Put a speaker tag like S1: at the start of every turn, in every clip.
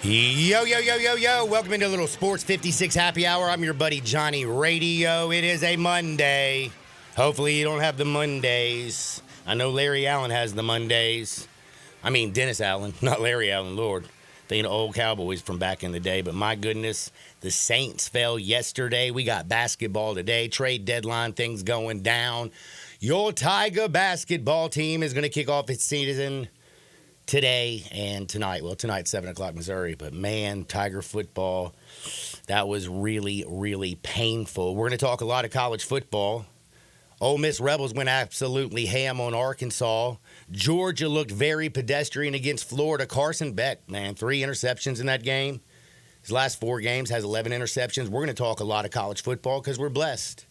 S1: Yo, yo, yo, yo, yo. Welcome into a little Sports 56 Happy Hour. I'm your buddy Johnny Radio. It is a Monday. Hopefully you don't have the Mondays. I know Larry Allen has the Mondays. I mean Dennis Allen, not Larry Allen, Lord. Thinking of old Cowboys from back in the day. But my goodness, the Saints fell yesterday. We got basketball today. Trade deadline, things going down. Your Tiger basketball team is going to kick off its season today and tonight. Well, tonight, 7 o'clock Missouri. But, man, Tiger football, that was really, really painful. We're going to talk a lot of college football. Ole Miss Rebels went absolutely ham on Arkansas. Georgia looked very pedestrian against Florida. Carson Beck, man, 3 interceptions in that game. His last 4 games has 11 interceptions. We're going to talk a lot of college football because we're blessed.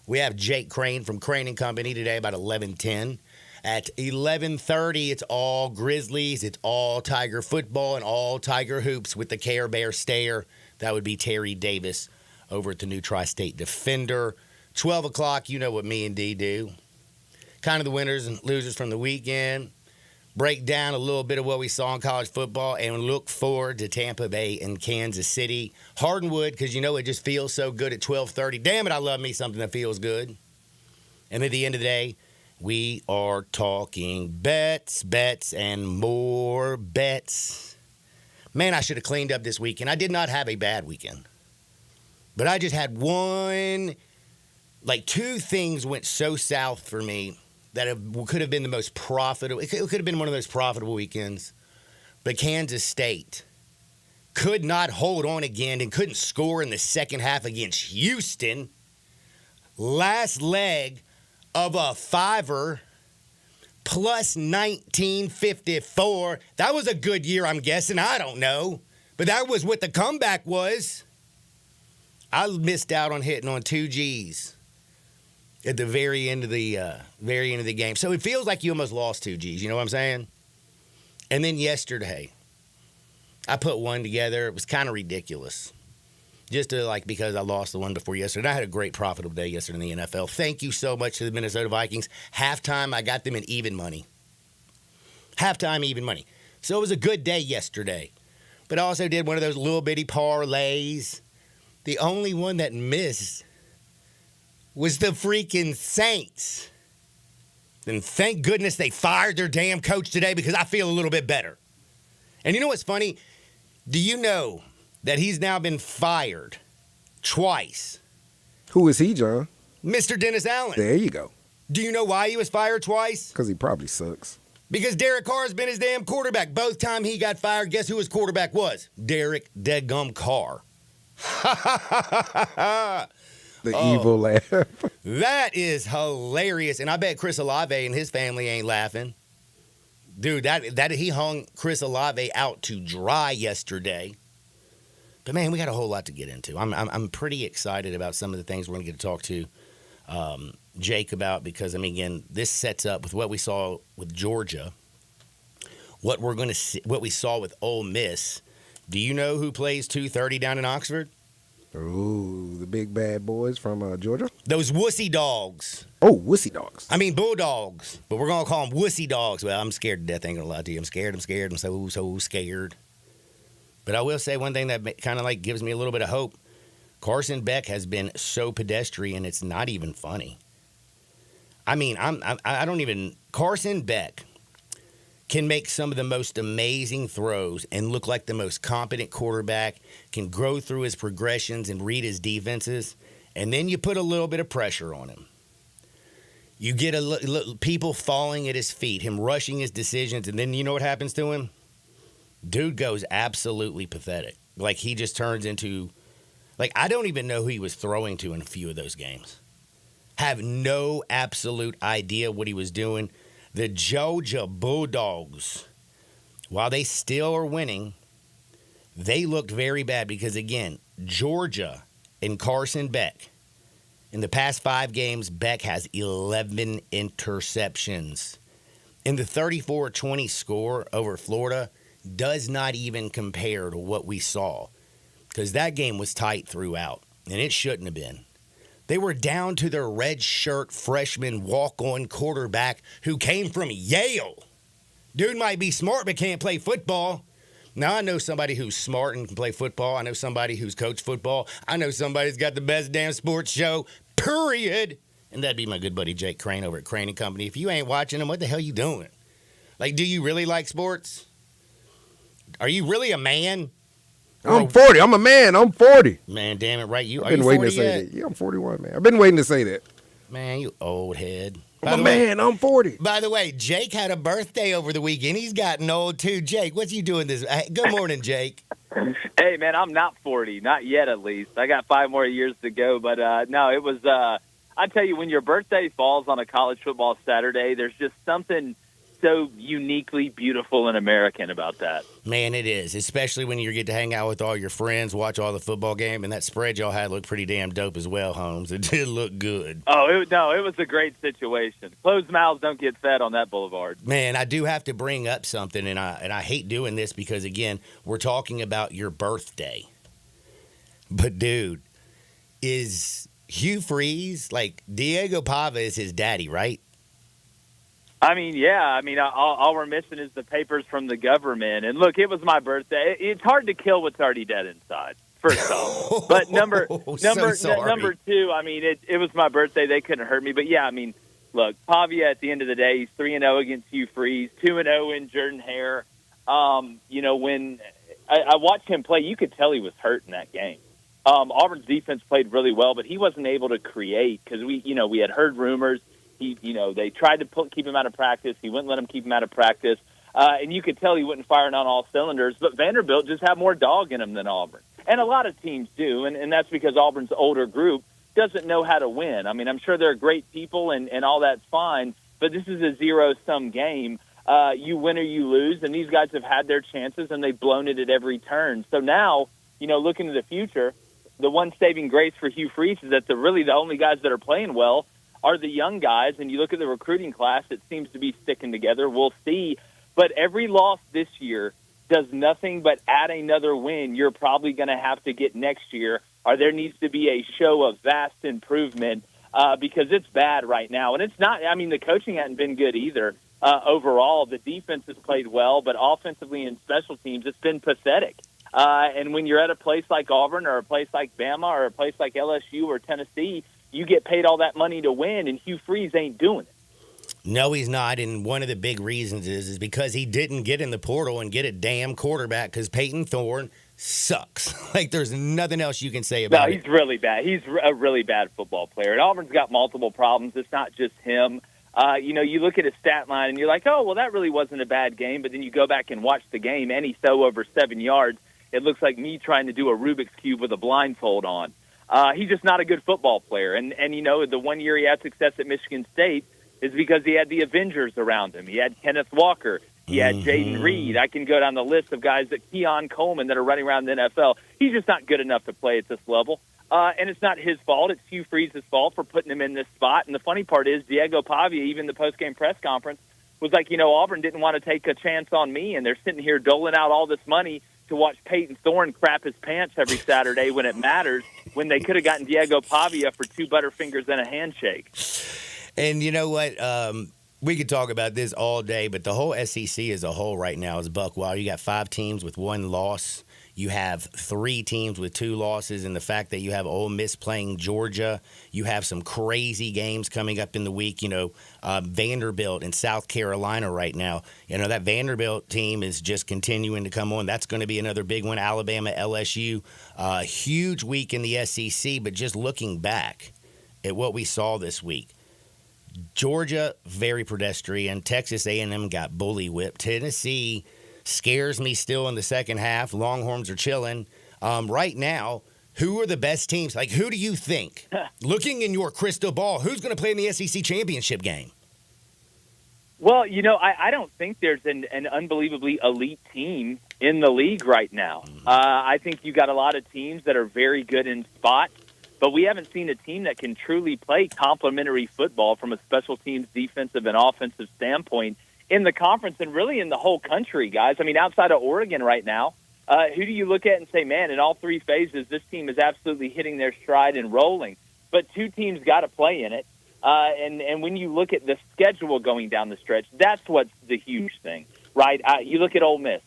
S1: We have Jake Crane from Crane & Company today about 11:10. At 11:30, it's all Grizzlies, it's all Tiger football, and all Tiger hoops with the Care Bear stare. That would be Terry Davis over at the new Tri-State Defender. 12 o'clock, you know what me and D do. Kind of the winners and losers from the weekend. Break down a little bit of what we saw in college football and look forward to Tampa Bay and Kansas City. Hardwood, because you know it just feels so good at 12:30. Damn it, I love me something that feels good. And at the end of the day, we are talking bets, and more bets. Man, I should have cleaned up this weekend. I did not have a bad weekend. But I just had 2 things went so south for me that it could have been the most profitable. It could have been one of those profitable weekends. But Kansas State could not hold on again and couldn't score in the second half against Houston. Last leg of a fiver plus 1954. That was a good year, I'm guessing. I don't know. But that was what the comeback was. I missed out on hitting on 2 G's at the very end of the game. So it feels like you almost lost 2 G's. You know what I'm saying? And then yesterday, I put one together. It was kind of ridiculous. Just because I lost the one before yesterday. And I had a great profitable day yesterday in the NFL. Thank you so much to the Minnesota Vikings. Halftime, I got them in even money. Halftime, even money. So it was a good day yesterday. But I also did one of those little bitty parlays. The only one that missed was the freaking Saints. And thank goodness they fired their damn coach today because I feel a little bit better. And you know what's funny? Do you know that he's now been fired twice?
S2: Who is he, John?
S1: Mr. Dennis Allen.
S2: There you go.
S1: Do you know why he was fired twice?
S2: Because he probably sucks.
S1: Because Derek Carr has been his damn quarterback. Both time he got fired, guess who his quarterback was? Derek Deadgum Carr.
S2: The evil laugh.
S1: That is hilarious. And I bet Chris Olave and his family ain't laughing. Dude, that he hung Chris Olave out to dry yesterday. But, man, we got a whole lot to get into. I'm pretty excited about some of the things we're going to get to talk to Jake about because, again, this sets up with what we saw with Georgia, what we're going to see, what we saw with Ole Miss. Do you know who plays 2:30 down in Oxford?
S2: Ooh, the big bad boys from Georgia?
S1: Those wussy dogs.
S2: Oh, wussy dogs.
S1: I mean bulldogs, but we're going to call them wussy dogs. Well, I'm scared to death. I ain't going to lie to you. I'm scared. I'm so scared. But I will say one thing that kind of gives me a little bit of hope. Carson Beck has been so pedestrian, it's not even funny. I mean, Carson Beck can make some of the most amazing throws and look like the most competent quarterback, can grow through his progressions and read his defenses, and then you put a little bit of pressure on him. You get people falling at his feet, him rushing his decisions, and then you know what happens to him? Dude goes absolutely pathetic. He just turns into, I don't even know who he was throwing to in a few of those games. Have no absolute idea what he was doing. The Georgia Bulldogs, while they still are winning, they looked very bad because, again, Georgia and Carson Beck, in the past 5 games, Beck has 11 interceptions. And the 34-20 score over Florida does not even compare to what we saw because that game was tight throughout, and it shouldn't have been. They were down to their red shirt freshman walk-on quarterback who came from Yale. Dude might be smart but can't play football. Now, I know somebody who's smart and can play football. I know somebody who's coached football. I know somebody who's got the best damn sports show, period. And that'd be my good buddy Jake Crane over at Crane and Company. If you ain't watching them, what the hell you doing? Like, do you really like sports? Are you really a man?
S2: I'm 40. I'm a man. I'm 40.
S1: Man, damn it, right?
S2: I've been waiting to say that. Yeah, I'm 41, man. I've been waiting to say that.
S1: Man, you old head.
S2: I'm a man. I'm 40.
S1: By the way, Jake had a birthday over the weekend. He's gotten old, too. Jake, what's you doing this? Good morning, Jake.
S3: Hey, man, I'm not 40. Not yet, at least. I got 5 more years to go. But, no, it was I tell you, when your birthday falls on a college football Saturday, there's just something so uniquely beautiful and American about that.
S1: Man, it is, especially when you get to hang out with all your friends, watch all the football game, and that spread y'all had looked pretty damn dope as well, Holmes. It did look good.
S3: Oh, it was a great situation. Closed mouths don't get fed on that boulevard.
S1: Man, I do have to bring up something, and I hate doing this because, again, we're talking about your birthday. But, dude, is Hugh Freeze, like, Diego Pava is his daddy, right?
S3: I mean, yeah. I mean, all we're missing is the papers from the government. And look, it was my birthday. It's hard to kill what's already dead inside. First off, but number two, I mean, it was my birthday. They couldn't hurt me. But yeah, I mean, look, Pavia at the end of the day, he's 3-0 against Hugh Freeze, 2-0 in Jordan Hare. You know, when I watched him play, you could tell he was hurt in that game. Auburn's defense played really well, but he wasn't able to create because we had heard rumors. They tried to keep him out of practice. He wouldn't let him keep him out of practice. And you could tell he wasn't firing on all cylinders. But Vanderbilt just had more dog in him than Auburn. And a lot of teams do. And that's because Auburn's older group doesn't know how to win. I mean, I'm sure they're great people and all that's fine. But this is a zero-sum game. You win or you lose. And these guys have had their chances, and they've blown it at every turn. So now, looking to the future, the one saving grace for Hugh Freeze is that the only guys that are playing well are the young guys, and you look at the recruiting class, it seems to be sticking together. We'll see. But every loss this year does nothing but add another win you're probably going to have to get next year, or there needs to be a show of vast improvement because it's bad right now. And it's not – I mean, the coaching hasn't been good either. Overall, the defense has played well, but offensively and special teams, it's been pathetic. And when you're at a place like Auburn or a place like Bama or a place like LSU or Tennessee – you get paid all that money to win, and Hugh Freeze ain't doing it.
S1: No, he's not, and one of the big reasons is because he didn't get in the portal and get a damn quarterback because Peyton Thorne sucks. Like, there's nothing else you can say about it.
S3: No, he's really bad. He's a really bad football player, and Auburn's got multiple problems. It's not just him. You look at his stat line, and you're like, oh, well, that really wasn't a bad game, but then you go back and watch the game, and he threw over 7 yards. It looks like me trying to do a Rubik's Cube with a blindfold on. He's just not a good football player. And the 1 year he had success at Michigan State is because he had the Avengers around him. He had Kenneth Walker. He had Jaden Reed. I can go down the list of guys that Keon Coleman that are running around the NFL. He's just not good enough to play at this level. And it's not his fault. It's Hugh Freeze's fault for putting him in this spot. And the funny part is Diego Pavia, even the post-game press conference, was like, Auburn didn't want to take a chance on me, and they're sitting here doling out all this money to watch Peyton Thorne crap his pants every Saturday when it matters, when they could have gotten Diego Pavia for 2 Butterfingers and a handshake.
S1: And you know what? We could talk about this all day, but the whole SEC as a whole right now is buck wild. You got 5 teams with 1 loss. You have 3 teams with 2 losses, and the fact that you have Ole Miss playing Georgia. You have some crazy games coming up in the week. Vanderbilt and South Carolina right now. That Vanderbilt team is just continuing to come on. That's going to be another big one. Alabama, LSU, huge week in the SEC. But just looking back at what we saw this week, Georgia, very pedestrian. Texas A&M got bully whipped. Tennessee scares me still in the second half. Longhorns are chilling. Right now, who are the best teams? Like, who do you think, looking in your crystal ball, who's going to play in the SEC championship game?
S3: Well, I don't think there's an unbelievably elite team in the league right now. I think you got a lot of teams that are very good in spots, but we haven't seen a team that can truly play complementary football from a special teams, defensive, and offensive standpoint in the conference and really in the whole country, guys. I mean, outside of Oregon right now, who do you look at and say, man, in all 3 phases, this team is absolutely hitting their stride and rolling. But 2 teams got to play in it. And when you look at the schedule going down the stretch, that's what's the huge thing, right? You look at Ole Miss.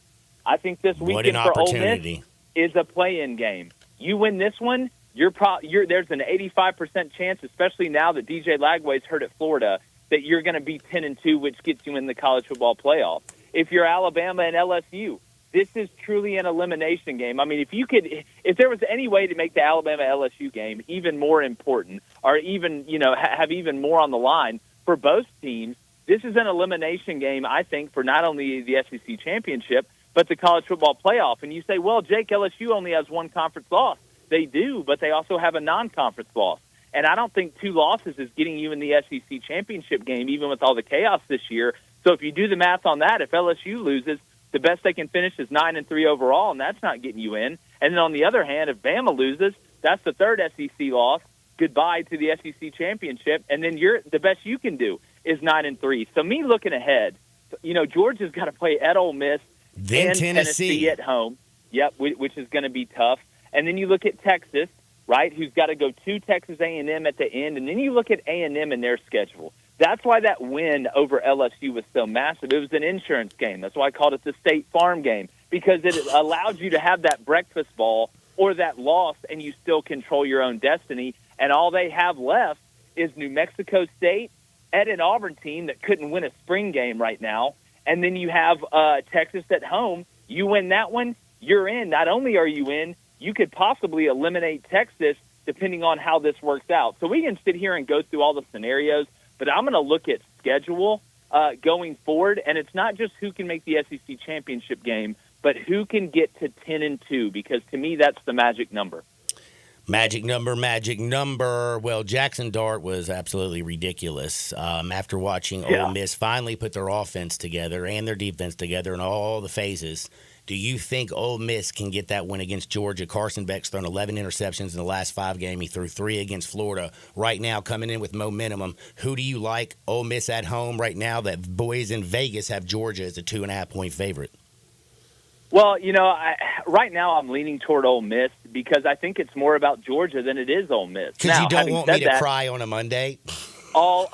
S3: I think this
S1: What an
S3: weekend for Ole Miss
S1: opportunity.
S3: is a play-in game. You win this one, there's an 85% chance, especially now that DJ Lagway's hurt at Florida, that you're going to be 10-2, which gets you in the college football playoff. If you're Alabama and LSU, this is truly an elimination game. I mean, if there was any way to make the Alabama LSU game even more important, or even have even more on the line for both teams, this is an elimination game, I think, for not only the SEC championship but the college football playoff. And you say, well, Jake, LSU only has one conference loss. They do, but they also have a non-conference loss. And I don't think 2 losses is getting you in the SEC championship game, even with all the chaos this year. So if you do the math on that, if LSU loses, the best they can finish is 9-3 overall, and that's not getting you in. And then on the other hand, if Bama loses, that's the 3rd SEC loss. Goodbye to the SEC championship. And then the best you can do is 9-3. So me looking ahead, Georgia's got to play at Ole Miss,
S1: Then
S3: and
S1: Tennessee
S3: at home. Yep, which is going to be tough. And then you look at Texas, right, who's got to go to Texas A&M at the end. And then you look at A&M and their schedule. That's why that win over LSU was so massive. It was an insurance game. That's why I called it the State Farm game, because it allowed you to have that breakfast ball or that loss, and you still control your own destiny. And all they have left is New Mexico State at an Auburn team that couldn't win a spring game right now. And then you have Texas at home. You win that one, you're in. Not only are you in, you could possibly eliminate Texas depending on how this works out. So we can sit here and go through all the scenarios, but I'm going to look at schedule going forward, and it's not just who can make the SEC championship game, but who can get to 10-2, because to me that's the magic number.
S1: Magic number. Well, Jackson Dart was absolutely ridiculous. After watching Ole Miss finally put their offense together and their defense together in all the phases, do you think Ole Miss can get that win against Georgia? Carson Beck's thrown 11 interceptions in the last 5 games. He threw 3 against Florida. Right now, coming in with momentum, who do you like? Ole Miss at home right now. That boys in Vegas have Georgia as a 2.5-point favorite.
S3: Well, right now I'm leaning toward Ole Miss because I think it's more about Georgia than it is Ole Miss.
S1: Because you don't want me to cry on a Monday?
S3: All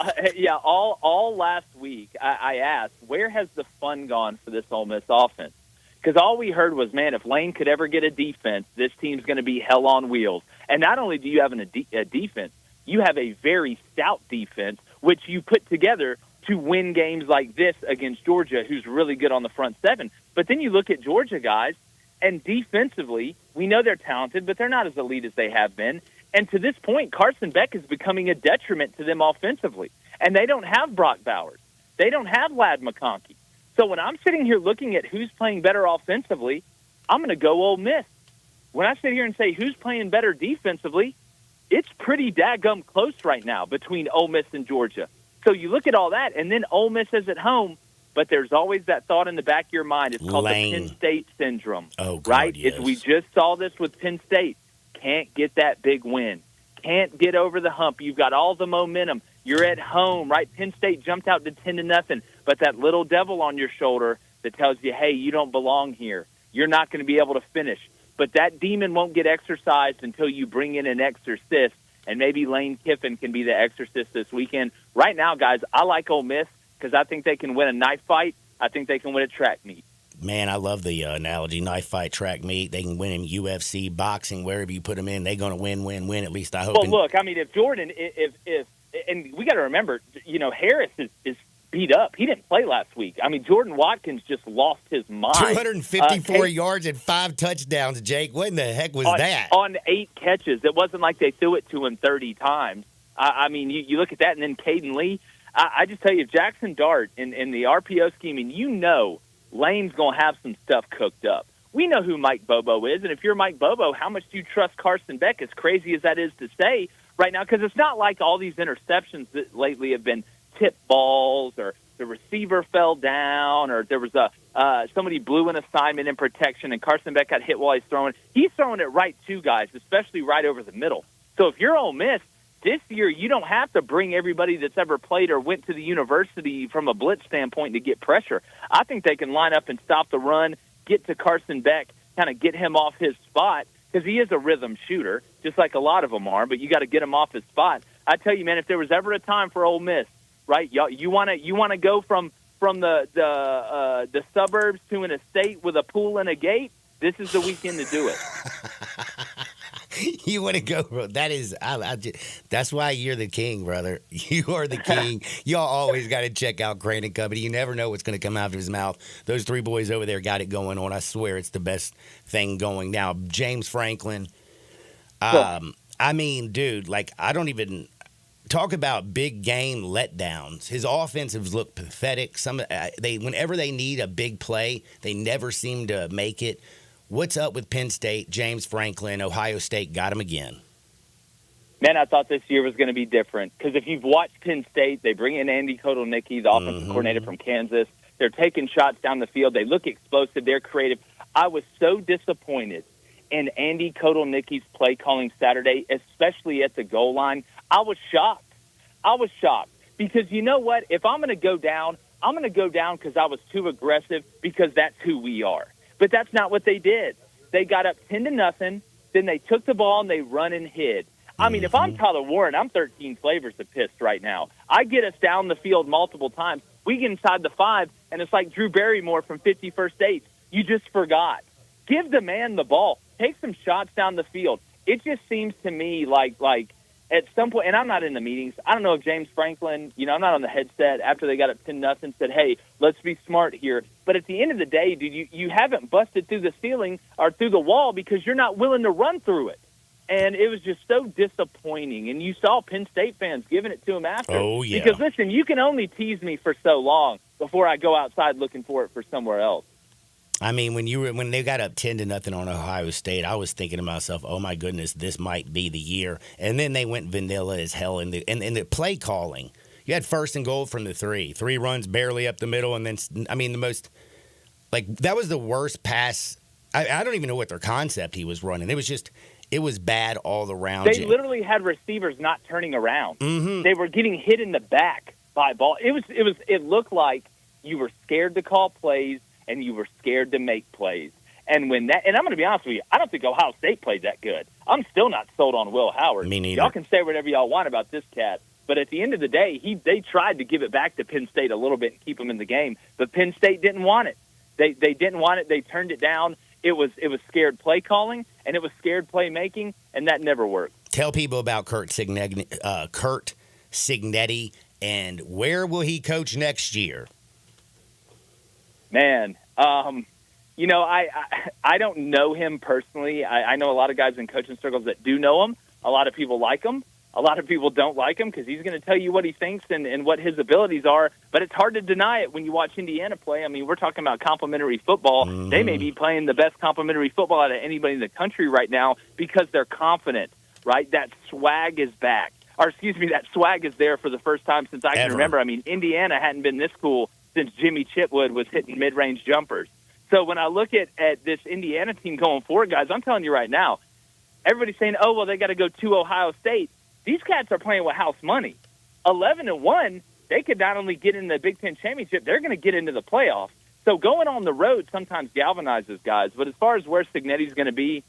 S3: last week I asked, where has the fun gone for this Ole Miss offense? Because all we heard was, man, if Lane could ever get a defense, this team's going to be hell on wheels. And not only do you have a defense, you have a very stout defense, which you put together to win games like this against Georgia, who's really good on the front seven. But then you look at Georgia, guys, and defensively, we know they're talented, but they're not as elite as they have been. And to this point, Carson Beck is becoming a detriment to them offensively. And they don't have Brock Bowers. They don't have Ladd McConkey. So when I'm sitting here looking at who's playing better offensively, I'm going to go Ole Miss. When I sit here and say who's playing better defensively, it's pretty daggum close right now between Ole Miss and Georgia. So you look at all that, and then Ole Miss is at home, but there's always that thought in the back of your mind. It's called the Penn State syndrome, right?
S1: Yes.
S3: We just saw this with Penn State. Can't get that big win. Can't get over the hump. You've got all the momentum. You're at home, right? Penn State jumped out to 10-0, but that little devil on your shoulder that tells you, hey, you don't belong here. You're not going to be able to finish. But that demon won't get exorcised until you bring in an exorcist, and maybe Lane Kiffin can be the exorcist this weekend. Right now, guys, I like Ole Miss because I think they can win a knife fight. I think they can win a track meet.
S1: Man, I love the analogy, knife fight, track meet. They can win in UFC, boxing, wherever you put them in. They're going to win, at least I hope.
S3: Well, look, I mean, if Jordan, if and we got to remember, Harris is beat up. He didn't play last week. I mean, Jordan Watkins just lost his mind.
S1: 254 yards and 5 touchdowns, Jake. What in the heck was that?
S3: On 8 catches. It wasn't like they threw it to him 30 times. I mean, you look at that, and then Caden Lee. I just tell you, if Jackson Dart in the RPO scheming, Lane's going to have some stuff cooked up. We know who Mike Bobo is, and if you're Mike Bobo, how much do you trust Carson Beck, as crazy as that is to say right now? Because it's not like all these interceptions that lately have been tip balls or the receiver fell down or there was somebody blew an assignment in protection and Carson Beck got hit while he's throwing. He's throwing it right to guys, especially right over the middle. So if you're Ole Miss, this year you don't have to bring everybody that's ever played or went to the university from a blitz standpoint to get pressure. I think they can line up and stop the run, get to Carson Beck, kind of get him off his spot, because he is a rhythm shooter, just like a lot of them are, but you got to get him off his spot. I tell you, man, if there was ever a time for Ole Miss, right, you want to go from from the suburbs to an estate with a pool and a gate, this is the weekend to do it.
S1: You want to go, bro? That is, that's why you're the king, brother. You are the king. Y'all always got to check out Crane and Company. You never know what's going to come out of his mouth. Those three boys over there got it going on. I swear it's the best thing going. Now, James Franklin, I mean, dude, like, I don't even talk about big game letdowns. His offensives look pathetic. Whenever they need a big play, they never seem to make it. What's up with Penn State, James Franklin, Ohio State got him again?
S3: Man, I thought this year was going to be different because if you've watched Penn State, they bring in Andy Kotelnicki, the offensive coordinator from Kansas. They're taking shots down the field. They look explosive. They're creative. I was so disappointed in Andy Kotelnicki's play calling Saturday, especially at the goal line. I was shocked. Because you know what? If I'm going to go down, I'm going to go down because I was too aggressive because that's who we are. But that's not what they did. They got up 10-0, then they took the ball and they run and hid. I mean, if I'm Tyler Warren, I'm 13 flavors of pissed right now. I get us down the field multiple times. We get inside the 5, and it's like Drew Barrymore from 50 First Dates. You just forgot. Give the man the ball. Take some shots down the field. It just seems to me like at some point, and I'm not in the meetings, I don't know if James Franklin, I'm not on the headset after they got up 10-0, said, hey, let's be smart here. But at the end of the day, dude, you haven't busted through the ceiling or through the wall because you're not willing to run through it. And it was just so disappointing. And you saw Penn State fans giving it to him after.
S1: Oh, yeah.
S3: Because, listen, you can only tease me for so long before I go outside looking for it for somewhere else.
S1: I mean, when they got up 10-0 on Ohio State, I was thinking to myself, "Oh my goodness, this might be the year." And then they went vanilla as hell in the play calling. You had 1st and goal from the 3 runs barely up the middle, and then that was the worst pass. I don't even know what their concept he was running. It was bad all around.
S3: They literally had receivers not turning around. Mm-hmm. They were getting hit in the back by ball. It looked like you were scared to call plays. And you were scared to make plays. And and I'm going to be honest with you, I don't think Ohio State played that good. I'm still not sold on Will Howard.
S1: Me neither.
S3: Y'all can say whatever y'all want about this cat, but at the end of the day, they tried to give it back to Penn State a little bit and keep them in the game, but Penn State didn't want it. They didn't want it. They turned it down. It was scared play calling, and it was scared play making, and that never worked.
S1: Tell people about Curt Cignetti, and where will he coach next year?
S3: Man, I don't know him personally. I know a lot of guys in coaching circles that do know him. A lot of people like him. A lot of people don't like him because he's going to tell you what he thinks and what his abilities are. But it's hard to deny it when you watch Indiana play. I mean, we're talking about complimentary football. Mm-hmm. They may be playing the best complimentary football out of anybody in the country right now because they're confident, right? That swag is back. That swag is there for the first time since I can remember. I mean, Indiana hadn't been this cool since Jimmy Chitwood was hitting mid-range jumpers. So when I look at this Indiana team going forward, guys, I'm telling you right now, everybody's saying, oh, well, they got to go to Ohio State. These cats are playing with house money. 11-1, they could not only get in the Big Ten championship, they're going to get into the playoffs. So going on the road sometimes galvanizes guys. But as far as where Cignetti's going to be,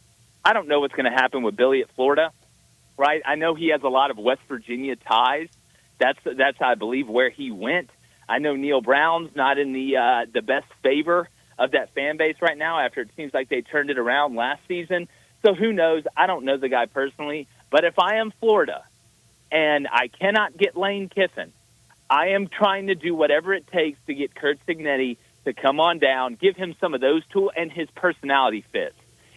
S3: I don't know what's going to happen with Billy at Florida, right? I know he has a lot of West Virginia ties. That's I believe, where he went. I know Neil Brown's not in the best favor of that fan base right now after it seems like they turned it around last season. So who knows? I don't know the guy personally. But if I am Florida and I cannot get Lane Kiffin, I am trying to do whatever it takes to get Curt Cignetti to come on down, give him some of those tools, and his personality fits.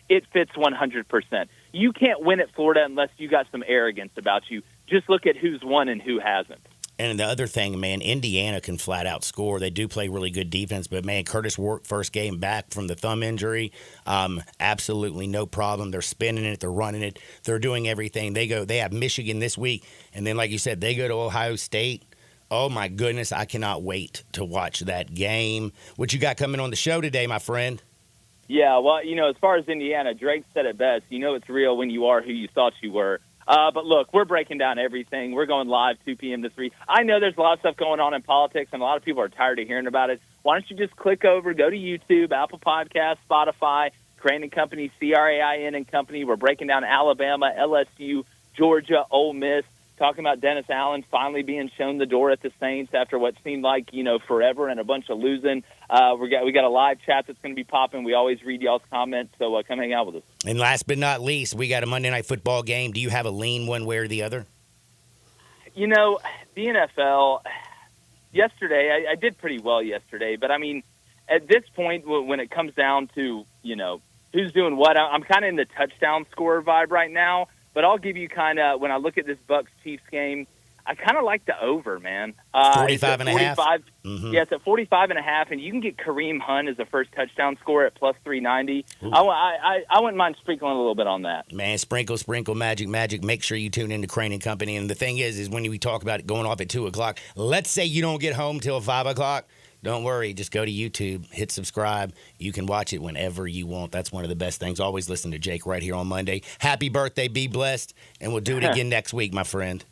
S3: It fits 100%. You can't win at Florida unless you got some arrogance about you. Just look at who's won and who hasn't.
S1: And the other thing, man, Indiana can flat out score. They do play really good defense, but, man, Curtis Work, first game back from the thumb injury, absolutely no problem. They're spinning it. They're running it. They're doing everything. They have Michigan this week, and then, like you said, they go to Ohio State. Oh, my goodness, I cannot wait to watch that game. What you got coming on the show today, my friend?
S3: Yeah, well, as far as Indiana, Drake said it best. You know it's real when you are who you thought you were. But look, we're breaking down everything. We're going live 2 p.m. to 3. I know there's a lot of stuff going on in politics, and a lot of people are tired of hearing about it. Why don't you just click over, go to YouTube, Apple Podcasts, Spotify, Crane and Company, CRAIN and Company. We're breaking down Alabama, LSU, Georgia, Ole Miss, talking about Dennis Allen finally being shown the door at the Saints after what seemed like, forever and a bunch of losing. We got a live chat that's going to be popping. We always read y'all's comments, so come hang out with us.
S1: And last but not least, we got a Monday Night Football game. Do you have a lean one way or the other?
S3: The NFL, yesterday, I did pretty well yesterday. But, I mean, at this point, when it comes down to, who's doing what, I'm kind of in the touchdown scorer vibe right now. But I'll give you kind of, when I look at this Bucs-Chiefs game, I kind of like the over, man.
S1: 45 and a half.
S3: Mm-hmm. Yeah, it's at 45 and a half, and you can get Kareem Hunt as the first touchdown scorer at plus 390. I wouldn't mind sprinkling a little bit on that.
S1: Man, sprinkle, magic. Make sure you tune into Crane and Company. And the thing is when we talk about it going off at 2 o'clock, let's say you don't get home till 5 o'clock. Don't worry. Just go to YouTube, hit subscribe. You can watch it whenever you want. That's one of the best things. Always listen to Jake right here on Monday. Happy birthday. Be blessed. And we'll do it again next week, my friend.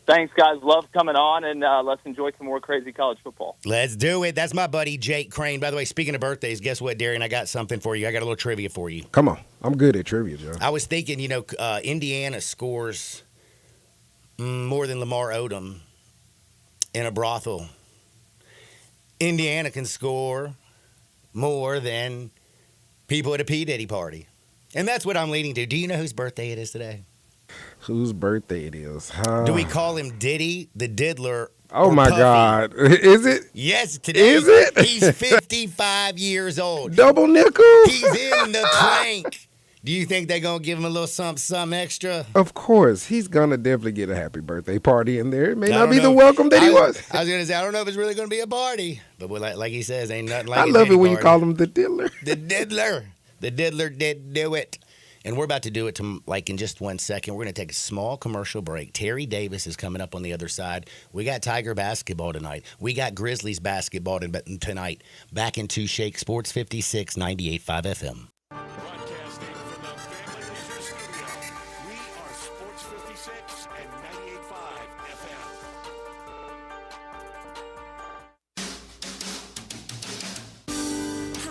S3: Thanks, guys. Love coming on, and let's enjoy some more crazy college football.
S1: Let's do it. That's my buddy, Jake Crane. By the way, speaking of birthdays, guess what, Darian? I got something for you. I got a little trivia for you.
S2: Come on. I'm good at trivia, Joe.
S1: I was thinking, Indiana scores more than Lamar Odom in a brothel. Indiana can score more than people at a P. Diddy party. And that's what I'm leading to. Do you know whose birthday it is today?
S2: Whose birthday it is?
S1: Do we call him Diddy, the Diddler?
S2: Oh, my
S1: Puffy?
S2: God. Is it?
S1: Yes, today.
S2: Is it?
S1: He's 55 years old.
S2: Double nickel?
S1: He's in the clank. Do you think they're going to give him a little something extra?
S2: Of course. He's going to definitely get a happy birthday party in there. It may not be
S1: know.
S2: the welcome that he was.
S1: I was going to say, I don't know if it's really going to be a party. But like he says, ain't nothing like
S2: I
S1: a
S2: love
S1: Diddy
S2: it when you
S1: party.
S2: call him the diddler.
S1: The Diddler. The Diddler did do it. And we're about to do it in just 1 second. We're going to take a small commercial break. Terry Davis is coming up on the other side. We got Tiger basketball tonight. We got Grizzlies basketball tonight. Back into Shake Sports 56, 98.5 FM.
S4: Broadcasting from the Family Leisure Studio, we are Sports 56 and 98.5 FM.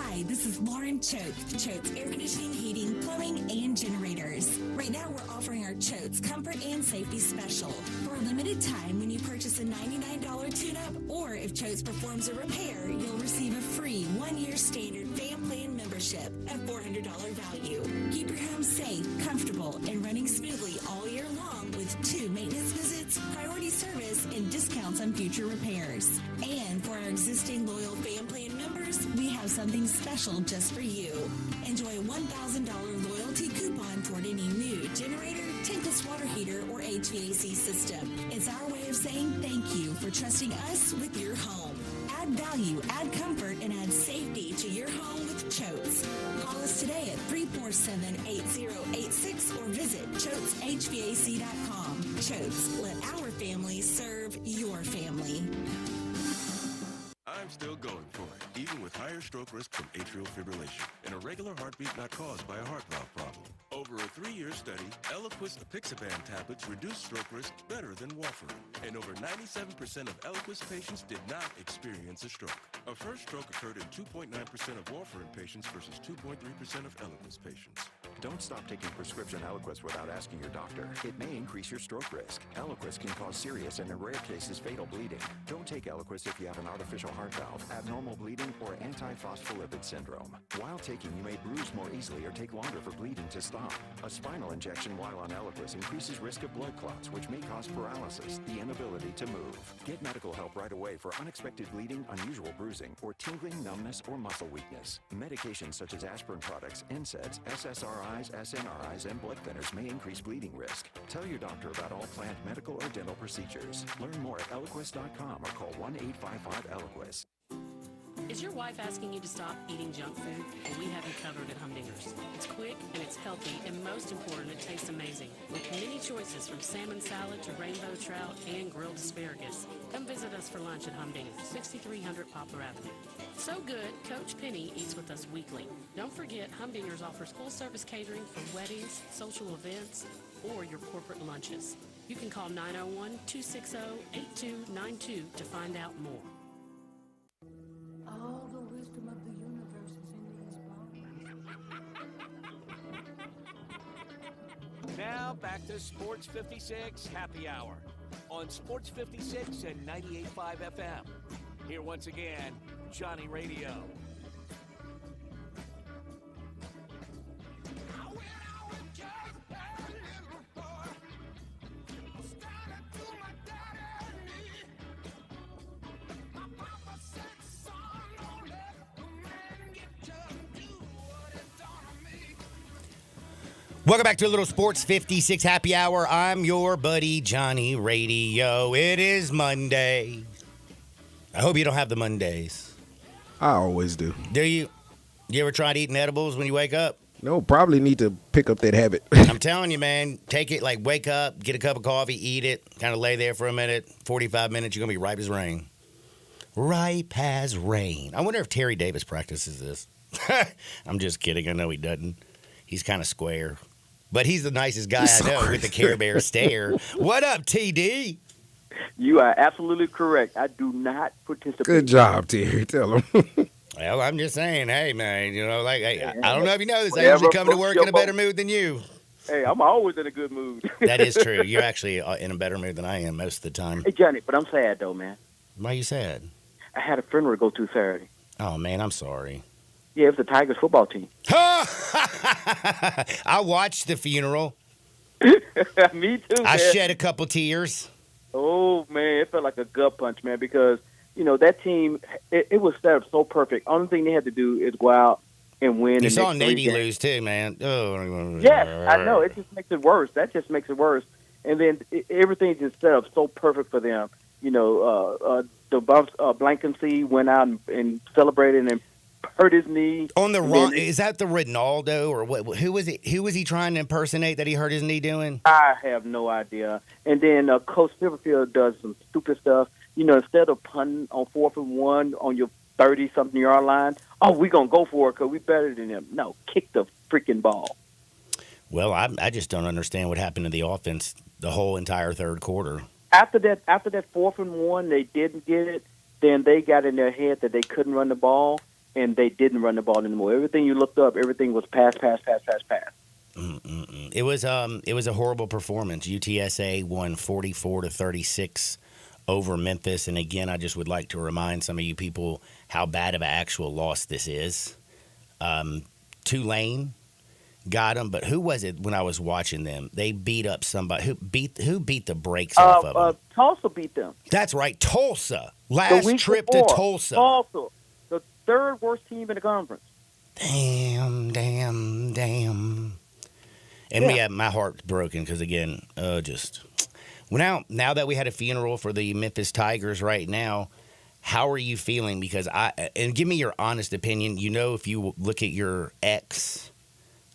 S5: Hi, this is Lauren Choate, Choate's Air Conditioning, Heating, Plumbing, and Generators. Right now, we're offering our Choate's Comfort and Safety Special. For a limited time, when you purchase a $99 tune-up, or if Choate's performs a repair, you'll receive a free 1-year standard fan plan membership at $400 value. Keep your home safe, comfortable, and running smoothly all year long with 2 maintenance visits, priority service, and discounts on future repairs. And for our existing loyal fan plan members, we have something special just for you. Enjoy a $1,000 loyalty coupon toward any new generator, tankless water heater, or HVAC system. It's our way of saying thank you for trusting us with your home. Add value, add comfort, and add safety to your home with Choates. Call us today at 347-8086 or visit ChoatesHVAC.com. Choates, let our family serve your family.
S4: I'm still going for it, even with higher stroke risk from atrial fibrillation and a regular heartbeat not caused by a heart valve problem. Over a 3-year study, Eliquis apixaban tablets reduced stroke risk better than warfarin, and over 97% of Eliquis patients did not experience a stroke. A first stroke occurred in 2.9% of warfarin patients versus 2.3% of Eliquis patients.
S6: Don't stop taking prescription Eliquis without asking your doctor. It may increase your stroke risk. Eliquis can cause serious and in rare cases fatal bleeding. Don't take Eliquis if you have an artificial heart valve, abnormal bleeding, or antiphospholipid syndrome. While taking, you may bruise more easily or take longer for bleeding to stop. A spinal injection while on Eliquis increases risk of blood clots, which may cause paralysis, the inability to move. Get medical help right away for unexpected bleeding, unusual bruising, or tingling, numbness, or muscle weakness. Medications such as aspirin products, NSAIDs, SSRIs, SNRIs, and blood thinners may increase bleeding risk. Tell your doctor about all planned medical or dental procedures. Learn more at Eliquis.com or call 1-855-ELIQUIS.
S7: Is your wife asking you to stop eating junk food? Well, we have you covered at Humdingers. It's quick and it's healthy, and most important, it tastes amazing. With many choices from salmon salad to rainbow trout and grilled asparagus. Come visit us for lunch at Humdingers, 6300 Poplar Avenue. So good, Coach Penny eats with us weekly. Don't forget, Humdingers offers full-service catering for weddings, social events, or your corporate lunches. You can call 901-260-8292 to find out more.
S8: All the wisdom of the universe is in these bones.
S9: Now back to Sports 56 Happy Hour. on Sports 56 and 98.5 FM. Here once again, Johnny Radio.
S1: Welcome back to a little Sports 56 Happy Hour. I'm your buddy Johnny Radio. It is Monday. I hope you don't have the Mondays.
S2: I always do.
S1: Do you? You ever tried eating edibles when you wake up?
S2: No, probably need to pick up that habit.
S1: I'm telling you, man, take it, like wake up, get a cup of coffee, eat it, kind of lay there for a minute, 45 minutes, you're going to be ripe as rain. Ripe as rain. I wonder if Terry Davis practices this. I'm just kidding. I know he doesn't. He's kind of square. But he's the nicest guy I know with the Care Bear stare. What up, TD?
S10: You are absolutely correct. I do not participate.
S2: Good job, Terry. Tell him.
S1: Well, I'm just saying, hey, man, you know, like, hey, I don't know if you know this. I
S10: Whatever
S1: usually come to
S10: floats
S1: work
S10: your
S1: in a better
S10: boat.
S1: mood than you.
S10: Hey, I'm always in a good mood.
S1: That is true. You're actually in a better mood than I am most of the time.
S10: Hey, Johnny, but I'm sad, though, man.
S1: Why you sad?
S10: I had a funeral to go to Saturday.
S1: Oh, man, I'm sorry.
S10: Yeah, it was the Tigers football team.
S1: I watched the funeral.
S10: Me too,
S1: I
S10: man.
S1: shed a couple tears.
S10: Oh, man, it felt like a gut punch, man, because, you know, that team, it was set up so perfect. Only thing they had to do is go out and win.
S1: You
S10: the
S1: saw
S10: next
S1: Navy
S10: 3 games.
S1: lose, too, man. Oh.
S10: Yes, I know. It just makes it worse. That just makes it worse. And then everything just set up so perfect for them. You know, the Blankenship went out and celebrated and hurt his knee.
S1: On the
S10: And
S1: wrong,
S10: then-
S1: is that the Ronaldo or what? Who was it? Who was he trying to impersonate that he hurt his knee doing?
S10: I have no idea. And then Coach Silverfield does some stupid stuff. You know, instead of punting on 4th and 1 on your 30-something yard line, oh, we're going to go for it because we're better than them. No, kick the freaking ball.
S1: Well, I just don't understand what happened to the offense the whole entire third quarter.
S10: After that 4th and 1, they didn't get it. Then they got in their head that they couldn't run the ball, and they didn't run the ball anymore. Everything you looked up, everything was pass.
S1: It was a horrible performance. UTSA won 44-36 over Memphis, and again, I just would like to remind some of you people how bad of an actual loss this is. Tulane got them, but who was it when I was watching them? They beat up somebody. Who beat the brakes off of them?
S10: Tulsa beat them.
S1: That's right, Tulsa.
S10: The
S1: Last
S10: week
S1: trip
S10: before.
S1: to Tulsa.
S10: Tulsa, the third worst team in the conference.
S1: Damn. And
S10: Yeah.
S1: my heart's broken because, again, now that we had a funeral for the Memphis Tigers right now, how are you feeling? Because and give me your honest opinion. You know, if you look at your X,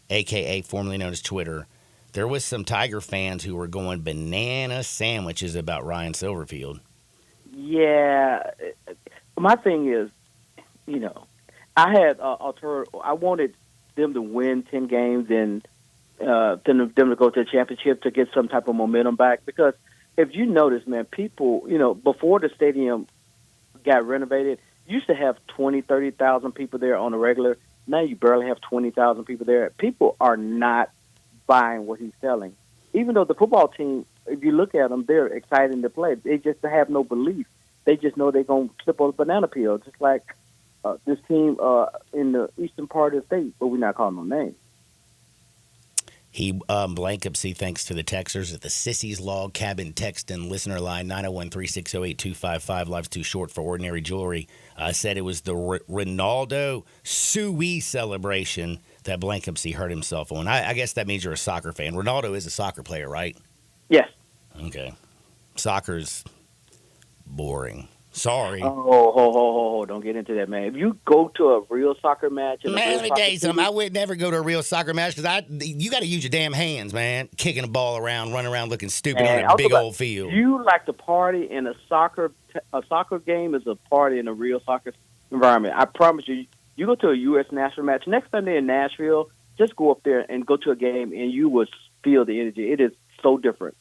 S1: a.k.a. formerly known as Twitter, there was some Tiger fans who were going banana sandwiches about Ryan Silverfield.
S10: Yeah, my thing is, you know, I had I wanted them to win 10 games and them to go to the championship to get some type of momentum back. Because if you notice, man, people, you know, before the stadium got renovated, you used to have 20, 30,000 people there on a regular. Now you barely have 20,000 people there. People are not buying what he's selling. Even though the football team, if you look at them, they're excited to play. They just have no belief. They just know they're going to slip on a banana peel, just like this team in the eastern part of the state, but we're not calling them names.
S1: He Blankenship thanks to the texters at the Sissy's Log Cabin text and listener line 901-360-8255. Life's too short for ordinary jewelry. Said it was the Ronaldo Suey celebration that Blankenship hurt himself on. I guess that means you're a soccer fan. Ronaldo is a soccer player, right?
S10: Yes.
S1: Okay. Soccer's boring. Sorry.
S10: Oh, don't get into that, man. If you go to a real soccer match, and
S1: Man, let me tell you something. I would never go to a real soccer match because you got to use your damn hands, man. Kicking a ball around, running around looking stupid on a big old field.
S10: You like to party in a soccer game is a party in a real soccer environment. I promise you. You go to a U.S. national match. Next time they're in Nashville, just go up there and go to a game, and you will feel the energy. It is so different.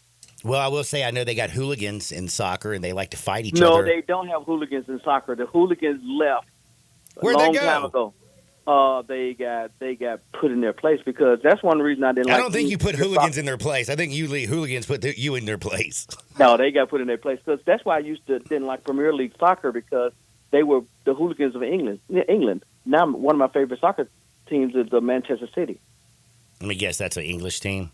S1: Well, I will say I know they got hooligans in soccer, and they like to fight each
S10: No,
S1: other.
S10: they don't have hooligans in soccer. The hooligans left
S1: Where'd
S10: a long
S1: they go?
S10: time ago. they got put in their place because that's one reason I didn't.
S1: I
S10: like
S1: don't think you put
S10: the
S1: hooligans in their place. I think hooligans put you in their place.
S10: No, they got put in their place because that's why I didn't like Premier League soccer because they were the hooligans of England. Now, one of my favorite soccer teams is the Manchester City.
S1: Let me guess, that's an English team?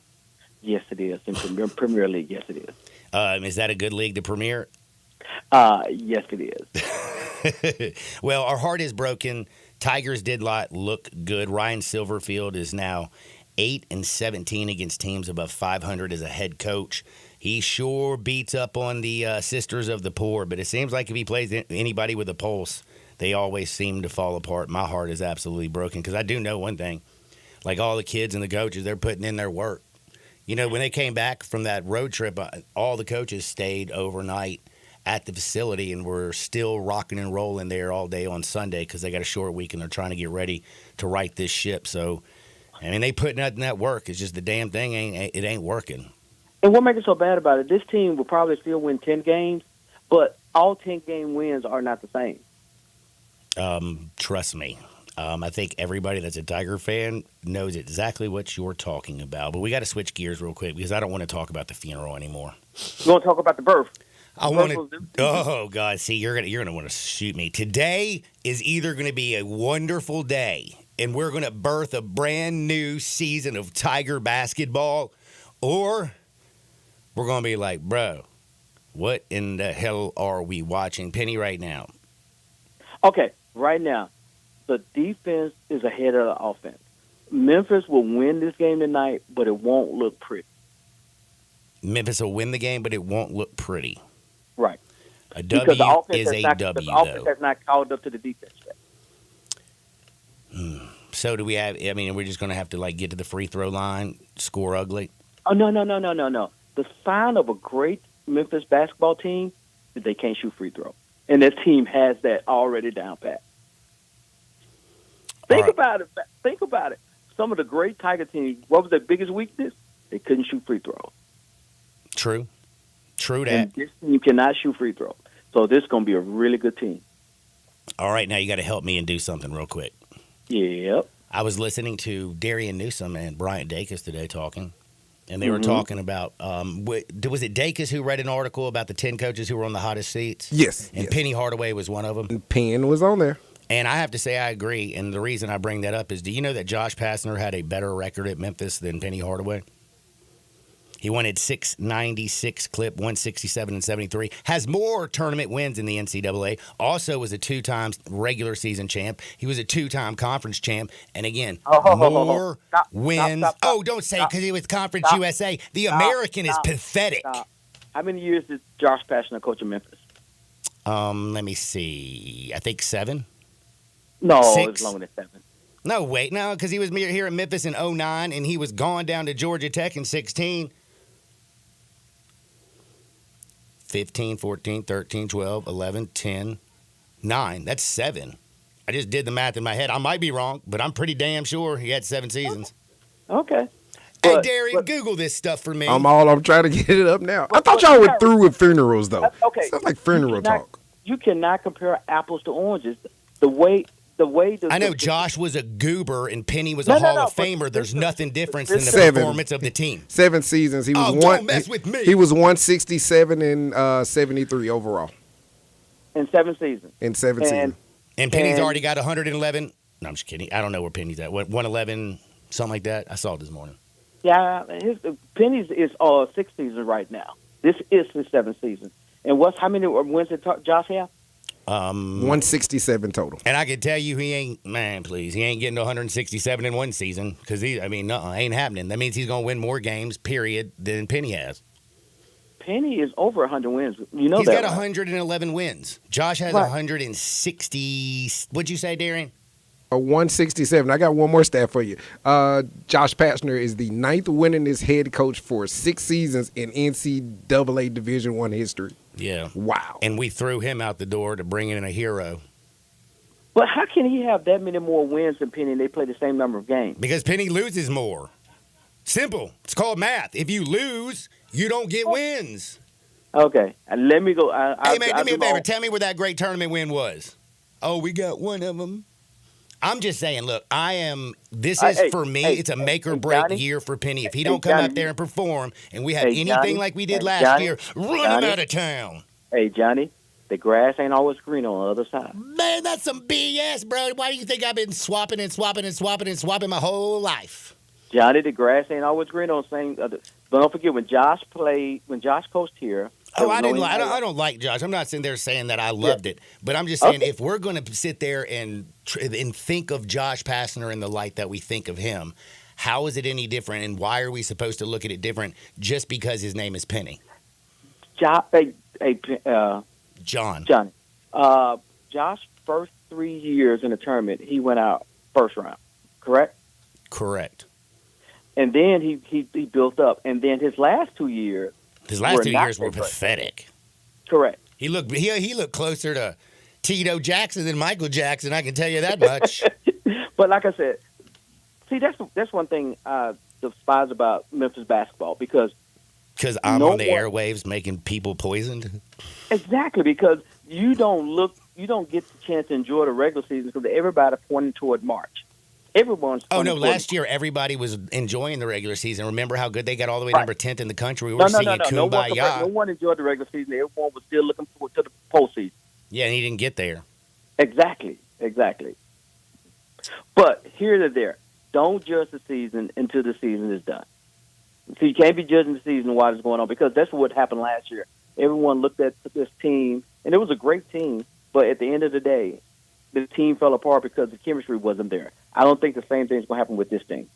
S10: Yes, it is. In Premier League, yes, it is.
S1: Is that a good league to Premier?
S10: Yes, it
S1: is. Well, our heart is broken. Tigers did not look good. Ryan Silverfield is now 8-17 against teams above 500 as a head coach. He sure beats up on the Sisters of the Poor, but it seems like if he plays anybody with a pulse, they always seem to fall apart. My heart is absolutely broken because I do know one thing. Like all the kids and the coaches, they're putting in their work. You know, when they came back from that road trip, all the coaches stayed overnight at the facility and were still rocking and rolling there all day on Sunday because they got a short week and they're trying to get ready to right this ship. So, I mean, they putting in that work. It's just the damn thing ain't working.
S10: And what makes it so bad about it, this team will probably still win 10 games, but all 10-game wins are not the same.
S1: Trust me. I think everybody that's a Tiger fan knows exactly what you're talking about. But we got to switch gears real quick because I don't want to talk about the funeral anymore.
S10: You want to talk about the birth?
S1: I want to. Oh God! See, you're gonna want to shoot me. Today is either going to be a wonderful day, and we're going to birth a brand new season of Tiger basketball, or we're going to be like, bro, what in the hell are we watching, Penny? Right now.
S10: Okay, right now, the defense is ahead of the offense. Memphis will win this game tonight, but it won't look pretty.
S1: Memphis will win the game, but it won't look pretty.
S10: Right.
S1: A W is a W,
S10: though. The offense has not called up to the defense yet.
S1: So do we have? I mean, we're just going to have to get to the free throw line, score ugly.
S10: Oh no! The sign of a great Memphis basketball team is they can't shoot free throw, and that team has that already down pat. Think about it. Some of the great Tiger teams. What was their biggest weakness? They couldn't shoot free throws.
S1: True that.
S10: And this team cannot shoot free throws, so this is going to be a really good team.
S1: All right, now you got to help me and do something real quick.
S10: Yep.
S1: I was listening to Darian Newsom and Bryant Dacus today talking, and they were talking about, was it Dacus who read an article about the 10 coaches who were on the hottest seats?
S2: Yes.
S1: And Penny Hardaway was one of them?
S2: Penn was on there.
S1: And I have to say I agree, and the reason I bring that up is, do you know that Josh Pastner had a better record at Memphis than Penny Hardaway? He won at 696 clip, 167 and 73. Has more tournament wins in the NCAA. Also was a 2-time regular season champ. He was a 2-time conference champ. And again, more wins. Stop, don't say because he was Conference USA. The American is pathetic.
S10: How many years did Josh Pastner coach in Memphis?
S1: Let me see. I think 7.
S10: No,
S1: 6.
S10: it was longer than 7.
S1: No, wait. No, because he was here at Memphis in 09, and he was gone down to Georgia Tech in 16. 15, 14, 13, 12, 11, 10, 9. That's 7. I just did the math in my head. I might be wrong, but I'm pretty damn sure he had 7 seasons.
S10: Okay.
S1: Hey, Darian, Google this stuff for me.
S2: I'm trying to get it up now. I thought y'all were through with funerals, though.
S10: Okay.
S2: Sounds like funeral talk.
S10: You cannot compare apples to oranges. The way
S1: I know Josh was a goober and Penny was a Hall of Famer. There's nothing different than the performance of the team.
S2: 7 seasons. He was
S1: don't mess with me.
S2: He was 167 and 73 overall.
S10: In 7 seasons.
S2: In 7 seasons.
S1: And Penny's already got 111. No, I'm just kidding. I don't know where Penny's at. What, 111, something like that? I saw it this morning.
S10: Yeah, Penny's is 6 seasons right now. This is his 7th season. And how many wins did Josh have?
S2: 167 total.
S1: And I can tell you he ain't getting to 167 in one season because ain't happening. That means he's going to win more games, period, than Penny has.
S10: Penny is over 100 wins. You know
S1: he's
S10: that.
S1: He's got 111 wins. Josh has 160. What'd you say, Darian?
S2: 167. I got one more stat for you. Josh Pastner is the 9th winningest head coach for 6 seasons in NCAA Division I history.
S1: Yeah.
S2: Wow.
S1: And we threw him out the door to bring in a hero.
S10: But how can he have that many more wins than Penny and they play the same number of games?
S1: Because Penny loses more. Simple. It's called math. If you lose, you don't get wins.
S10: Okay. Let me go.
S1: Hey, man, do me a favor. Tell me where that great tournament win was. Oh, we got one of them. I'm just saying, look, this is
S10: Hey,
S1: for me,
S10: hey,
S1: it's a make or
S10: hey,
S1: break
S10: Johnny.
S1: year for Penny. If he
S10: Hey,
S1: don't come
S10: Johnny,
S1: out there and perform and we have
S10: Hey,
S1: anything
S10: Johnny.
S1: like we did
S10: Hey,
S1: last
S10: Johnny.
S1: year, run him
S10: Johnny.
S1: out of town.
S10: Hey, Johnny, the grass ain't always green on the other side.
S1: Man, that's some BS, bro. Why do you think I've been swapping my whole life?
S10: Johnny, the grass ain't always green on the same. But don't forget when Josh coached here.
S1: Oh, I don't like Josh. I'm not sitting there saying that I loved it, but I'm just saying if we're going to sit there and think of Josh Pastner in the light that we think of him, how is it any different, and why are we supposed to look at it different just because his name is Penny?
S10: John. Johnny. Josh first 3 years in the tournament, he went out first round, correct?
S1: Correct.
S10: And then he built up, and then his last 2 years.
S1: His last 2 years were pathetic.
S10: Correct.
S1: He looked closer to Tito Jackson than Michael Jackson. I can tell you that much.
S10: But like I said, see that's one thing I despise about Memphis basketball because
S1: I'm on the airwaves making people poisoned.
S10: Exactly, because you don't get the chance to enjoy the regular season because everybody pointing toward March. Everyone's.
S1: Oh no! Last year, everybody was enjoying the regular season. Remember how good they got all the way to number 10th in the country? We were singing "Kumbaya."
S10: No one enjoyed the regular season. Everyone was still looking forward to the postseason.
S1: Yeah, and he didn't get there.
S10: Exactly. But here to there, don't judge the season until the season is done. So you can't be judging the season while it's going on because that's what happened last year. Everyone looked at this team, and it was a great team. But at the end of the day, the team fell apart because the chemistry wasn't there. I don't think the same thing is going to happen with this team.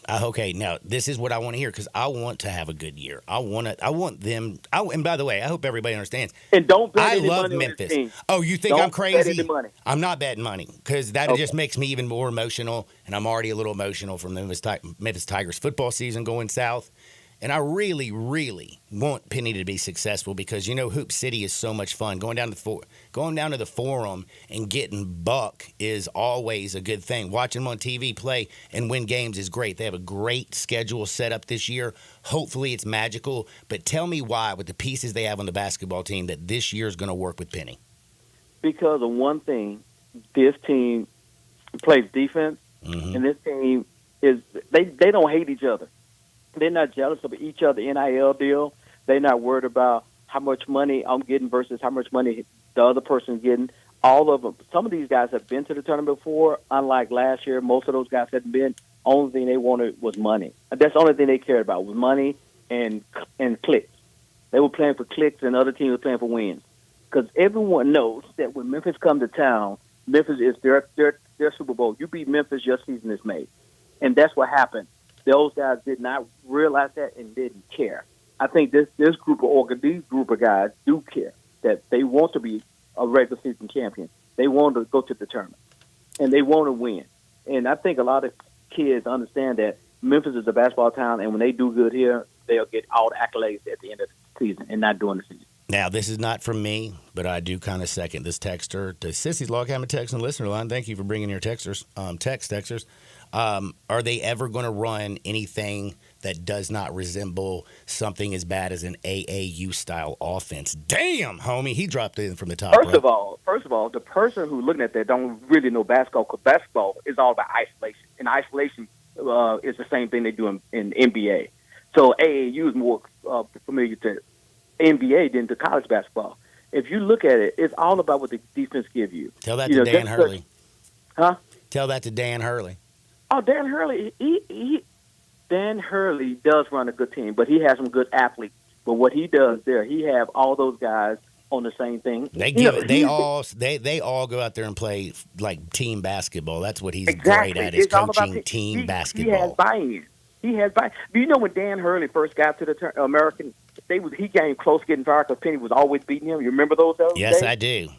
S1: Okay, now this is what I want to hear because I want to have a good year. I want them. And by the way, I hope everybody understands.
S10: And don't bet any
S1: love
S10: money
S1: Memphis.
S10: on this team.
S1: Oh, you think
S10: Don't
S1: I'm crazy?
S10: Bet any money.
S1: I'm not betting money because that just makes me even more emotional, and I'm already a little emotional from the Memphis Tigers football season going south. And I really, really want Penny to be successful because Hoop City is so much fun. Going down to the Forum and getting buck is always a good thing. Watching them on TV play and win games is great. They have a great schedule set up this year. Hopefully it's magical. But tell me why, with the pieces they have on the basketball team, that this year is going to work with Penny.
S10: Because of one thing, this team plays defense, and this team is they don't hate each other. They're not jealous of each other NIL deal. They're not worried about how much money I'm getting versus how much money the other person's getting. All of them. Some of these guys have been to the tournament before. Unlike last year, most of those guys hadn't been. Only thing they wanted was money. That's the only thing they cared about was money and clicks. They were playing for clicks, and other teams were playing for wins. Because everyone knows that when Memphis comes to town, Memphis is their Super Bowl. You beat Memphis, your season is made. And that's what happened. Those guys did not realize that and didn't care. I think these group of guys do care that they want to be a regular season champion. They want to go to the tournament, and they want to win. And I think a lot of kids understand that Memphis is a basketball town, and when they do good here, they'll get all the accolades at the end of the season and not during the season.
S1: Now, this is not from me, but I do kind of second this texter to Sissy's Log Cabin text and listener line. Thank you for bringing your texters. Are they ever going to run anything that does not resemble something as bad as an AAU-style offense? Damn, homie, he dropped in from the top.
S10: First of all, the person who's looking at that don't really know basketball because basketball is all about isolation. And isolation is the same thing they do in NBA. So AAU is more familiar to NBA than to college basketball. If you look at it, it's all about what the defense give you.
S1: Tell that to Dan Hurley.
S10: Huh?
S1: Tell that to Dan Hurley.
S10: Oh, Dan Hurley, Dan Hurley does run a good team, but he has some good athletes. But what he does there, he have all those guys on the same thing.
S1: They all go out there and play like team basketball. That's what he's great at is coaching team basketball.
S10: He has buy-in. Do you know when Dan Hurley first got to the American, he came close getting fired because Penny was always beating him. You remember those days?
S1: Yes, I do.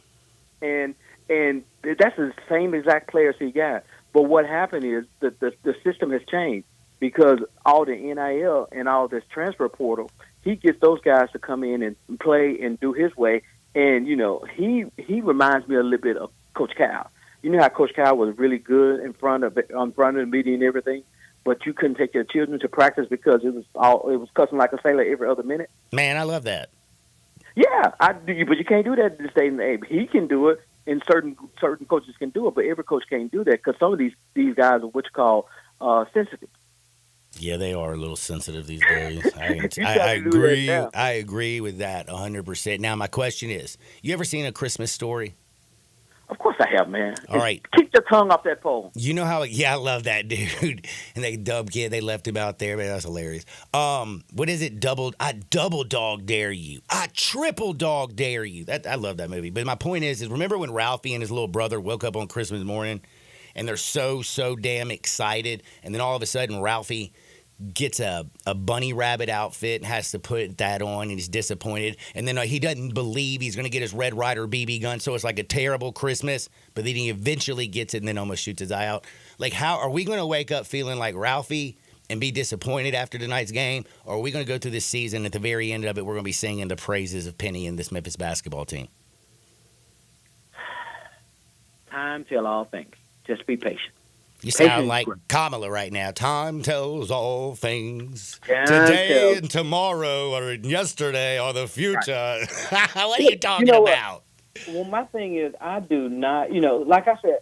S10: And that's the same exact players he got. But what happened is that the system has changed because all the NIL and all this transfer portal, he gets those guys to come in and play and do his way. And, he reminds me a little bit of Coach Cal. You know how Coach Cal was really good in front of the media and everything, but you couldn't take your children to practice because it was cussing like a sailor every other minute.
S1: Man, I love that.
S10: Yeah, I do, but you can't do that at this day and age. He can do it. and certain coaches can do it, but every coach can't do that because some of these guys are what you call sensitive.
S1: Yeah, they are a little sensitive these days. I
S10: You
S1: I
S10: gotta do that
S1: agree.
S10: now.
S1: I agree with that 100%. Now, my question is, you ever seen A Christmas Story?
S10: Of course I have, man.
S1: All right.
S10: Keep your tongue off that pole.
S1: You know how? Yeah, I love that dude. And they dubbed kid. They left him out there, man. That's hilarious. What is it? I double dog dare you. I triple dog dare you. I love that movie. But my point is remember when Ralphie and his little brother woke up on Christmas morning, and they're so damn excited, and then all of a sudden Ralphie gets a bunny rabbit outfit and has to put that on, and he's disappointed. And then he doesn't believe he's going to get his Red Ryder BB gun, so it's like a terrible Christmas. But then he eventually gets it and then almost shoots his eye out. Like, how are we going to wake up feeling like Ralphie and be disappointed after tonight's game? Or are we going to go through this season, at the very end of it, we're going to be singing the praises of Penny and this Memphis basketball team?
S10: Time tell all things. Just be patient.
S1: You sound like Kamala right now. Time tells all things.
S10: Time
S1: Today
S10: tells.
S1: and tomorrow, or yesterday, or the future. What are
S10: Yeah,
S1: you talking
S10: you know what?
S1: about?
S10: Well, my thing is, I do not, like I said,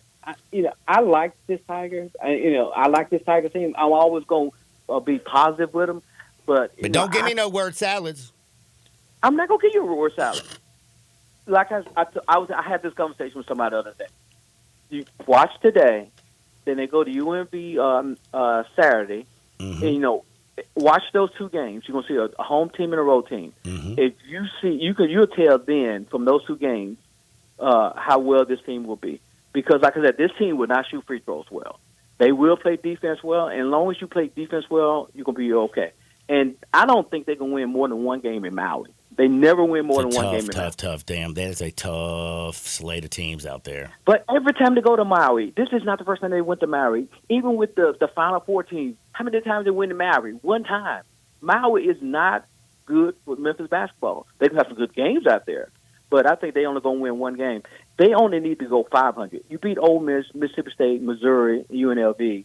S10: I like this Tigers. I like this Tiger team. I'm always going to be positive with them. But
S1: don't give me no word salads.
S10: I'm not going to give you a word salad. Like I had this conversation with somebody the other day. You watch today, then they go to UNB Saturday, and watch those two games. You're gonna see a home team and a road team. If you see, you'll tell then from those two games how well this team will be. Because, like I said, this team will not shoot free throws well. They will play defense well, and as long as you play defense well, you're gonna be okay. And I don't think they can win more than one game in Maui. They never win more than one game in Maui.
S1: Tough. Damn, that is a tough slate of teams out there.
S10: But every time they go to Maui, this is not the first time they went to Maui. Even with the Final Four teams, how many times they went to Maui? One time. Maui is not good with Memphis basketball. They have some good games out there, but I think they only going to win one game. They only need to go 500. You beat Ole Miss, Mississippi State, Missouri, UNLV,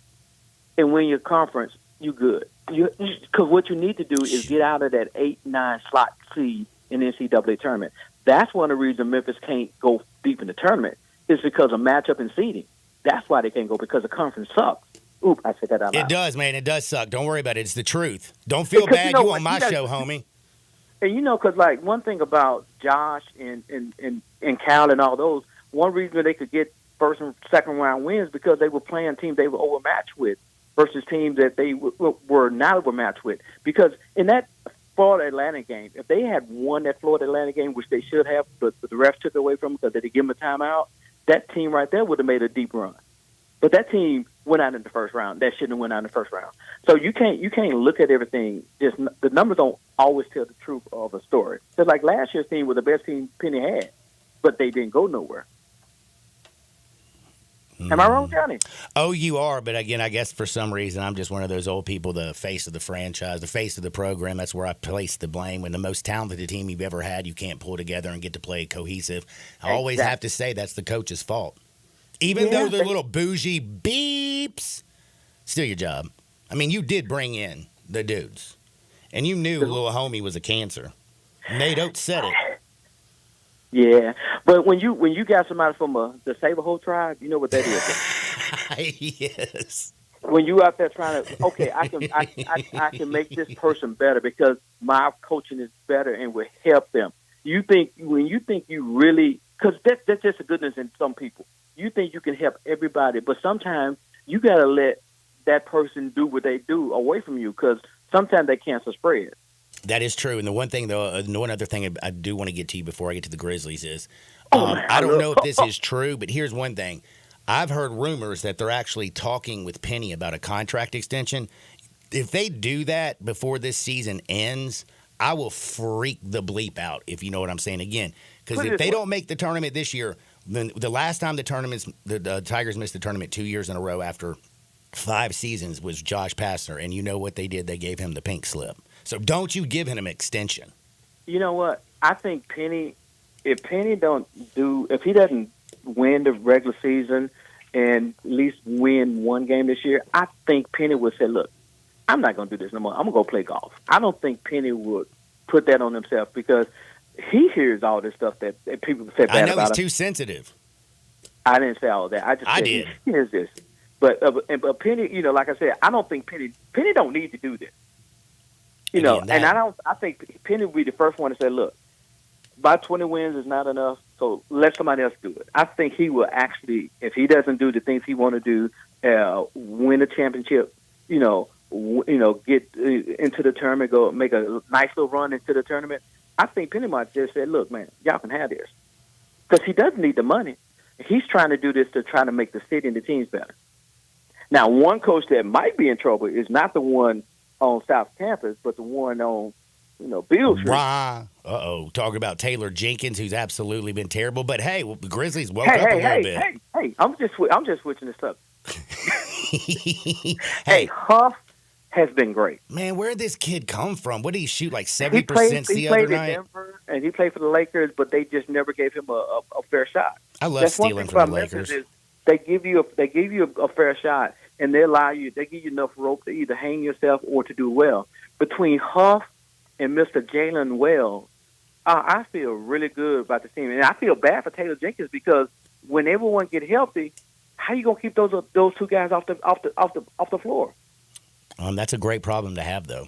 S10: and win your conference, you good. Because what you need to do is get out of that 8-9 slot seed in the NCAA tournament. That's one of the reasons Memphis can't go deep in the tournament is because of matchup and seeding. That's why they can't go, because the conference sucks. Oop, I said that out loud.
S1: It does, man. It does suck. Don't worry about it. It's the truth. Don't feel
S10: Because,
S1: bad. You on my show, homie.
S10: And because like one thing about Josh and Cal and all those, one reason they could get first and second round wins because they were playing teams they were overmatched with versus teams that they were not overmatched with. Because in that Florida Atlantic game, if they had won that Florida Atlantic game, which they should have, but the refs took it away from them because they didn't give them a timeout, that team right there would have made a deep run. But that team went out in the first round. That shouldn't have went out in the first round. So you can't look at everything. Just the numbers don't always tell the truth of a story. Because like last year's team was the best team Penny had, but they didn't go nowhere. Am I wrong, Johnny?
S1: Oh, you are. But again, I guess for some reason, I'm just one of those old people, the face of the franchise, the face of the program. That's where I place the blame. When the most talented team you've ever had, you can't pull together and get to play cohesive. I always have to say that's the coach's fault. Even though they're little bougie beeps, still your job. I mean, you did bring in the dudes. And you knew little homie was a cancer. Nate Oates said it.
S10: Yeah, but when you got somebody from the Saberho tribe, you know what that is.
S1: Yes.
S10: When you out there trying to, okay, I can make this person better because my coaching is better and will help them. You think you really, because that's just a goodness in some people. You think you can help everybody, but sometimes you got to let that person do what they do away from you because sometimes they cancer spread.
S1: That is true. And the one thing, though, one other thing I do want to get to you before I get to the Grizzlies is I don't know if this is true, but here's one thing. I've heard rumors that they're actually talking with Penny about a contract extension. If they do that before this season ends, I will freak the bleep out, if you know what I'm saying. Again, because if they don't make the tournament this year, then the last time the Tigers missed the tournament 2 years in a row after 5 seasons was Josh Pastner. And you know what they did? They gave him the pink slip. So don't you give him an extension.
S10: You know what? I think if he doesn't win the regular season and at least win one game this year, I think Penny would say, look, I'm not going to do this no more. I'm going to go play golf. I don't think Penny would put that on himself because he hears all this stuff that people say bad about him.
S1: I know he's too sensitive.
S10: I didn't say all that. I just said
S1: did.
S10: Here's this. But Penny, like I said, I don't think Penny don't need to do this. And I think Penny would be the first one to say, look, by 20 wins is not enough, so let somebody else do it. I think he will actually, if he doesn't do the things he want to do, win a championship, get into the tournament, go make a nice little run into the tournament. I think Penny might just say, look, man, y'all can have this. Because he doesn't need the money. He's trying to do this to try to make the city and the teams better. Now, one coach that might be in trouble is not the one on South Campus, but the one on, Beale Street.
S1: Talking about Taylor Jenkins, who's absolutely been terrible. But hey, the Grizzlies woke up a little bit.
S10: Hey, I'm just switching this up.
S1: Hey,
S10: Huff has been great.
S1: Man, where did this kid come from? What did he shoot, like 70%
S10: He
S1: the
S10: played
S1: other
S10: in
S1: night?
S10: Denver, and he played for the Lakers, but they just never gave him a fair shot.
S1: I love
S10: That's
S1: stealing
S10: one thing
S1: from the
S10: about Memphis
S1: Lakers.
S10: is they give you a fair shot, and they give you enough rope to either hang yourself or to do well. Between Huff and Mr. Jalen Wells, I feel really good about the team, and I feel bad for Taylor Jenkins because when everyone get healthy, how you gonna keep those two guys off the floor?
S1: That's a great problem to have, though.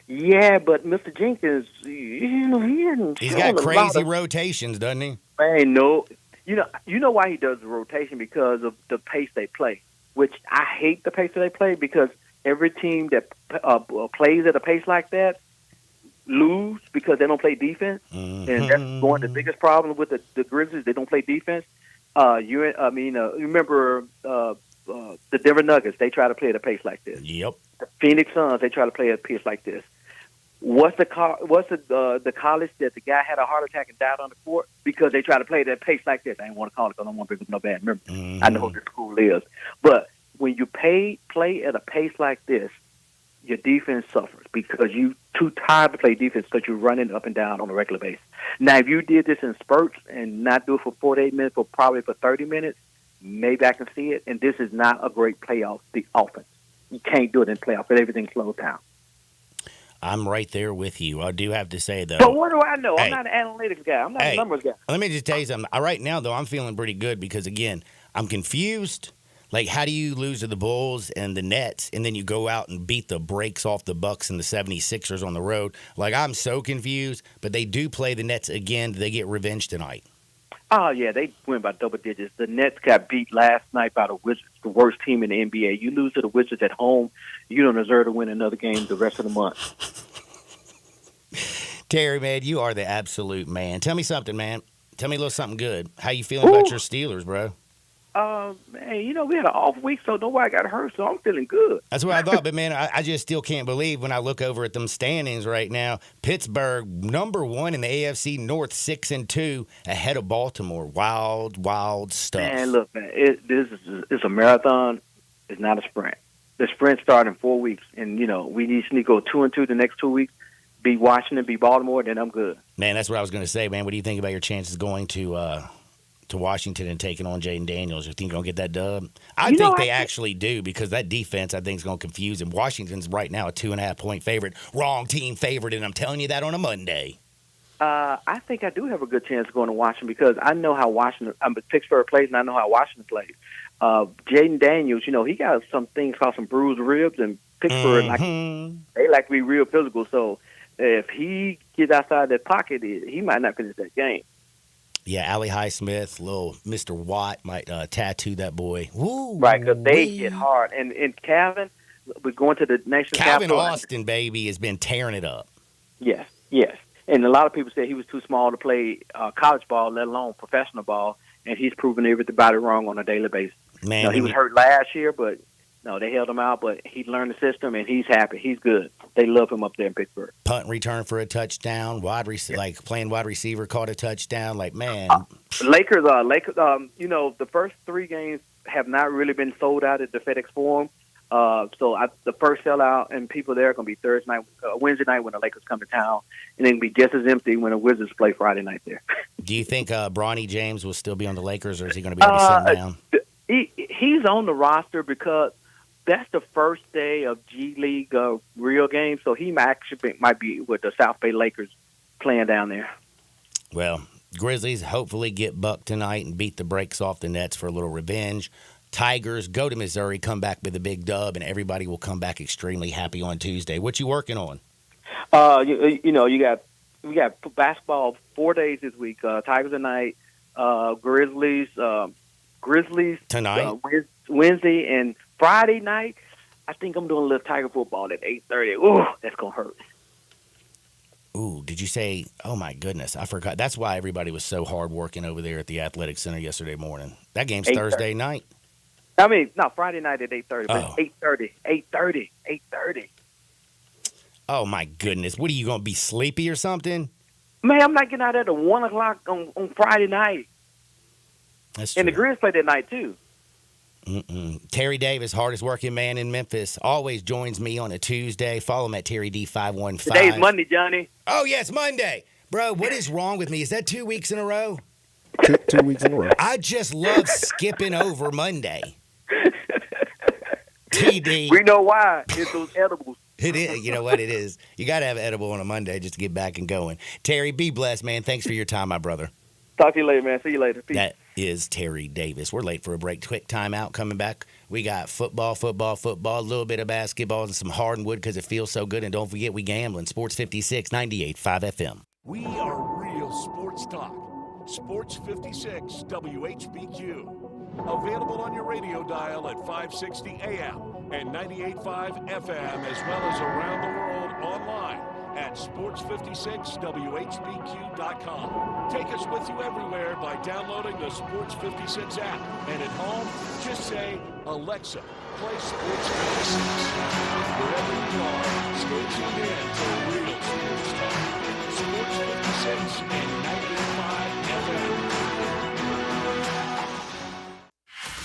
S10: Yeah, but Mr. Jenkins, he hasn't.
S1: He's got crazy rotations, doesn't he?
S10: Man, no. You know why he does the rotation? Because of the pace they play, which I hate the pace that they play because every team that plays at a pace like that lose because they don't play defense, and that's the biggest problem with the Grizzlies. They don't play defense. You remember the Denver Nuggets? They try to play at a pace like this.
S1: Yep.
S10: The Phoenix Suns, they try to play at a pace like this. What's the college that the guy had a heart attack and died on the court because they try to play at a pace like this? I didn't want to call it because I don't want to bring up no bad memory. I know who the school is, but when you play at a pace like this, your defense suffers because you too tired to play defense because you're running up and down on a regular basis. Now, if you did this in spurts and not do it for 48 minutes, but probably for 30 minutes, maybe I can see it. And this is not a great playoff offense. You can't do it in playoffs, but everything slows down.
S1: I'm right there with you. I do have to say, though.
S10: But what do I know?
S1: Hey.
S10: I'm not an analytics guy. I'm not a numbers guy.
S1: Let me just tell you something. Right now, though, I'm feeling pretty good because, again, I'm confused. Like, how do you lose to the Bulls and the Nets, and then you go out and beat the brakes off the Bucks and the 76ers on the road? Like, I'm so confused, but they do play the Nets again. They get revenge tonight.
S10: Oh, yeah, they win by double digits. The Nets got beat last night by the Wizards, the worst team in the NBA. You lose to the Wizards at home, you don't deserve to win another game the rest of the month.
S1: Terry, man, you are the absolute man. Tell me something, man. Tell me a little something good. How you feeling about your Steelers, bro?
S10: Man, we had an off week, so nobody got hurt, so I'm feeling good.
S1: That's what I thought, but, man, I just still can't believe when I look over at them standings right now. Pittsburgh, number 1 in the AFC North, 6-2, ahead of Baltimore. Wild stuff.
S10: Man, look, man, it's a marathon. It's not a sprint. The sprint started in 4 weeks, and, we need to go 2-2 the next 2 weeks, beat Washington, beat Baltimore, then I'm good.
S1: Man, that's what I was going to say, man. What do you think about your chances going to Washington and taking on Jaden Daniels? You think you're going to get that dub? I think they actually do because that defense, I think, is going to confuse him. Washington's right now a 2.5-point favorite. Wrong team favorite, and I'm telling you that on a Monday.
S10: I think I do have a good chance of going to Washington because I know how Pittsburgh plays, and I know how Washington plays. Jaden Daniels, he got some things called some bruised ribs, and Pittsburgh, they like to be real physical. So if he gets outside that pocket, he might not finish that game.
S1: Yeah, Ali Highsmith, little Mr. Watt might tattoo that boy. Woo,
S10: right, because they hit hard. And Calvin, we're going to the national
S1: Calvin
S10: capital.
S1: Austin, baby, has been tearing it up.
S10: Yes. And a lot of people say he was too small to play college ball, let alone professional ball, and he's proven everybody wrong on a daily basis.
S1: Man,
S10: he was hurt last year, but they held him out, but he learned the system, and he's happy. He's good. They love him up there in Pittsburgh.
S1: Punt and return for a touchdown, like playing wide receiver, caught a touchdown. Like, man.
S10: Lakers, the first 3 games have not really been sold out at the FedEx Forum. The first sellout and people there are going to be Wednesday night when the Lakers come to town, and then be just as empty when the Wizards play Friday night there.
S1: Do you think Bronny James will still be on the Lakers, or is he going to be able to sit down?
S10: He's on the roster because that's the first day of G League real games, so he might be with the South Bay Lakers playing down there.
S1: Well, Grizzlies hopefully get bucked tonight and beat the brakes off the Nets for a little revenge. Tigers go to Missouri, come back with a big dub, and everybody will come back extremely happy on Tuesday. What you working on?
S10: We got basketball 4 days this week. Tigers tonight, Grizzlies
S1: Tonight?
S10: Wednesday, and Friday night. I think I'm doing a little Tiger football at 8:30. Ooh, that's gonna hurt.
S1: Ooh, did you say, oh my goodness, I forgot. That's why everybody was so hard working over there at the Athletic Center yesterday morning. That game's
S10: 8:30.
S1: Thursday night.
S10: I mean, no, Friday night at 8:30, but
S1: Oh.
S10: 8:30.
S1: Oh my goodness. What are you going to be sleepy or something?
S10: Man, I'm not getting out there at 1 o'clock on Friday night.
S1: That's true.
S10: And the Grizz play that night, too.
S1: Terry Davis, hardest working man in Memphis, always joins me on a Tuesday. Follow him at Terry D515.
S10: Today's Monday, Johnny.
S1: Oh, yes, Monday. Bro, what is wrong with me? Is that 2 weeks in a row?
S2: 2 weeks in a row.
S1: I just love skipping over Monday. TD.
S10: We know why. It's those edibles.
S1: It is. You know what it is? You got to have an edible on a Monday just to get back and going. Terry, be blessed, man. Thanks for your time, my brother.
S10: Talk to you later, man. See you later. Peace.
S1: That is Terry Davis. We're late for a break. Quick timeout. Coming back, we got football, a little bit of basketball, and some hardwood because it feels so good. And don't forget, we gambling. Sports 56, 98.5 FM.
S9: We are real sports talk. Sports 56 WHBQ. Available on your radio dial at 560 AM and 98.5 FM, as well as around the world online at sports56whbq.com. Take us with you everywhere by downloading the Sports 56 app. And at home, just say, Alexa, play Sports 56. Wherever you are, stay tuned in to real sports talk. Sports 56 and 98.5 FM.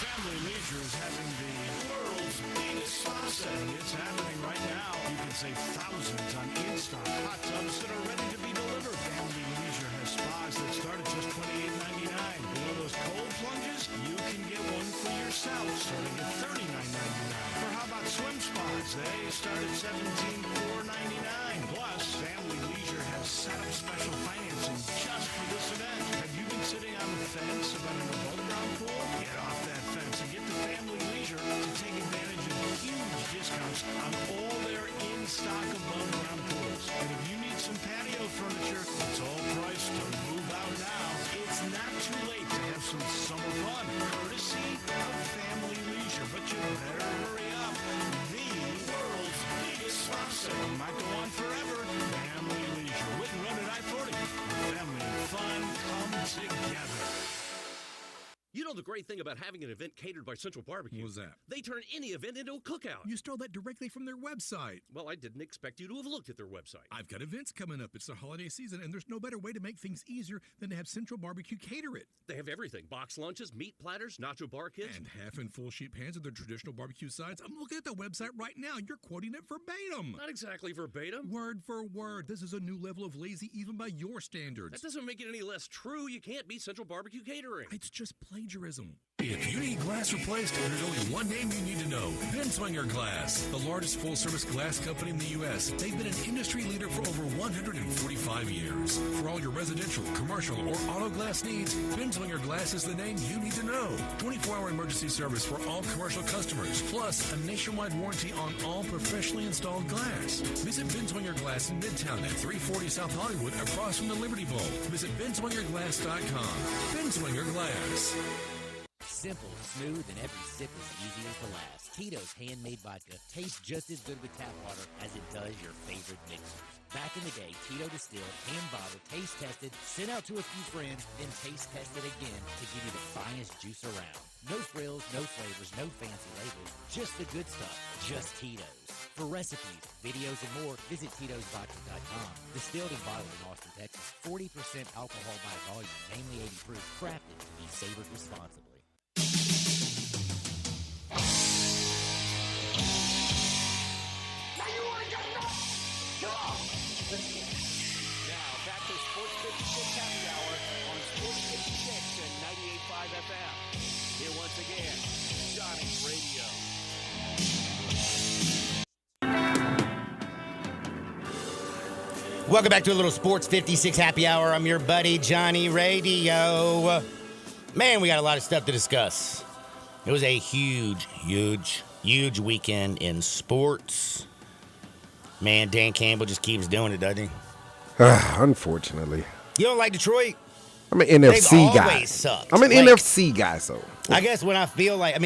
S11: Family Leisure is having the world's biggest spa setting. It's happening right now. You can save thousands on in-stock hot tubs that are ready to be delivered. Family Leisure has spas that start at just $28.99. You know those cold plunges? You can get one for yourself starting at $39.99. Or how about swim spas? They start at $17,499. Plus, Family Leisure has set up special financing just for this event. Have you been sitting on the fence about an above-ground pool? Get off that fence and get to Family Leisure to take advantage of huge discounts on all their in-stock above-ground pools. And if you need some patio furniture, it's all priced to move out now. It's not too late to have some summer fun, courtesy of Family Leisure. But you better hurry up. The world's biggest spa sale might go on forever. Family Leisure. With and run at I-40. Family and fun come together.
S12: You know the great thing about having an event catered by Central Barbecue?
S13: What was that?
S12: They turn any event into a cookout.
S13: You stole that directly from their website.
S12: Well, I didn't expect you to have looked at their website.
S13: I've got events coming up. It's the holiday season, and there's no better way to make things easier than to have Central Barbecue cater it.
S12: They have everything. Box lunches, meat platters, nacho bar kits.
S13: And half and full sheet pans of their traditional barbecue sides. I'm looking at the website right now. You're quoting it verbatim.
S12: Not exactly verbatim.
S13: Word for word. This is a new level of lazy even by your standards.
S12: That doesn't make it any less true. You can't beat Central Barbecue Catering.
S13: It's just plagiarism.
S14: If you need glass replaced, there's only one name you need to know. Binswanger Glass, the largest full-service glass company in the U.S. They've been an industry leader for over 145 years. For all your residential, commercial, or auto glass needs, Binswanger Glass is the name you need to know. 24-hour emergency service for all commercial customers, plus a nationwide warranty on all professionally installed glass. Visit Binswanger Glass in Midtown at 340 South Hollywood, across from the Liberty Bowl. Visit binswingerglass.com. Binswanger Glass.
S15: Simple, smooth, and every sip as easy as the last. Tito's handmade vodka tastes just as good with tap water as it does your favorite mixers. Back in the day, Tito distilled, hand-bottled, taste-tested, sent out to a few friends, then taste-tested again to give you the finest juice around. No frills, no flavors, no fancy labels, just the good stuff, just Tito's. For recipes, videos, and more, visit Tito'sVodka.com. Distilled and bottled in Austin, Texas, 40% alcohol by volume, namely 80 proof, crafted to be savored responsibly.
S9: Now, back to Sports 56 Happy Hour on Sports 56 and 98.5 FM. Here once again, Johnny Radio.
S1: Welcome back to a little Sports 56 Happy Hour. I'm your buddy, Johnny Radio. Man, we got a lot of stuff to discuss. It was a huge weekend in sports. Man, Dan Campbell just keeps doing it, doesn't he?
S2: Unfortunately.
S1: You don't like Detroit?
S2: I'm an NFC guy.
S1: Always sucked.
S2: I'm an NFC guy, so.
S1: I guess when I feel like,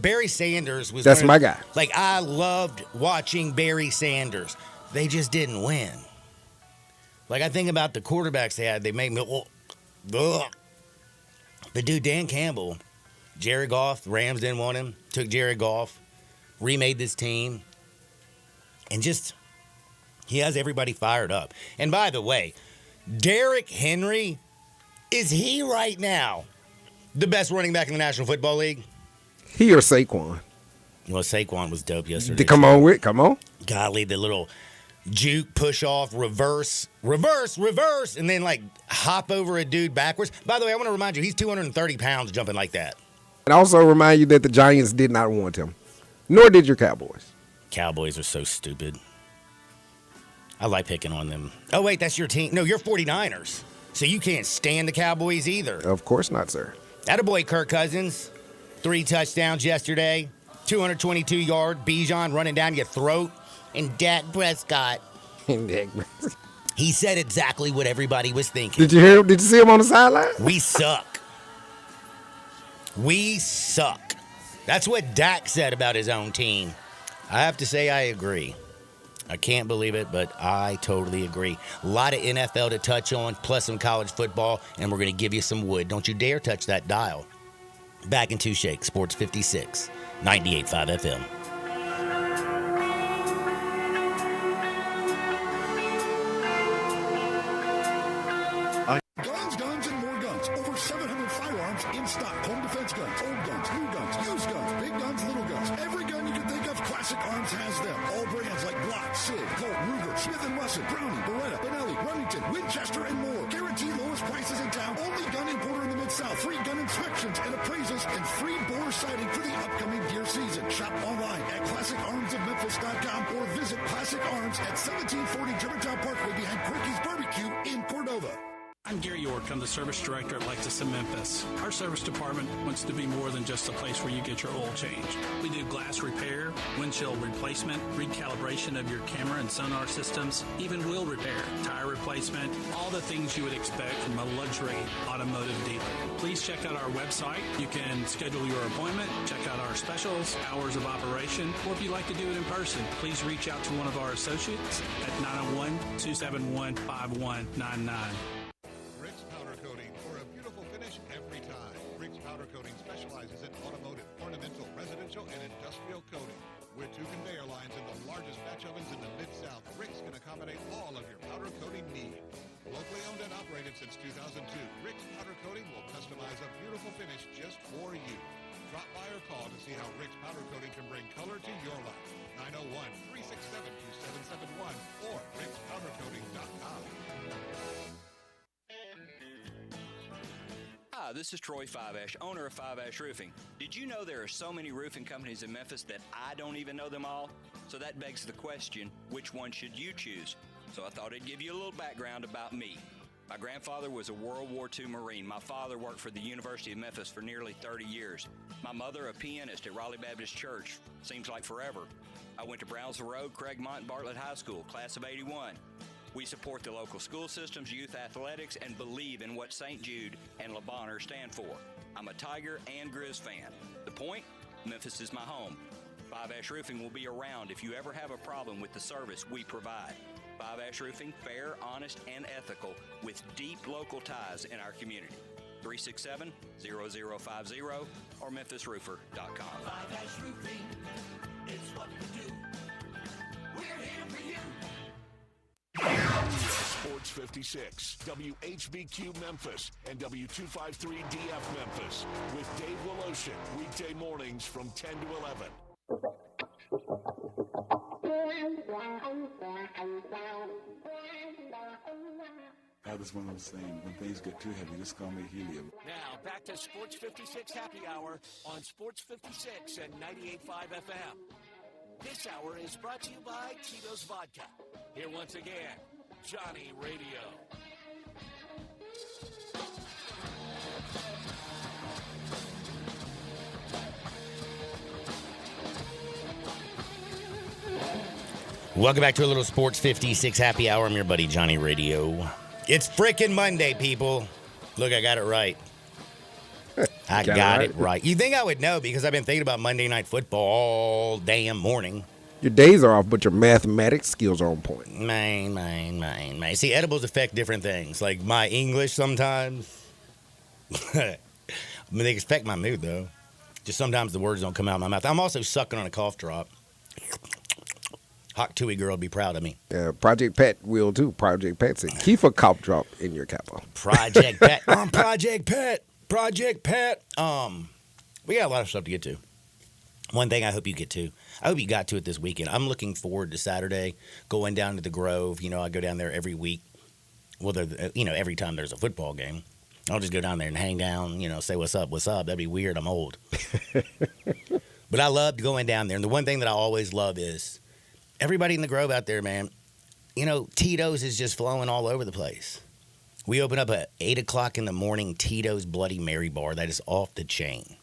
S1: Barry Sanders was.
S2: That's my guy.
S1: Like, I loved watching Barry Sanders. They just didn't win. Like, I think about the quarterbacks they had. They made me. Ugh. The dude, Dan Campbell, Jared Goff, the Rams didn't want him. Took Jared Goff, remade this team. And just, he has everybody fired up. And by the way, Derrick Henry, is he right now the best running back in the National Football League?
S2: He or Saquon?
S1: Well, Saquon was dope yesterday.
S2: Come on.
S1: Golly, the little juke, push off, reverse, and then like hop over a dude backwards. By the way, I want to remind you, he's 230 pounds jumping like that.
S2: And also remind you that the Giants did not want him, nor did your Cowboys.
S1: Cowboys are so stupid. I like picking on them. Oh, wait, that's your team. No, you're 49ers. So you can't stand the Cowboys either.
S2: Of course not, sir.
S1: Attaboy, Kirk Cousins. 3 touchdowns yesterday. 222-yard Bijan running down your throat. And Dak Prescott. He said exactly what everybody was thinking.
S2: Did you hear him? Did you see him on the sideline?
S1: We suck. We suck. That's what Dak said about his own team. I have to say I agree. I can't believe it, but I totally agree. A lot of NFL to touch on, plus some college football, and we're going to give you some wood. Don't you dare touch that dial. Back in Two Shake, Sports 56, 98.5 FM.
S11: Guns, and more guns. Over 700 firearms in stock. Home defense guns, old guns, new guns, used guns, big guns, little guns. Every gun you can think of, Classic Arms has them. All brands like Glock, SIG, Colt, Ruger, Smith & Wesson, Browning, Beretta, Benelli, Remington, Winchester, and more. Guaranteed lowest prices in town. Only gun importer in the Mid-South. Free gun inspections and appraisals and free bore sighting for the upcoming deer season. Shop online at ClassicArmsOfMemphis.com or visit Classic Arms at 1740 Germantown Parkway behind Quirky's Barbecue in Cordova.
S16: I'm Gary York. I'm the service director at Lexus in Memphis. Our service department wants to be more than just a place where you get your oil changed. We do glass repair, windshield replacement, recalibration of your camera and sonar systems, even wheel repair, tire replacement, all the things you would expect from a luxury automotive dealer. Please check out our website. You can schedule your appointment, check out our specials, hours of operation, or if you'd like to do it in person, please reach out to one of our associates at 901-271-5199.
S17: Rick's Powder Coating for a beautiful finish every time. Rick's Powder Coating specializes in automotive, ornamental, residential, and industrial coating. With 2 conveyor lines and the largest batch ovens in the Mid-South, Rick's can accommodate all of your powder coating needs. Locally owned and operated since 2002, Rick's Powder Coating will customize a beautiful finish just for you. Drop by or call to see how Rick's Powder Coating can bring color to your life. 901-367-2771 or rickspowdercoating.com.
S18: Hi, this is Troy Five Ash, owner of Five Ash Roofing. Did you know there are so many roofing companies in Memphis that I don't even know them all? So that begs the question, which one should you choose? So I thought I'd give you a little background about me. My grandfather was a World War II Marine. My father worked for the University of Memphis for nearly 30 years. My mother, a pianist at Raleigh Baptist Church. Seems like forever. I went to Brownsville Road, Craigmont, and Bartlett High School, class of 81. We support the local school systems, youth athletics, and believe in what St. Jude and Le Bonheur stand for. I'm a Tiger and Grizz fan. The point? Memphis is my home. Five Ash Roofing will be around if you ever have a problem with the service we provide. Five Ash Roofing, fair, honest, and ethical, with deep local ties in our community. 367-0050 or memphisroofer.com.
S11: Five Ash Roofing is what we do. We're here for you.
S9: Sports 56, WHBQ Memphis, and W253DF Memphis, with Dave Woloshin, weekday mornings from 10 to 11.
S19: That was one of those things. When things get too heavy, just call me helium.
S9: Now, back to Sports 56 Happy Hour on Sports 56 and 98.5 FM. This hour is brought to you by Tito's Vodka. Here once again, Johnny Radio.
S1: Welcome back to a little Sports 56 Happy Hour. I'm your buddy Johnny Radio. It's frickin' Monday, people. Look, I got it right. I got it right. You think I would know because I've been thinking about Monday Night Football all damn morning.
S2: Your days are off, but your mathematics skills are on point.
S1: Man. See, edibles affect different things. Like my English sometimes. I mean, they affect my mood, though. Just sometimes the words don't come out of my mouth. I'm also sucking on a cough drop. Hawk Tui girl would be proud of me.
S2: Project Pat will, too. Project Pat said, keep a cough drop in your capo.
S1: Project Pat. Project Pat. Project Pat. We got a lot of stuff to get to. One thing I hope you get to. I hope you got to it this weekend. I'm looking forward to Saturday, going down to the Grove. You know, I go down there every week. Well, every time there's a football game. I'll just go down there and hang down, say what's up. That'd be weird. I'm old. But I loved going down there. And the one thing that I always love is everybody in the Grove out there, man. Tito's is just flowing all over the place. We open up at 8 o'clock in the morning, Tito's Bloody Mary bar. That is off the chain.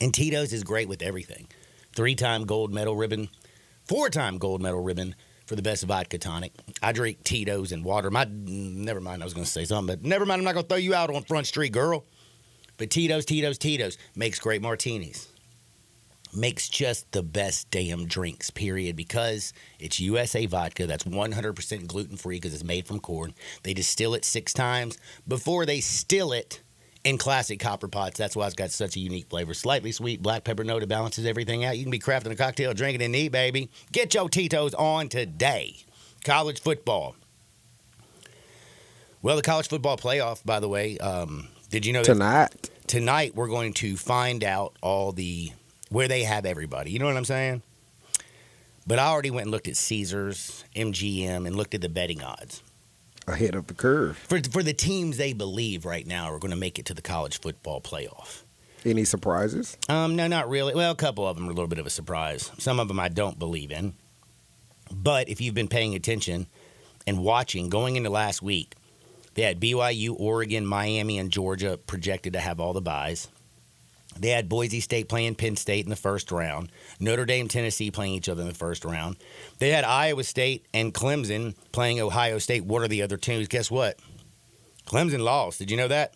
S1: And Tito's is great with everything. 3-time gold medal ribbon, 4-time gold medal ribbon for the best vodka tonic. I drink Tito's and water. Never mind, I was going to say something, but never mind, I'm not going to throw you out on Front Street, girl. But Tito's makes great martinis. Makes just the best damn drinks, period, because it's USA vodka. That's 100% gluten-free because it's made from corn. They distill it 6 times before they still it in classic copper pots. That's why it's got such a unique flavor. Slightly sweet, black pepper note. It balances everything out. You can be crafting a cocktail, drinking it neat, baby. Get your Tito's on today. College football. Well, the college football playoff, by the way, did you know that tonight we're going to find out where they have everybody. You know what I'm saying? But I already went and looked at Caesars, MGM, and looked at the betting odds.
S2: Ahead of the curve.
S1: For the teams they believe right now are going to make it to the college football playoff.
S2: Any surprises?
S1: No, not really. Well, a couple of them are a little bit of a surprise. Some of them I don't believe in. But if you've been paying attention and watching, going into last week, they had BYU, Oregon, Miami, and Georgia projected to have all the byes. They had Boise State playing Penn State in the first round. Notre Dame, Tennessee playing each other in the first round. They had Iowa State and Clemson playing Ohio State. What are the other teams? Guess what? Clemson lost. Did you know that?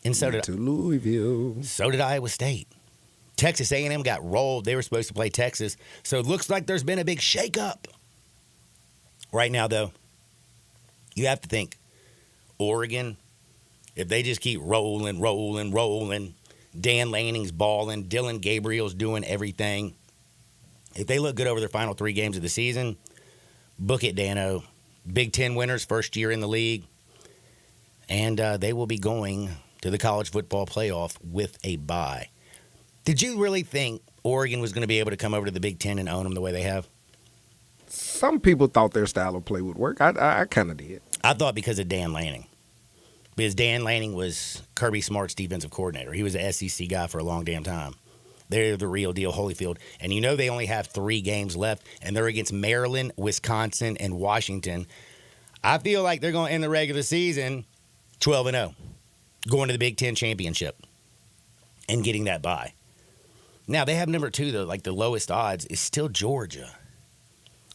S1: And so did
S2: Louisville.
S1: So did Iowa State. Texas A&M got rolled. They were supposed to play Texas. So it looks like there's been a big shakeup. Right now, though, you have to think Oregon, if they just keep rolling, Dan Lanning's balling. Dylan Gabriel's doing everything. If they look good over their final 3 games of the season, book it, Dano. Big Ten winners, first year in the league. And they will be going to the college football playoff with a bye. Did you really think Oregon was going to be able to come over to the Big Ten and own them the way they have?
S2: Some people thought their style of play would work. I kind of did.
S1: I thought because of Dan Lanning. Because Dan Lanning was Kirby Smart's defensive coordinator. He was an SEC guy for a long damn time. They're the real deal, Holyfield. And you know they only have 3 games left, and they're against Maryland, Wisconsin, and Washington. I feel like they're going to end the regular season 12-0, going to the Big Ten championship and getting that bye. Now, they have number 2, though, like the lowest odds, is still Georgia.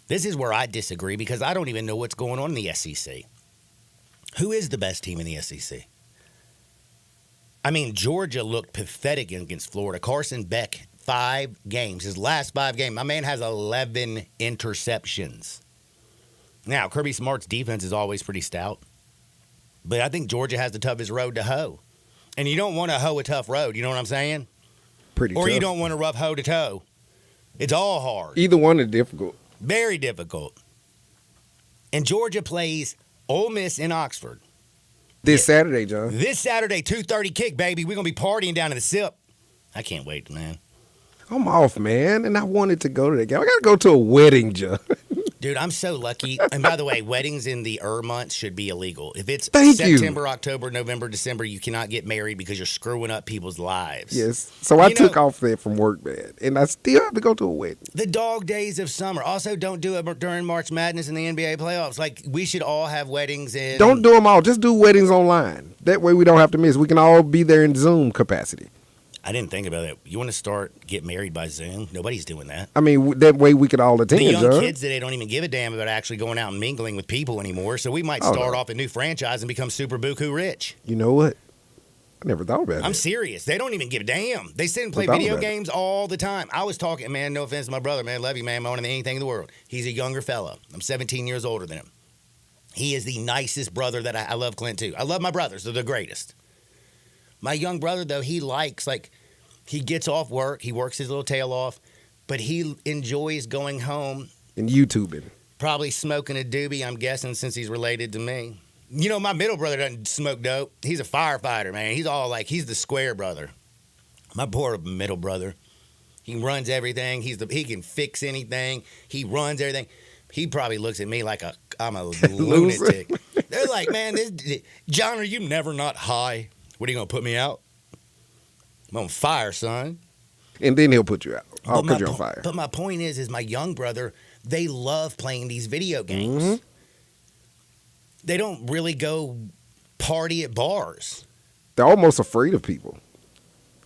S1: This is where I disagree because I don't even know what's going on in the SEC. Who is the best team in the SEC? I mean, Georgia looked pathetic against Florida. Carson Beck, 5 games. His last 5 games, my man has 11 interceptions. Now, Kirby Smart's defense is always pretty stout. But I think Georgia has the toughest road to hoe. And you don't want to hoe a tough road. You know what I'm saying?
S2: Pretty
S1: Or
S2: tough.
S1: you don't want a rough hoe to toe. It's all hard.
S2: Either one is difficult.
S1: Very difficult. And Georgia plays Ole Miss in Oxford.
S2: This Saturday, John.
S1: This Saturday, 2:30 kick, baby. We're going to be partying down in the SIP. I can't wait, man.
S2: I'm off, man, and I wanted to go to that game. I got to go to a wedding, John.
S1: Dude, I'm so lucky. And by the way, weddings in the months should be illegal. If it's
S2: Thank
S1: September,
S2: you.
S1: October, November, December, you cannot get married because you're screwing up people's lives.
S2: Yes. So I
S1: You
S2: took
S1: know-
S2: off that from work, man. And I still have to go to a wedding.
S1: The dog days of summer. Also, don't do it during March Madness and the NBA playoffs. Like, we should all have weddings in.
S2: Don't do them all. Just do weddings online. That way we don't have to miss. We can all be there in Zoom capacity.
S1: I didn't think about it. You want to get married by Zoom? Nobody's doing that.
S2: I mean, that way we could all attend,
S1: The young
S2: John.
S1: kids today don't even give a damn about actually going out and mingling with people anymore. So we might
S2: Oh,
S1: start
S2: no.
S1: off a new franchise and become super buku rich.
S2: You know what? I never thought about
S1: I'm
S2: it.
S1: serious. They don't even give a damn. They sit and play
S2: Without
S1: video
S2: that.
S1: games all the time. I was talking, man, no offense to my brother, man. Love you, man. More than anything in the world. He's a younger fella. I'm 17 years older than him. He is the nicest brother that I love Clint, too. I love my brothers. They're the greatest. My young brother, though, he likes, he gets off work. He works his little tail off. But he enjoys going home,
S2: And YouTubing.
S1: probably smoking a doobie, I'm guessing, since he's related to me. You know, my middle brother doesn't smoke dope. He's a firefighter, man. He's all he's the square brother. My poor middle brother. He runs everything. He can fix anything. He runs everything. He probably looks at me like I'm a lunatic. They're like, man, John, are you never not high? What, are you going to put me out? I'm on fire, son.
S2: And then he'll put you out. I'll
S1: But
S2: put you
S1: my
S2: on fire.
S1: But my point is my young brother, they love playing these video games.
S2: Mm-hmm.
S1: They don't really go party at bars.
S2: They're almost afraid of people.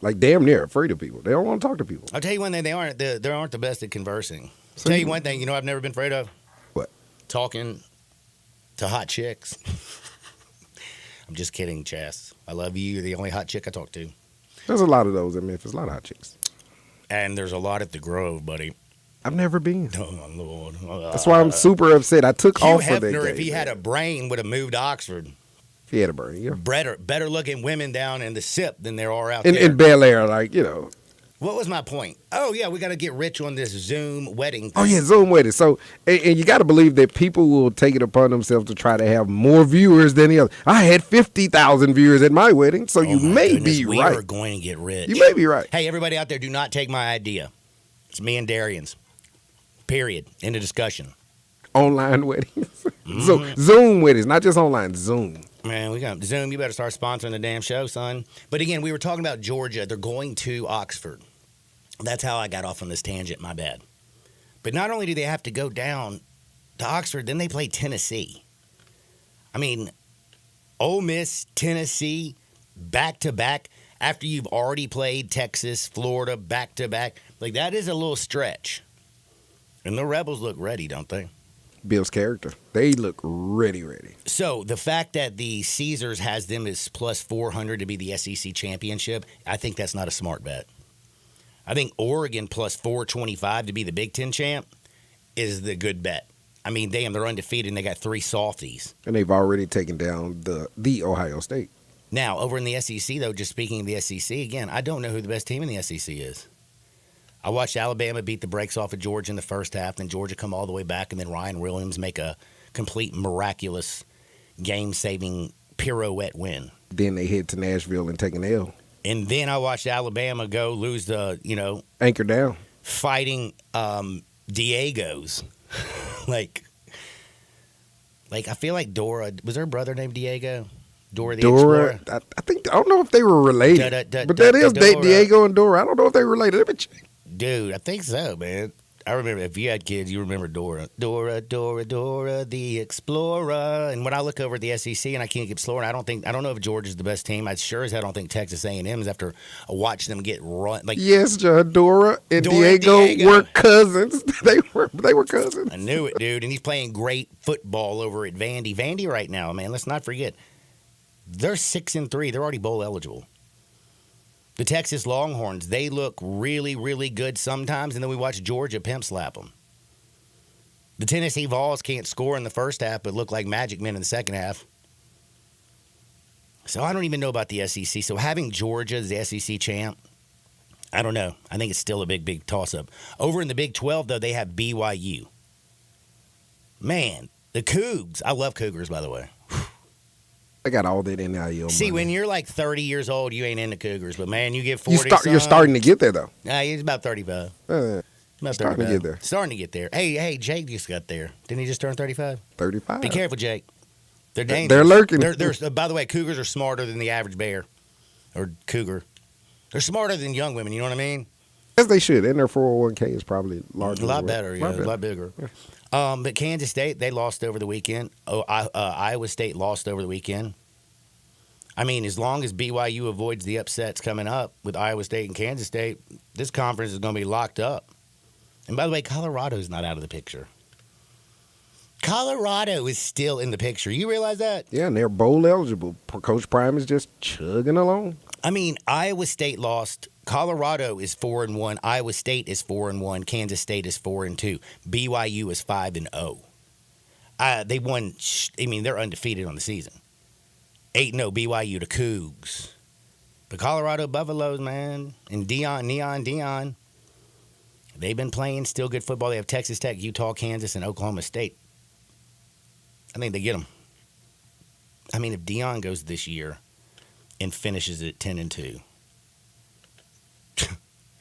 S2: Like damn near afraid of people. They don't want to talk to people.
S1: I'll tell you one thing, they aren't the best at conversing.
S2: So
S1: Tell you one thing, I've never been afraid of?
S2: What?
S1: Talking to hot chicks. I'm just kidding, Chas. I love you. You're the only hot chick I talk to.
S2: There's a lot of those in Memphis. A lot of hot chicks.
S1: And there's a lot at the Grove, buddy.
S2: I've never been.
S1: Oh, Lord.
S2: That's why I'm super upset. I took
S1: Hugh
S2: off for that
S1: Hefner,
S2: game.
S1: if he had a brain, would have moved to Oxford.
S2: If he had a brain, yeah.
S1: Better looking women down in the SIP than there are out
S2: In,
S1: there.
S2: in Bel Air,
S1: What was my point? Oh, yeah, we got to get rich on this Zoom wedding.
S2: Oh yeah, Zoom wedding. So, and you got to believe that people will take it upon themselves to try to have more viewers than the other. I had 50,000 viewers at my wedding, so you may
S1: Goodness,
S2: be
S1: we
S2: right.
S1: are going to get rich.
S2: You may be right.
S1: Hey, everybody out there, do not take my idea. It's me and Darian's. Period. End of discussion.
S2: Online weddings,
S1: Mm-hmm.
S2: Zoom weddings, not just online. Zoom.
S1: Man, we got Zoom. You better start sponsoring the damn show, son. But again, we were talking about Georgia. They're going to Oxford. That's how I got off on this tangent. My bad. But not only do they have to go down to Oxford, then they play Tennessee. I mean, Ole Miss, Tennessee, back to back. After you've already played Texas, Florida, back to back. Like, that is a little stretch. And the Rebels look ready, don't they?
S2: Bill's character. They look ready.
S1: So the fact that the Caesars has them as plus 400 to be the SEC championship, I think that's not a smart bet. I think Oregon plus 425 to be the Big Ten champ is the good bet. I mean, damn, they're undefeated and they got 3 softies.
S2: And they've already taken down the Ohio State.
S1: Now, over in the SEC, though, just speaking of the SEC, again, I don't know who the best team in the SEC is. I watched Alabama beat the brakes off of Georgia in the first half, then Georgia come all the way back, and then Ryan Williams make a complete miraculous game-saving pirouette win.
S2: Then they head to Nashville and take an L.
S1: And then I watched Alabama go lose the,
S2: Anchor down.
S1: fighting Diego's. like I feel like Dora, was her brother named Diego? Dora the Explorer?
S2: I don't know if they were related. But that is
S1: Dora.
S2: Diego and Dora. I don't know if they were related. Let me check.
S1: Dude, I think so, man. I remember, if you had kids, you remember Dora. Dora the Explorer. And when I look over at the SEC and I can't keep exploring, I don't know if Georgia's the best team. I sure as hell don't think Texas A&M is, after watching them get run. Like,
S2: Yes, John. Dora and
S1: Dora
S2: Diego were cousins. They were cousins.
S1: I knew it, dude. And he's playing great football over at Vandy. Vandy right now, man. Let's not forget. They're 6-3. They're already bowl eligible. The Texas Longhorns, they look really, really good sometimes, and then we watch Georgia pimp slap them. The Tennessee Vols can't score in the first half, but look like magic men in the second half. So I don't even know about the SEC. So having Georgia as the SEC champ, I don't know. I think it's still a big, big toss-up. Over in the Big 12, though, they have BYU. Man, the Cougs. I love Cougars, by the way.
S2: They got all that NIL
S1: See,
S2: money.
S1: when you're like 30 years old, you ain't into Cougars. But, man, you get 40
S2: You're starting to get there, though.
S1: Nah, he's about 35. About
S2: Starting to
S1: 35.
S2: get there.
S1: Starting to get there. Hey, Jake just got there. Didn't he just turn 35?
S2: 35.
S1: Be careful, Jake. They're dangerous.
S2: They're lurking.
S1: They're, by the way, cougars are smarter than the average bear or cougar. They're smarter than young women. You know what I mean?
S2: As they should. And their 401k is probably larger.
S1: A lot
S2: as well.
S1: better, yeah, a lot bigger. But Kansas State, they lost over the weekend. Iowa State lost over the weekend. I mean, as long as BYU avoids the upsets coming up with Iowa State and Kansas State, this conference is going to be locked up. And by the way, Colorado's not out of the picture. Colorado is still in the picture. You realize that?
S2: Yeah, and they're bowl eligible. Coach Prime is just chugging along.
S1: I mean, Iowa State lost. Colorado is 4-1. Iowa State is 4-1. Kansas State is 4-2. BYU is 5-0. They won. I mean, they're undefeated on the season. 8-0 BYU to Cougs. The Colorado Buffaloes, man, and Deion. They've been playing still good football. They have Texas Tech, Utah, Kansas, and Oklahoma State. I think they get them. I mean, if Deion goes this year and finishes it 10-2,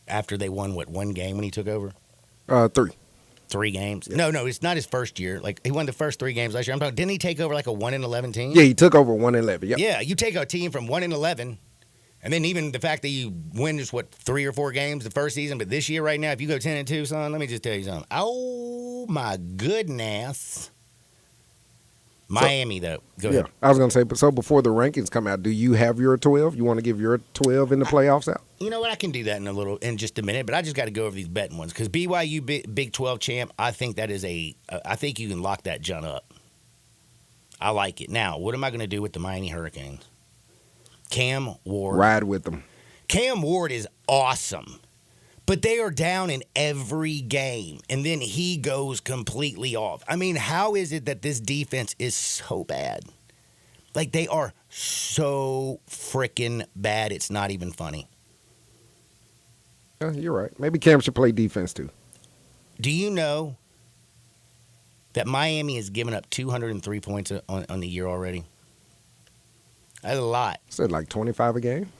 S1: after they won one game when he took over?
S2: 3.
S1: 3 games? Yeah. No, it's not his first year. Like he won the first 3 games last year. I'm talking. Didn't he take over like a 1-11 team?
S2: Yeah, he took over 1-11. Yep.
S1: Yeah, you take a team from 1-11. And then even the fact that you win just, 3 or 4 games the first season, but this year right now, if you go 10-2, son, let me just tell you something. Oh, my goodness. Miami, though. Go ahead.
S2: I was going to say, but so before the rankings come out, do you have your 12? You want to give your 12 in the playoffs out?
S1: You know what? I can do that in just a minute, but I just got to go over these betting ones because BYU Big 12 champ, I think that is I think you can lock that Jun up. I like it. Now, what am I going to do with the Miami Hurricanes? Cam Ward.
S2: Ride with them.
S1: Cam Ward is awesome, but they are down in every game, and then he goes completely off. I mean, how is it that this defense is so bad? Like, they are so freaking bad, it's not even funny.
S2: You're right. Maybe Cam should play defense, too.
S1: Do you know that Miami has given up 203 points on the year already? That's a lot.
S2: Said like 25 a game?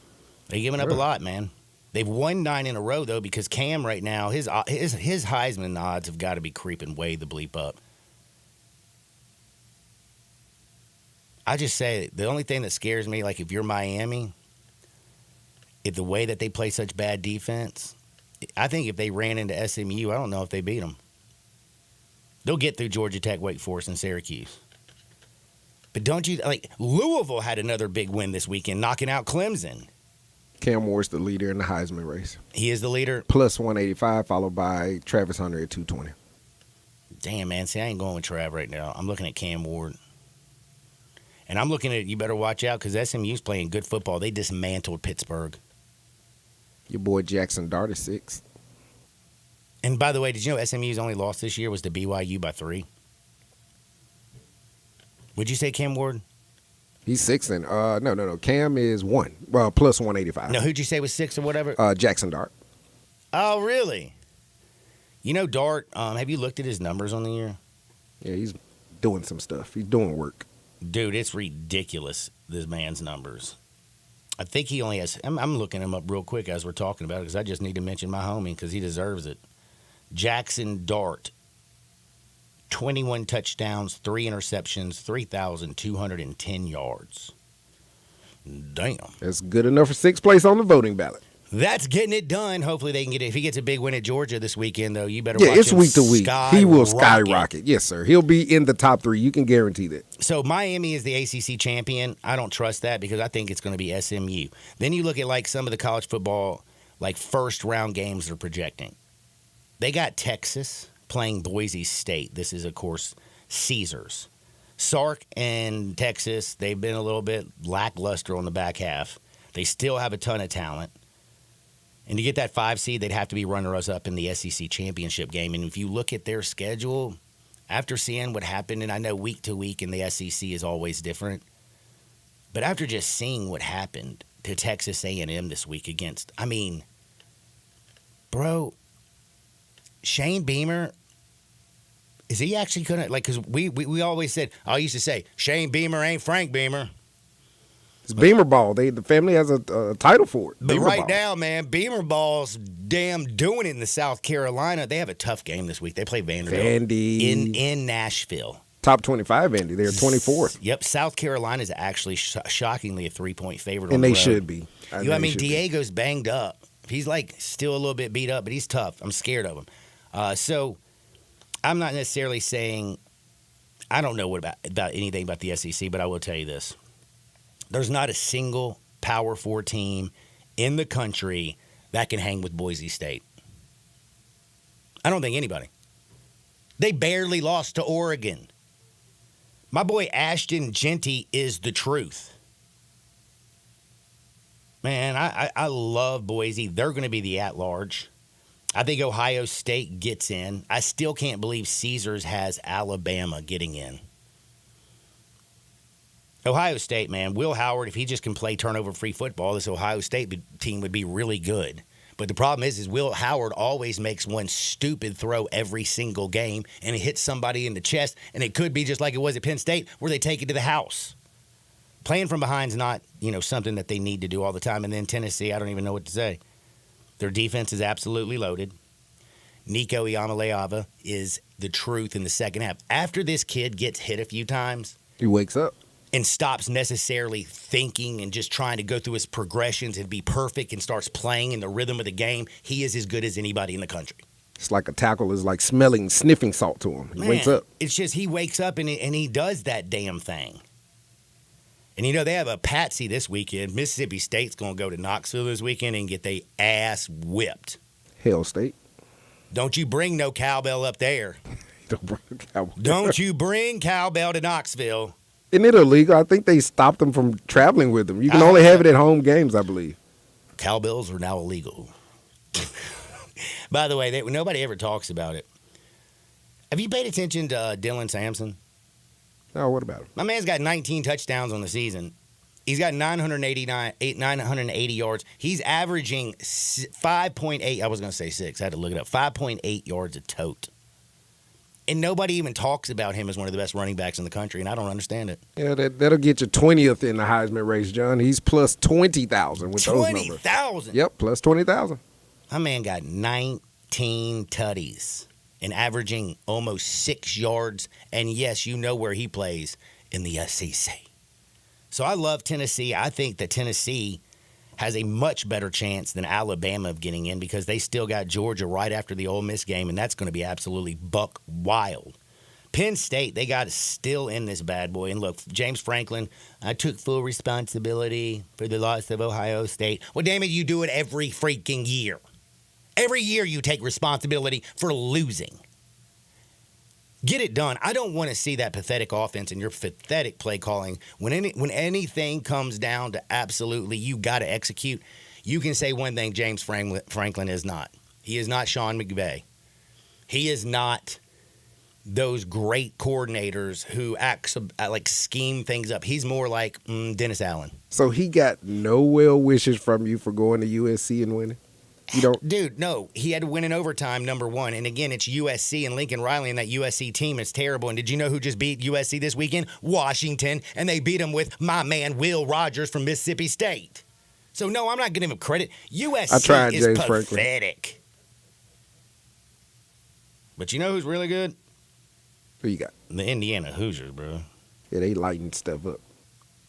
S1: They're giving up a lot, man. They've won 9 in a row, though, because Cam right now, his Heisman odds have got to be creeping way the bleep up. I just say, the only thing that scares me, like if you're Miami, if the way that they play such bad defense, I think if they ran into SMU, I don't know if they beat them. They'll get through Georgia Tech, Wake Forest, and Syracuse. But don't you, like, Louisville had another big win this weekend, knocking out Clemson.
S2: Cam Ward's the leader in the Heisman race.
S1: He is the leader?
S2: Plus 185, followed by Travis Hunter at 220.
S1: Damn, man. See, I ain't going with Trav right now. I'm looking at Cam Ward. And I'm looking at, you better watch out because SMU's playing good football. They dismantled Pittsburgh.
S2: Your boy Jackson Dart is 6th.
S1: And by the way, did you know SMU's only loss this year was to BYU by 3? Would you say Cam Ward?
S2: He's 6th. And no. Cam is 1. Well, plus 185.
S1: No, who'd you say was 6 or whatever?
S2: Jackson Dart.
S1: Oh, really? You know, Dart, have you looked at his numbers on the year?
S2: Yeah, he's doing some stuff. He's doing work.
S1: Dude, it's ridiculous, this man's numbers. I think he only has, I'm looking him up real quick as we're talking about it because I just need to mention my homie because he deserves it. Jackson Dart, 21 touchdowns, 3 interceptions, 3,210 yards. Damn.
S2: That's good enough for 6th place on the voting ballot.
S1: That's getting it done. Hopefully they can get it. If he gets a big win at Georgia this weekend, though, you better watch
S2: it's
S1: him
S2: week to week. He will skyrocket. Yes, sir. He'll be in the top 3. You can guarantee that.
S1: So Miami is the ACC champion. I don't trust that because I think it's going to be SMU. Then you look at like some of the college football, like first round games they're projecting. They got Texas playing Boise State. This is, of course, Caesars. Sark and Texas, they've been a little bit lackluster on the back half. They still have a ton of talent. And to get that 5 seed, they'd have to be runners up in the SEC championship game. And if you look at their schedule, after seeing what happened, and I know week to week in the SEC is always different, but after just seeing what happened to Texas A&M this week against, I mean, bro, Shane Beamer, is he actually going to, like, because we always said, I used to say, Shane Beamer ain't Frank Beamer.
S2: It's Beamer Ball. The family has a title for it.
S1: But
S2: Beamer
S1: right
S2: Ball.
S1: now, man, Beamer Ball's damn doing it in the South Carolina. They have a tough game this week. They play Vanderbilt in Nashville.
S2: Top 25, Andy. They're 24th.
S1: Yep, South Carolina is actually shockingly a 3-point favorite.
S2: And
S1: on the
S2: they
S1: road.
S2: should be.
S1: I mean, Diego's banged up. He's like still a little bit beat up, but he's tough. I'm scared of him. So I'm not necessarily saying I don't know about anything about the SEC, but I will tell you this. There's not a single Power 4 team in the country that can hang with Boise State. I don't think anybody. They barely lost to Oregon. My boy Ashton Genty is the truth. Man, I love Boise. They're going to be the at-large. I think Ohio State gets in. I still can't believe Caesars has Alabama getting in. Ohio State, man, Will Howard, if he just can play turnover-free football, this Ohio State team would be really good. But the problem is Will Howard always makes one stupid throw every single game, and it hits somebody in the chest, and it could be just like it was at Penn State where they take it to the house. Playing from behind is not, something that they need to do all the time. And then Tennessee, I don't even know what to say. Their defense is absolutely loaded. Nico Iamaleava is the truth in the second half. After this kid gets hit a few times,
S2: he wakes up
S1: and stops necessarily thinking and just trying to go through his progressions and be perfect and starts playing in the rhythm of the game, he is as good as anybody in the country.
S2: It's like a tackle is like sniffing salt to him. He wakes up.
S1: It's just he wakes up and he does that damn thing. And, they have a patsy this weekend. Mississippi State's going to go to Knoxville this weekend and get their ass whipped.
S2: Hell State.
S1: Don't you bring no cowbell up there.
S2: Don't bring cowbell.
S1: Don't you bring cowbell to Knoxville.
S2: Isn't it illegal? I think they stopped them from traveling with them. You can only have it at home games, I believe.
S1: Cowbells are now illegal. By the way, nobody ever talks about it. Have you paid attention to Dylan Sampson?
S2: No, what about him?
S1: My man's got 19 touchdowns on the season. He's got 980 yards. He's averaging 5.8. I was going to say 6. I had to look it up. 5.8 yards a tote. And nobody even talks about him as one of the best running backs in the country, and I don't understand it.
S2: Yeah, that'll get you 20th in the Heisman race, John. He's plus 20,000 with those numbers.
S1: 20,000?
S2: Yep, plus 20,000.
S1: My man got 19 tutties and averaging almost 6 yards. And, yes, you know where he plays, in the SEC. So I love Tennessee. I think that Tennessee has a much better chance than Alabama of getting in because they still got Georgia right after the Ole Miss game, and that's going to be absolutely buck wild. Penn State, they got still in this bad boy. And look, James Franklin, I took full responsibility for the loss of Ohio State. Well, damn it, you do it every freaking year. Every year you take responsibility for losing. Get it done. I don't want to see that pathetic offense and your pathetic play calling. When anything comes down to absolutely you got to execute, you can say one thing James Franklin is not. He is not Sean McVay. He is not those great coordinators who scheme things up. He's more like Dennis Allen.
S2: So he got no well wishes from you for going to USC and winning? You don't,
S1: dude. No, he had to win in overtime. Number one, and again, it's USC and Lincoln Riley, and that USC team is terrible. And did you know who just beat USC this weekend? Washington, and they beat them with my man Will Rogers from Mississippi State. So no, I'm not giving him credit. USC is
S2: James
S1: pathetic.
S2: Franklin.
S1: But you know who's really good?
S2: Who you got?
S1: The Indiana Hoosiers, bro.
S2: Yeah, they lighten stuff up.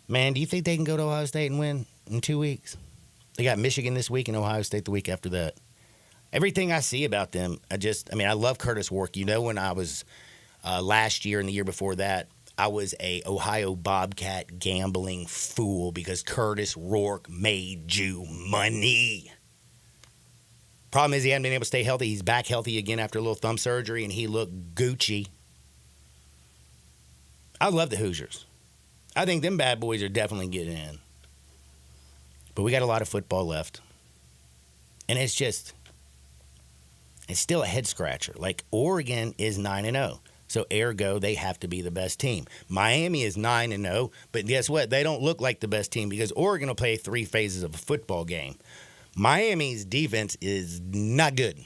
S1: Man, do you think they can go to Ohio State and win in 2 weeks? They got Michigan this week and Ohio State the week after that. Everything I see about them, I love Curtis Rourke. When I was last year and the year before that, I was a Ohio Bobcat gambling fool because Curtis Rourke made you money. Problem is he hadn't been able to stay healthy. He's back healthy again after a little thumb surgery, and he looked Gucci. I love the Hoosiers. I think them bad boys are definitely getting in. But we got a lot of football left. And it's still a head scratcher. Like Oregon is 9-0. So ergo, they have to be the best team. Miami is 9-0, but guess what? They don't look like the best team because Oregon will play 3 phases of a football game. Miami's defense is not good.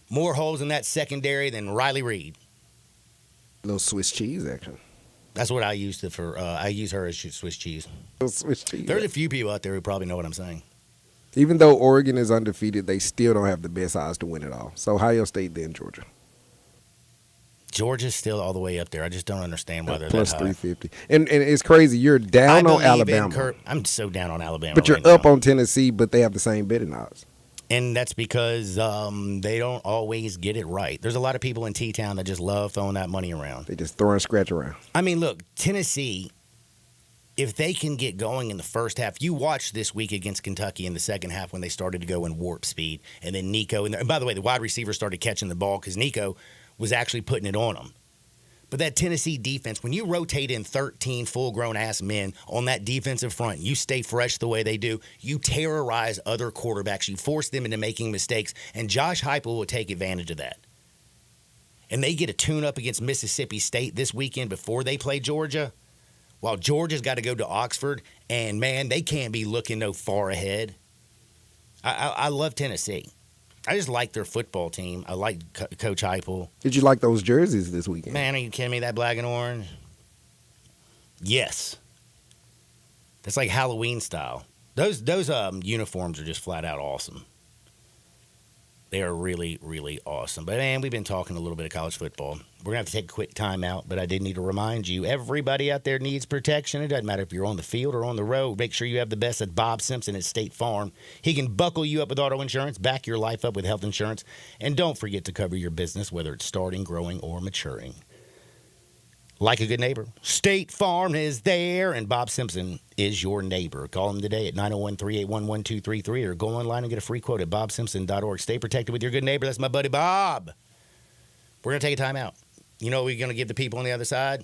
S1: More holes in that secondary than Riley Reed.
S2: Little Swiss cheese action.
S1: That's what I use I use her as Swiss cheese.
S2: Swiss cheese.
S1: There's a few people out there who probably know what I'm saying.
S2: Even though Oregon is undefeated, they still don't have the best odds to win it all. So Ohio State, then Georgia.
S1: Georgia's still all the way up there. I just don't understand why they're
S2: Plus
S1: that high.
S2: 350. And it's crazy. You're down on Alabama.
S1: I'm so down on Alabama.
S2: But you're
S1: right
S2: up
S1: now.
S2: on Tennessee, but they have the same betting odds.
S1: And that's because they don't always get it right. There's a lot of people in T-Town that just love throwing that money around.
S2: They just throw and scratch around.
S1: I mean, look, Tennessee, if they can get going in the first half, you watched this week against Kentucky in the second half when they started to go in warp speed. And then Nico, and by the way, the wide receiver started catching the ball because Nico was actually putting it on them. But that Tennessee defense, when you rotate in 13 full-grown-ass men on that defensive front, you stay fresh the way they do, you terrorize other quarterbacks, you force them into making mistakes, and Josh Heupel will take advantage of that. And they get a tune-up against Mississippi State this weekend before they play Georgia, while Georgia's got to go to Oxford, and, man, they can't be looking no far ahead. I love Tennessee. I just like their football team. I like Coach Heupel.
S2: Did you like those jerseys this weekend?
S1: Man, are you kidding me? That black and orange? Yes. That's like Halloween style. Those uniforms are just flat out awesome. They are really, really awesome. But, man, we've been talking a little bit of college football. We're going to have to take a quick time out, but I did need to remind you, everybody out there needs protection. It doesn't matter if you're on the field or on the road. Make sure you have the best at Bob Simpson at State Farm. He can buckle you up with auto insurance, back your life up with health insurance, and don't forget to cover your business, whether it's starting, growing, or maturing. Like a good neighbor, State Farm is there, and Bob Simpson is your neighbor. Call him today at 901-381-1233 or go online and get a free quote at bobsimpson.org. Stay protected with your good neighbor. That's my buddy Bob. We're going to take a time out. You know what we're going to give the people on the other side?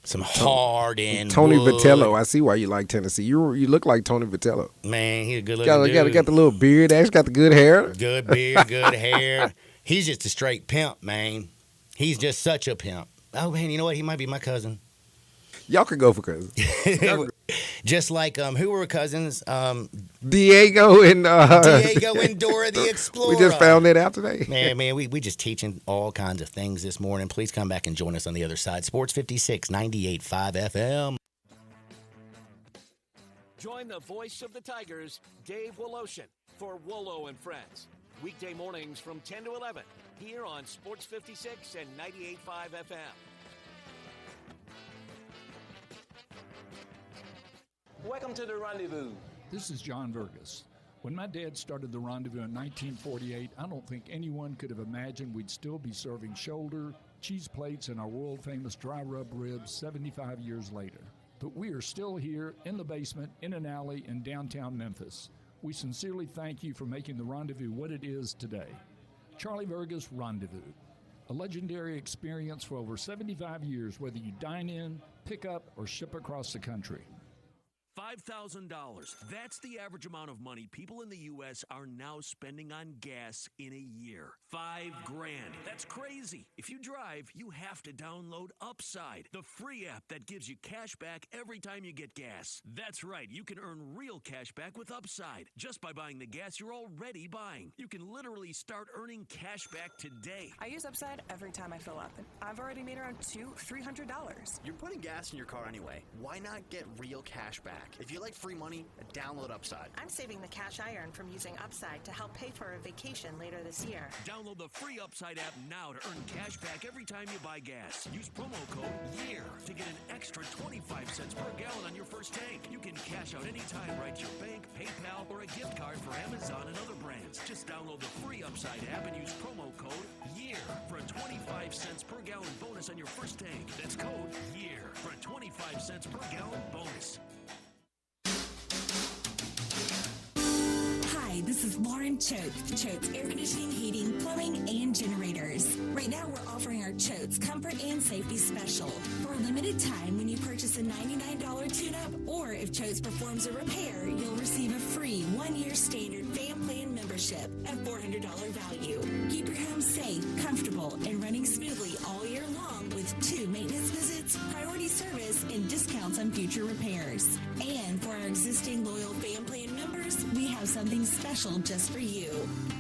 S1: Some hard-in
S2: Tony
S1: wood.
S2: Vitello. I see why you like Tennessee. You look like Tony Vitello.
S1: Man, he's a good-looking dude.
S2: Got the little beard. Actually got the good hair.
S1: Good beard, good hair. He's just a straight pimp, man. He's just such a pimp. Oh, man, you know what? He might be my cousin.
S2: Y'all could go for cousins.
S1: Just like, who were cousins?
S2: Diego and
S1: Dora the Explorer.
S2: We just found that out today.
S1: Man, we just teaching all kinds of things this morning. Please come back and join us on the other side. Sports 56, 98.5 FM.
S9: Join the voice of the Tigers, Dave Woloshin, for Wolo and Friends. Weekday mornings from 10 to 11, here on Sports 56 and 98.5 FM.
S20: Welcome to the Rendezvous.
S21: This is John Vergas. When my dad started the Rendezvous in 1948, I don't think anyone could have imagined we'd still be serving shoulder, cheese plates, and our world-famous dry rub ribs 75 years later. But we are still here in the basement, in an alley in downtown Memphis. We sincerely thank you for making the Rendezvous what it is today. Charlie Vergas Rendezvous, a legendary experience for over 75 years, whether you dine in, pick up, or ship across the country.
S12: $5,000. That's the average amount of money people in the U.S. are now spending on gas in a year. $5,000. That's crazy. If you drive, you have to download Upside, the free app that gives you cash back every time you get gas. That's right. You can earn real cash back with Upside just by buying the gas you're already buying. You can literally start earning cash back today.
S22: I use Upside every time I fill up, and I've already made around $200-300.
S23: You're putting gas in your car anyway. Why not get real cash back? If you like free money, download Upside.
S22: I'm saving the cash I earn from using Upside to help pay for a vacation later this year.
S12: Download the free Upside app now to earn cash back every time you buy gas. Use promo code YEAR to get an extra 25 cents per gallon on your first tank. You can cash out anytime right to your bank, PayPal, or a gift card for Amazon and other brands. Just download the free Upside app and use promo code YEAR for a 25 cents per gallon bonus on your first tank. That's code YEAR for a 25 cents per gallon bonus.
S5: Hi, this is Lauren Choate Air Conditioning, Heating, Plumbing, and Generators. Right now, we're offering our Choate's Comfort and Safety Special. For a limited time, when you purchase a $99 tune-up, or if Choate's performs a repair, you'll receive a free 1-year standard fan plan membership at $400 value. Keep your home safe, comfortable, and running smoothly all year long with 2 maintenance visits, priority service, and discounts on future repairs. And for our existing loyal fan plan members, Works, we have something special just for you.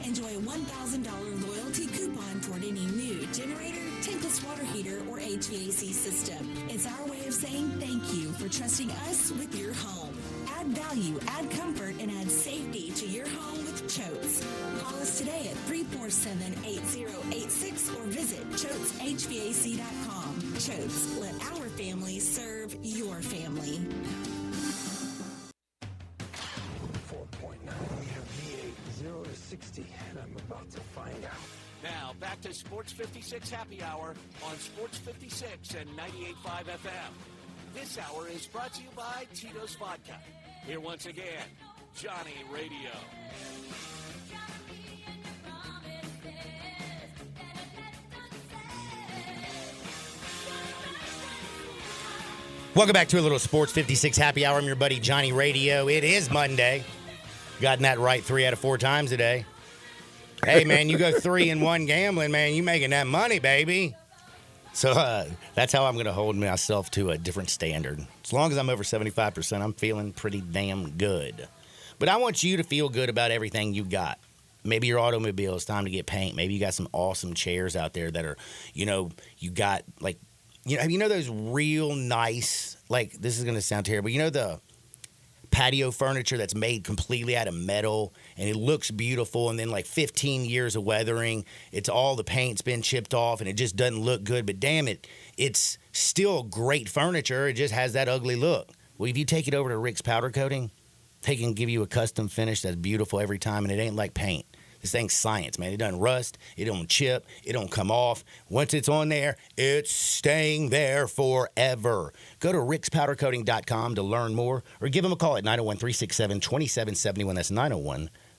S5: Enjoy a $1,000 loyalty coupon toward any new generator, tankless water heater, or HVAC system. It's our way of saying thank you for trusting us with your home. Add value, add comfort, and add safety to your home with Choates. Call us today at 347-8086 or visit ChoatesHVAC.com. Choates, let our family serve your family.
S11: 4.9. We have V8 0 to 60, and I'm about to find out.
S9: Now, back to Sports 56 Happy Hour on Sports 56 and 98.5 FM. This hour is brought to you by Tito's Vodka. Here once again, Johnny Radio.
S1: Welcome back to a little Sports 56 Happy Hour. I'm your buddy Johnny Radio. It is Monday. Gotten that right 3 out of 4 times today. Hey, man, you go 3-1 gambling, man. You making that money, baby. So that's how I'm going to hold myself to a different standard. As long as I'm over 75%, I'm feeling pretty damn good. But I want you to feel good about everything you got. Maybe your automobile is time to get paint. Maybe you got some awesome chairs out there that are, you got like, those real nice, like, this is going to sound terrible. The patio furniture that's made completely out of metal and it looks beautiful, and then like 15 years of weathering, it's all the paint's been chipped off and it just doesn't look good, but damn it, it's still great furniture. It just has that ugly look. Well, if you take it over to Rick's Powder Coating, they can give you a custom finish that's beautiful every time, and it ain't like paint. This thing's science, man. It doesn't rust. It don't chip. It don't come off. Once it's on there, it's staying there forever. Go to rickspowdercoating.com to learn more, or give them a call at 901-367-2771. That's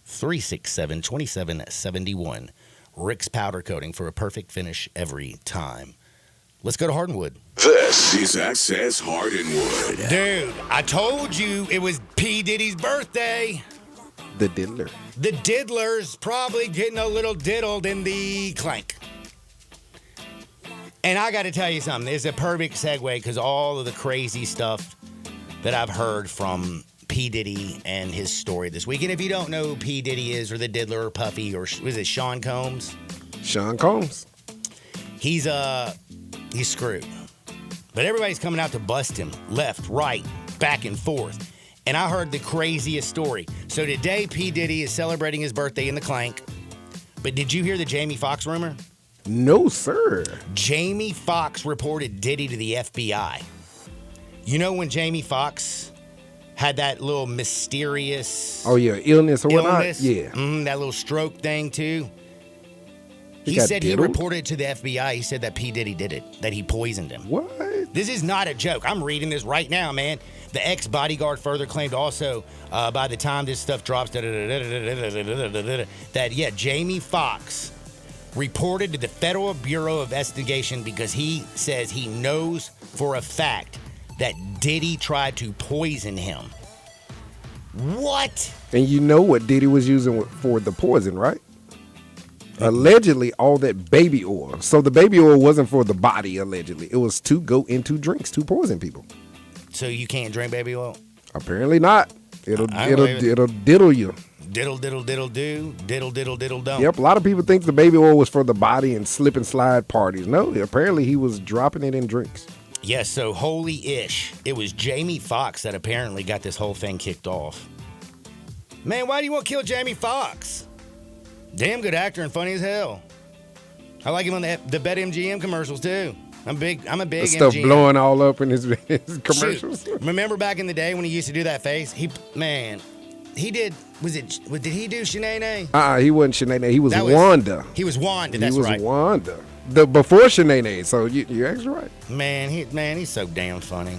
S1: 901-367-2771. Rick's Powder Coating for a perfect finish every time. Let's go to Hardwood.
S3: This is Access Hardwood.
S1: Dude, I told you it was P. Diddy's birthday.
S2: The diddler.
S1: The diddler's probably getting a little diddled in the clank. And I got to tell you something. It's a perfect segue because all of the crazy stuff that I've heard from P. Diddy and his story this week. And if you don't know who P. Diddy is, or the diddler, or Puffy, or was it Sean Combs?
S2: Sean Combs.
S1: He's screwed. But everybody's coming out to bust him left, right, back and forth. And I heard the craziest story. So today, P. Diddy is celebrating his birthday in the clank. But did you hear the Jamie Foxx rumor?
S2: No, sir.
S1: Jamie Foxx reported Diddy to the FBI. You know when Jamie Foxx had that little mysterious...
S2: Oh, yeah, illness or whatnot? Yeah.
S1: That little stroke thing, too. He
S2: got
S1: said
S2: diddled?
S1: he reported it to the FBI. He said that P. Diddy did it, that he poisoned him.
S2: What?
S1: This is not a joke. I'm reading this right now, man. The ex-bodyguard further claimed also, by the time this stuff drops, that, Jamie Foxx reported to the Federal Bureau of Investigation because he says he knows for a fact that Diddy tried to poison him. What?
S2: And you know what Diddy was using for the poison, right? Allegedly, all that baby oil. So the baby oil wasn't for the body, allegedly. It was to go into drinks to poison people.
S1: So you can't drink baby oil?
S2: Apparently not. It'll diddle you.
S1: Diddle, diddle, diddle, do. Diddle, diddle, diddle, don't.
S2: Yep, a lot of people think the baby oil was for the body and slip and slide parties. No, apparently he was dropping it in drinks.
S1: Yes, so holy-ish. It was Jamie Foxx that apparently got this whole thing kicked off. Man, why do you want to kill Jamie Foxx? Damn good actor and funny as hell. I like him on the BetMGM commercials, too. I'm a big
S2: The stuff
S1: MGM.
S2: blowing all up in his commercials.
S1: Shoot. Remember back in the day when he used to do that face? He did he do Shanae?
S2: He wasn't Shanae. He was Wanda.
S1: He was Wanda, that's right.
S2: He was Wanda. Before Shanae, so you're actually right.
S1: Man, he's so damn funny.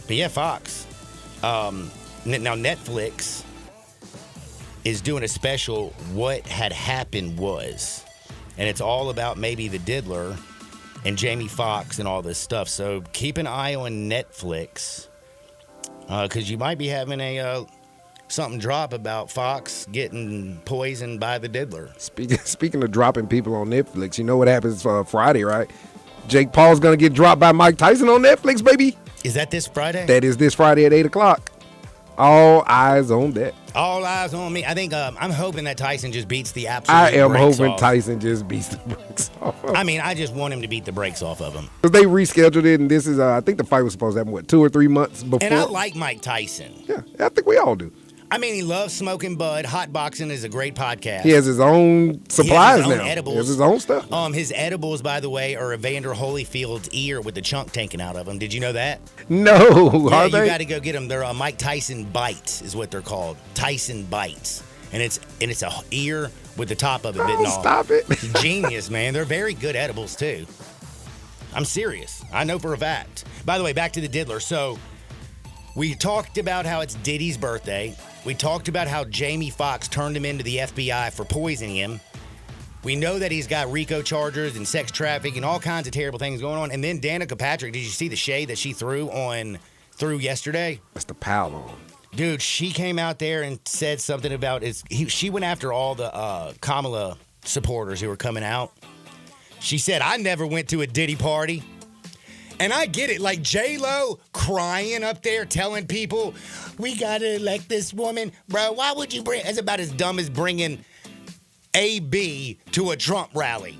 S1: But yeah, Fox. Now Netflix is doing a special, What Had Happened Was. And it's all about maybe the diddler and Jamie Foxx and all this stuff. So keep an eye on Netflix because you might be having something drop about Fox getting poisoned by the diddler.
S2: Speaking of dropping people on Netflix, you know what happens Friday, right? Jake Paul's going to get dropped by Mike Tyson on Netflix, baby.
S1: Is that this Friday?
S2: That is this Friday at 8 o'clock. All eyes on that.
S1: All eyes on me. I think I'm hoping that Tyson just beats the absolute
S2: I am
S1: brakes
S2: hoping
S1: off.
S2: Tyson just beats the brakes off.
S1: I mean, I just want him to beat the brakes off of him.
S2: Because they rescheduled it, and this is, I think the fight was supposed to happen, 2 or 3 months before?
S1: And I like Mike Tyson.
S2: Yeah, I think we all do.
S1: I mean, he loves smoking bud. Hot Boxing is a great podcast.
S2: He has his own supplies
S1: he has his
S2: now.
S1: own edibles.
S2: He has his own stuff.
S1: His edibles, by the way, are Evander Holyfield's ear with the chunk taken out of him. Did you know that?
S2: No,
S1: Yeah,
S2: are
S1: you
S2: they?
S1: got to go get them. They're Mike Tyson Bites is what they're called. Tyson Bites, and it's a ear with the top of it bitten off.
S2: Stop it!
S1: Genius, man. They're very good edibles too. I'm serious. I know for a fact. By the way, back to the diddler. So we talked about how it's Diddy's birthday. We talked about how Jamie Foxx turned him into the FBI for poisoning him. We know that he's got RICO charges and sex trafficking and all kinds of terrible things going on. And then Danica Patrick, did you see the shade that she threw yesterday?
S2: That's the pal on.
S1: Dude, she came out there and said something about she went after all the Kamala supporters who were coming out. She said, I never went to a Diddy party. And I get it, like J-Lo crying up there telling people, we gotta elect this woman. Bro, why would you bring, that's about as dumb as bringing AB to a Trump rally.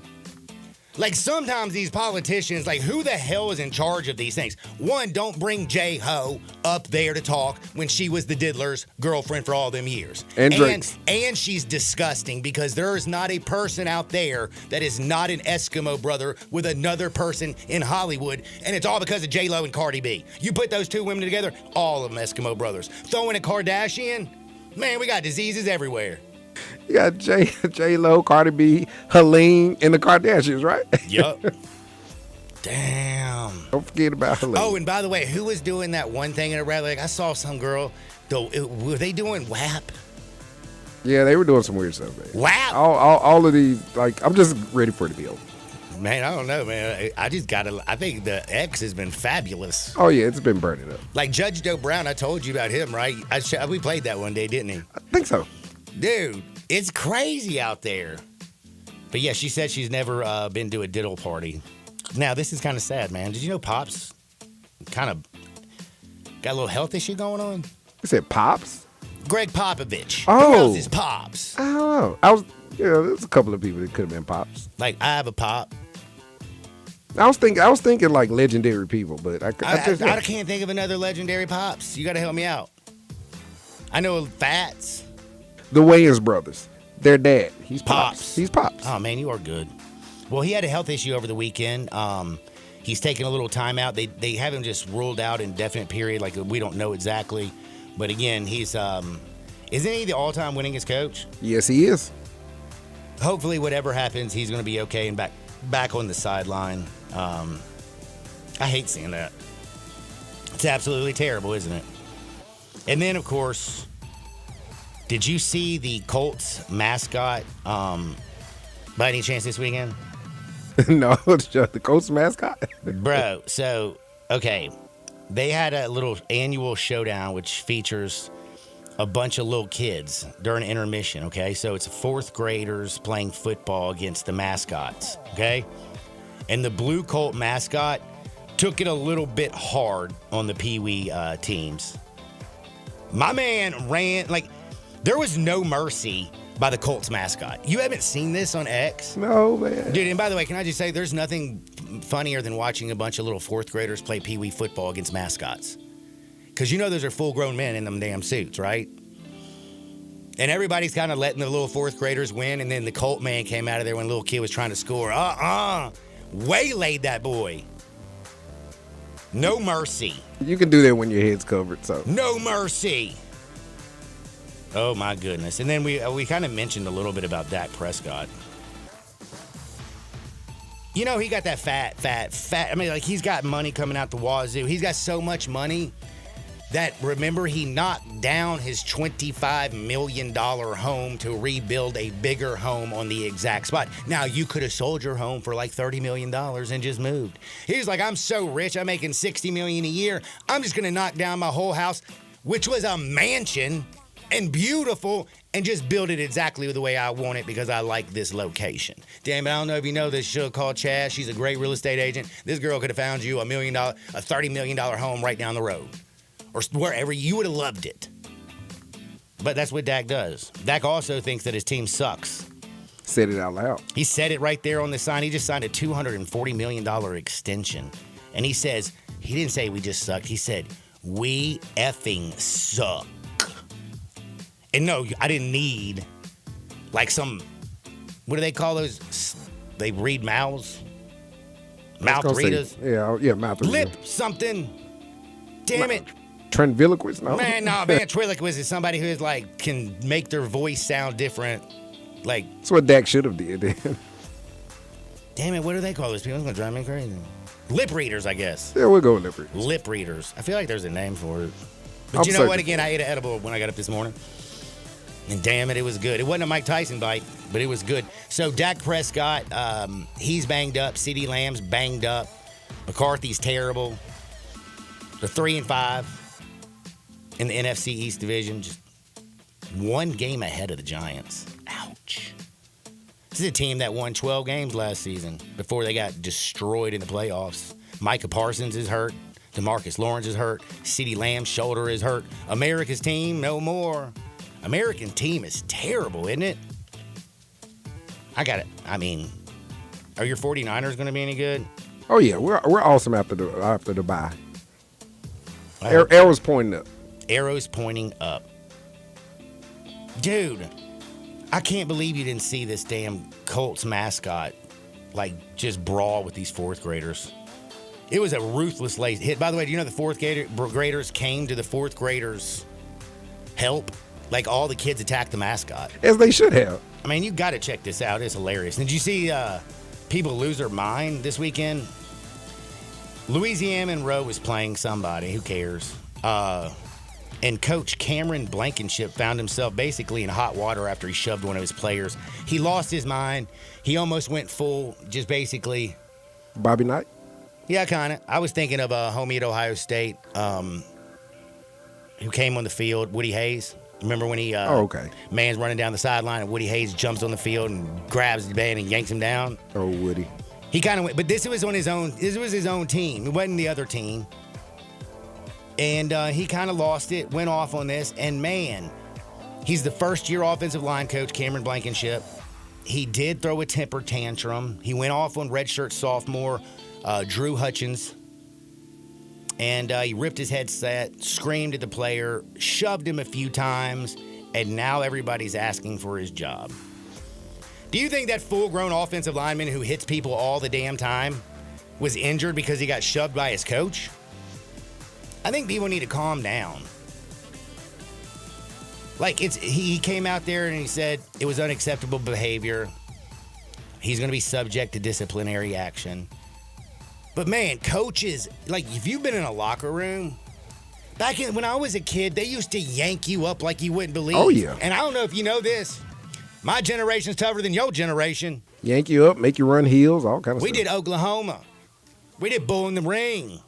S1: Like sometimes these politicians, like who the hell is in charge of these things? One, don't bring J-Ho up there to talk when she was the diddler's girlfriend for all them years. And she's disgusting because there is not a person out there that is not an Eskimo brother with another person in Hollywood, and it's all because of J-Lo and Cardi B. You put those two women together, all of them Eskimo brothers. Throw in a Kardashian, man, we got diseases everywhere.
S2: You got J-Lo, Cardi B, Helene, and the Kardashians, right?
S1: Yup. Damn.
S2: Don't forget about Helene.
S1: Oh, and by the way, who was doing that one thing in a rally? Like I saw some girl. Were they doing WAP?
S2: Yeah, they were doing some weird stuff, man.
S1: WAP.
S2: All of these, like, I'm just ready for it to be over.
S1: Man, I don't know, man. I think the X has been fabulous.
S2: Oh, yeah, it's been burning up.
S1: Like Judge Joe Brown, I told you about him, right? We played that one day, didn't he?
S2: I think so.
S1: Dude, it's crazy out there. But yeah, she said she's never been to a diddle party. Now, this is kind of sad, man. Did you know Pops kind of got a little health issue going on?
S2: You said Pops?
S1: Greg Popovich.
S2: Oh.
S1: Who else is Pops?
S2: I don't know. There's a couple of people that could have been Pops.
S1: Like, I have a Pop.
S2: I was thinking like legendary people, but I
S1: can't think of another legendary Pops. You got to help me out. I know Fats.
S2: The Wayans brothers. Their dad. He's Pops. He's Pops.
S1: Oh, man, you are good. Well, he had a health issue over the weekend. He's taking a little time out. They have him just ruled out indefinite period. Like, we don't know exactly. But again, he's isn't he the all-time winningest coach?
S2: Yes, he is.
S1: Hopefully, whatever happens, he's going to be okay and back on the sideline. I hate seeing that. It's absolutely terrible, isn't it? And then, of course, did you see the Colts mascot by any chance this weekend?
S2: No, it's just the Colts mascot.
S1: Bro, so, okay. They had a little annual showdown which features a bunch of little kids during intermission, okay? So it's fourth graders playing football against the mascots, okay? And the Blue Colt mascot took it a little bit hard on the Pee Wee teams. My man ran, like, there was no mercy by the Colts mascot. You haven't seen this on X?
S2: No, man.
S1: Dude, and by the way, can I just say, there's nothing funnier than watching a bunch of little fourth graders play Pee Wee football against mascots. Because you know those are full-grown men in them damn suits, right? And everybody's kind of letting the little fourth graders win, and then the Colt man came out of there when a little kid was trying to score. Waylaid that boy. No mercy.
S2: You can do that when your head's covered, so.
S1: No mercy. Oh, my goodness. And then we kind of mentioned a little bit about Dak Prescott. You know, he got that fat. I mean, like, he's got money coming out the wazoo. He's got so much money that, remember, he knocked down his $25 million home to rebuild a bigger home on the exact spot. Now, you could have sold your home for like $30 million and just moved. He's like, I'm so rich, I'm making $60 million a year. I'm just going to knock down my whole house, which was a mansion and beautiful, and just build it exactly the way I want it because I like this location. Damn it, I don't know if you know this show called Chaz. She's a great real estate agent. This girl could have found you a $30 million home right down the road. Or wherever, you would have loved it. But that's what Dak does. Dak also thinks that his team sucks.
S2: Said it out loud.
S1: He said it right there on the sign. He just signed a $240 million extension. And he says, he didn't say we just sucked. He said, we effing suck. And no, I didn't need like some, what do they call those? They read mouths? Mouth readers?
S2: Yeah, mouth readers.
S1: Lip something. Damn it.
S2: Tranviloquist? No.
S1: Man, ventriloquist is somebody who is like, can make their voice sound different. Like,
S2: that's what Dak should have did then.
S1: Damn it, what do they call those people? It's going to drive me crazy. Lip readers, I guess.
S2: Yeah, we'll go with lip readers.
S1: Lip readers. I feel like there's a name for it. But
S2: I'm
S1: you know
S2: certain.
S1: what? Again, I ate an edible when I got up this morning. And damn it, it was good. It wasn't a Mike Tyson bite, but it was good. So Dak Prescott, he's banged up. CeeDee Lamb's banged up. McCarthy's terrible. They're 3-5 in the NFC East division. Just one game ahead of the Giants. Ouch. This is a team that won 12 games last season before they got destroyed in the playoffs. Micah Parsons is hurt. DeMarcus Lawrence is hurt. CeeDee Lamb's shoulder is hurt. America's team, no more. American team is terrible, isn't it? I got it. I mean, are your 49ers going to be any good?
S2: Oh, yeah. We're awesome after the bye. Arrows pointing up.
S1: Arrows pointing up. Dude, I can't believe you didn't see this damn Colts mascot like just brawl with these fourth graders. It was a ruthless hit. By the way, do you know the fourth graders came to the fourth graders' help? Like all the kids attacked the mascot.
S2: As they should have.
S1: I mean, you got to check this out. It's hilarious. Did you see people lose their mind this weekend? Louisiana Monroe was playing somebody. Who cares? And Coach Cameron Blankenship found himself basically in hot water after he shoved one of his players. He lost his mind. He almost went full, just basically.
S2: Bobby Knight?
S1: Yeah, kind of. I was thinking of a homie at Ohio State who came on the field, Woody Hayes. Remember when he,
S2: okay.
S1: Man's running down the sideline and Woody Hayes jumps on the field and grabs the man and yanks him down?
S2: Oh, Woody.
S1: He kind of went, but this was on his own. This was his own team. It wasn't the other team. And he kind of lost it, went off on this. And man, he's the first-year offensive line coach, Cameron Blankenship. He did throw a temper tantrum. He went off on redshirt sophomore Drew Hutchins. And he ripped his headset, screamed at the player, shoved him a few times, and now everybody's asking for his job. Do you think that full-grown offensive lineman who hits people all the damn time was injured because he got shoved by his coach? I think people need to calm down. Like, he came out there and he said it was unacceptable behavior. He's going to be subject to disciplinary action. But man, coaches, like if you've been in a locker room, when I was a kid, they used to yank you up like you wouldn't believe.
S2: Oh, yeah.
S1: And I don't know if you know this. My generation's tougher than your generation.
S2: Yank you up, make you run heels, all kind of
S1: We
S2: stuff.
S1: did Oklahoma. We did Bull in the Ring.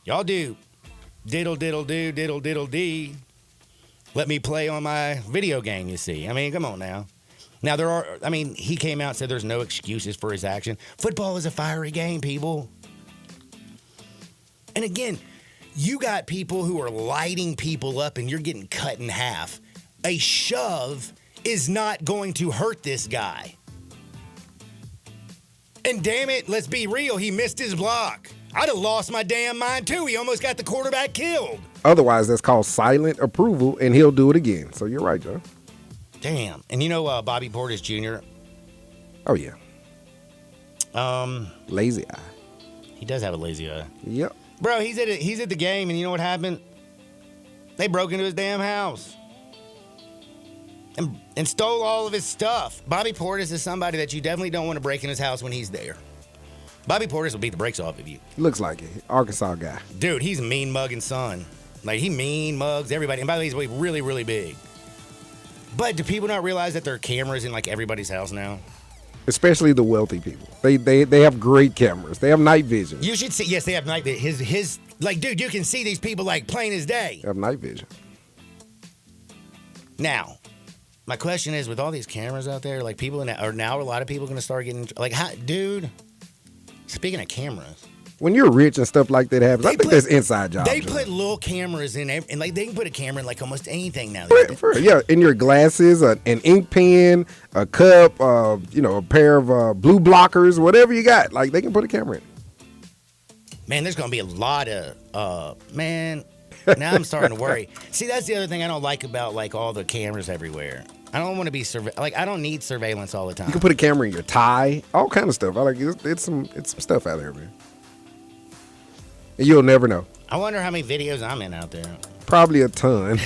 S1: Y'all do diddle diddle do, diddle diddle dee. Let me play on my video game, you see. I mean, come on now. Now, he came out and said there's no excuses for his action. Football is a fiery game, people. And again, you got people who are lighting people up and you're getting cut in half. A shove is not going to hurt this guy. And damn it, let's be real, he missed his block. I'd have lost my damn mind too. He almost got the quarterback killed.
S2: Otherwise, that's called silent approval, and he'll do it again. So you're right, John.
S1: Damn. And you know Bobby Portis Jr.?
S2: Oh, yeah. Lazy eye.
S1: He does have a lazy eye.
S2: Yep.
S1: Bro, he's at the game, and you know what happened? They broke into his damn house and stole all of his stuff. Bobby Portis is somebody that you definitely don't want to break in his house when he's there. Bobby Portis will beat the brakes off of you.
S2: Looks like it. Arkansas guy.
S1: Dude, he's a mean mugging son. Like, he mean mugs everybody. And by the way, he's really, really big. But do people not realize that there are cameras in, like, everybody's house now?
S2: Especially the wealthy people. They have great cameras. They have night vision.
S1: You should see. Yes, they have night vision. His like, dude, you can see these people like plain as day.
S2: They have night vision.
S1: Now, my question is, with all these cameras out there, like, are now a lot of people going to start getting like, dude? Speaking of cameras,
S2: When you're rich and stuff like that happens, I think that's inside jobs.
S1: They put little cameras in, and like they can put a camera in like almost anything now.
S2: Yeah, in your glasses, an ink pen, a cup, a pair of blue blockers, whatever you got. Like they can put a camera in.
S1: Man, there's gonna be a lot of man. Now I'm starting to worry. See, that's the other thing I don't like about like all the cameras everywhere. I don't want to be I don't need surveillance all the time.
S2: You can put a camera in your tie, all kind of stuff. I like it's some stuff out there, man. And you'll never know.
S1: I wonder how many videos I'm in out there.
S2: Probably a ton.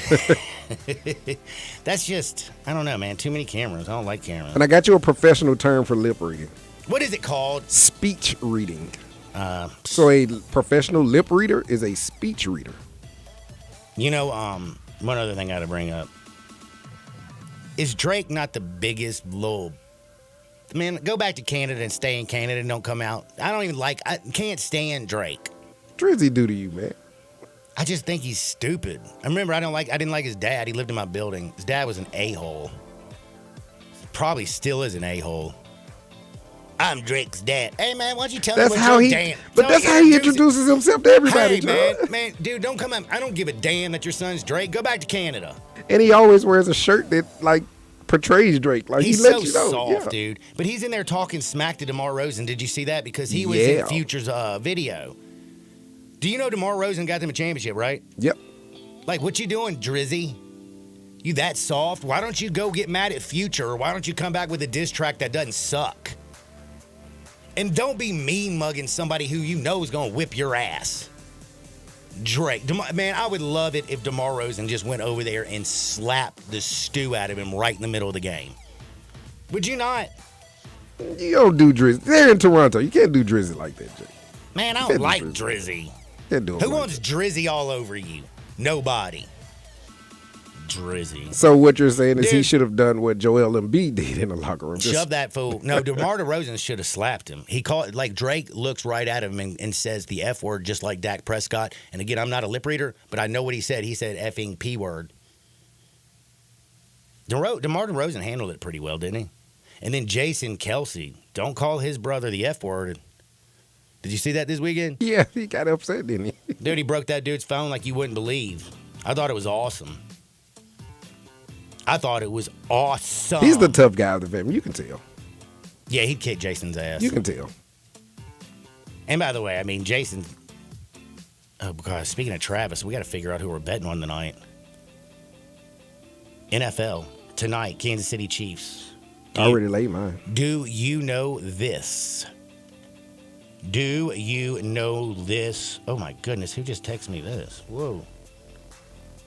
S1: That's just, I don't know, man. Too many cameras. I don't like cameras.
S2: And I got you a professional term for lip reading.
S1: What is it called?
S2: Speech reading. So a professional lip reader is a speech reader.
S1: You know, one other thing I got to bring up. Is Drake not the biggest little... Man, go back to Canada and stay in Canada and don't come out. I can't stand Drake.
S2: Drizzy do to you, man?
S1: I just think he's stupid. I remember I didn't like his dad. He lived in my building. His dad was an a-hole. Probably still is an a-hole. I'm Drake's dad. Hey man, why don't you tell me what you're damn?
S2: But that's how he introduces himself to everybody.
S1: Hey man, dude, don't come out. I don't give a damn that your son's Drake. Go back to Canada.
S2: And he always wears a shirt that like portrays Drake. Like
S1: he's
S2: he lets
S1: so
S2: you know.
S1: soft, dude. But he's in there talking smack to DeMar Rosen. Did you see that? Because he was in Future's video. Do you know DeMar Rosen got them a championship, right?
S2: Yep.
S1: Like, what you doing, Drizzy? You that soft? Why don't you go get mad at Future? Or why don't you come back with a diss track that doesn't suck? And don't be mean mugging somebody who you know is going to whip your ass. Drake. Man, I would love it if DeMar Rosen just went over there and slapped the stew out of him right in the middle of the game. Would you not?
S2: You don't do Drizzy. They're in Toronto. You can't do Drizzy like that, Jay.
S1: Man, I don't like Drizzy. Who wants Drizzy all over you? Nobody. Drizzy.
S2: So what you're saying is he should have done what Joel Embiid did in the locker room.
S1: Shove that fool. No, DeMar DeRozan should have slapped him. He called like Drake looks right at him and says the F word just like Dak Prescott. And again, I'm not a lip reader, but I know what he said. He said effing P word. DeMar DeRozan handled it pretty well, didn't he? And then Jason Kelsey, don't call his brother the F word. Did you see that this weekend?
S2: Yeah, he got upset, didn't he?
S1: Dude, he broke that dude's phone like you wouldn't believe. I thought it was awesome. I thought it was awesome.
S2: He's the tough guy of the family. You can tell.
S1: Yeah, he'd kick Jason's ass.
S2: You can tell.
S1: And by the way, I mean, Jason... Oh, God, speaking of Travis, we got to figure out who we're betting on tonight. NFL, tonight, Kansas City Chiefs.
S2: I already laid mine.
S1: Do you know this? Do you know this? Oh, my goodness. Who just texted me this? Whoa.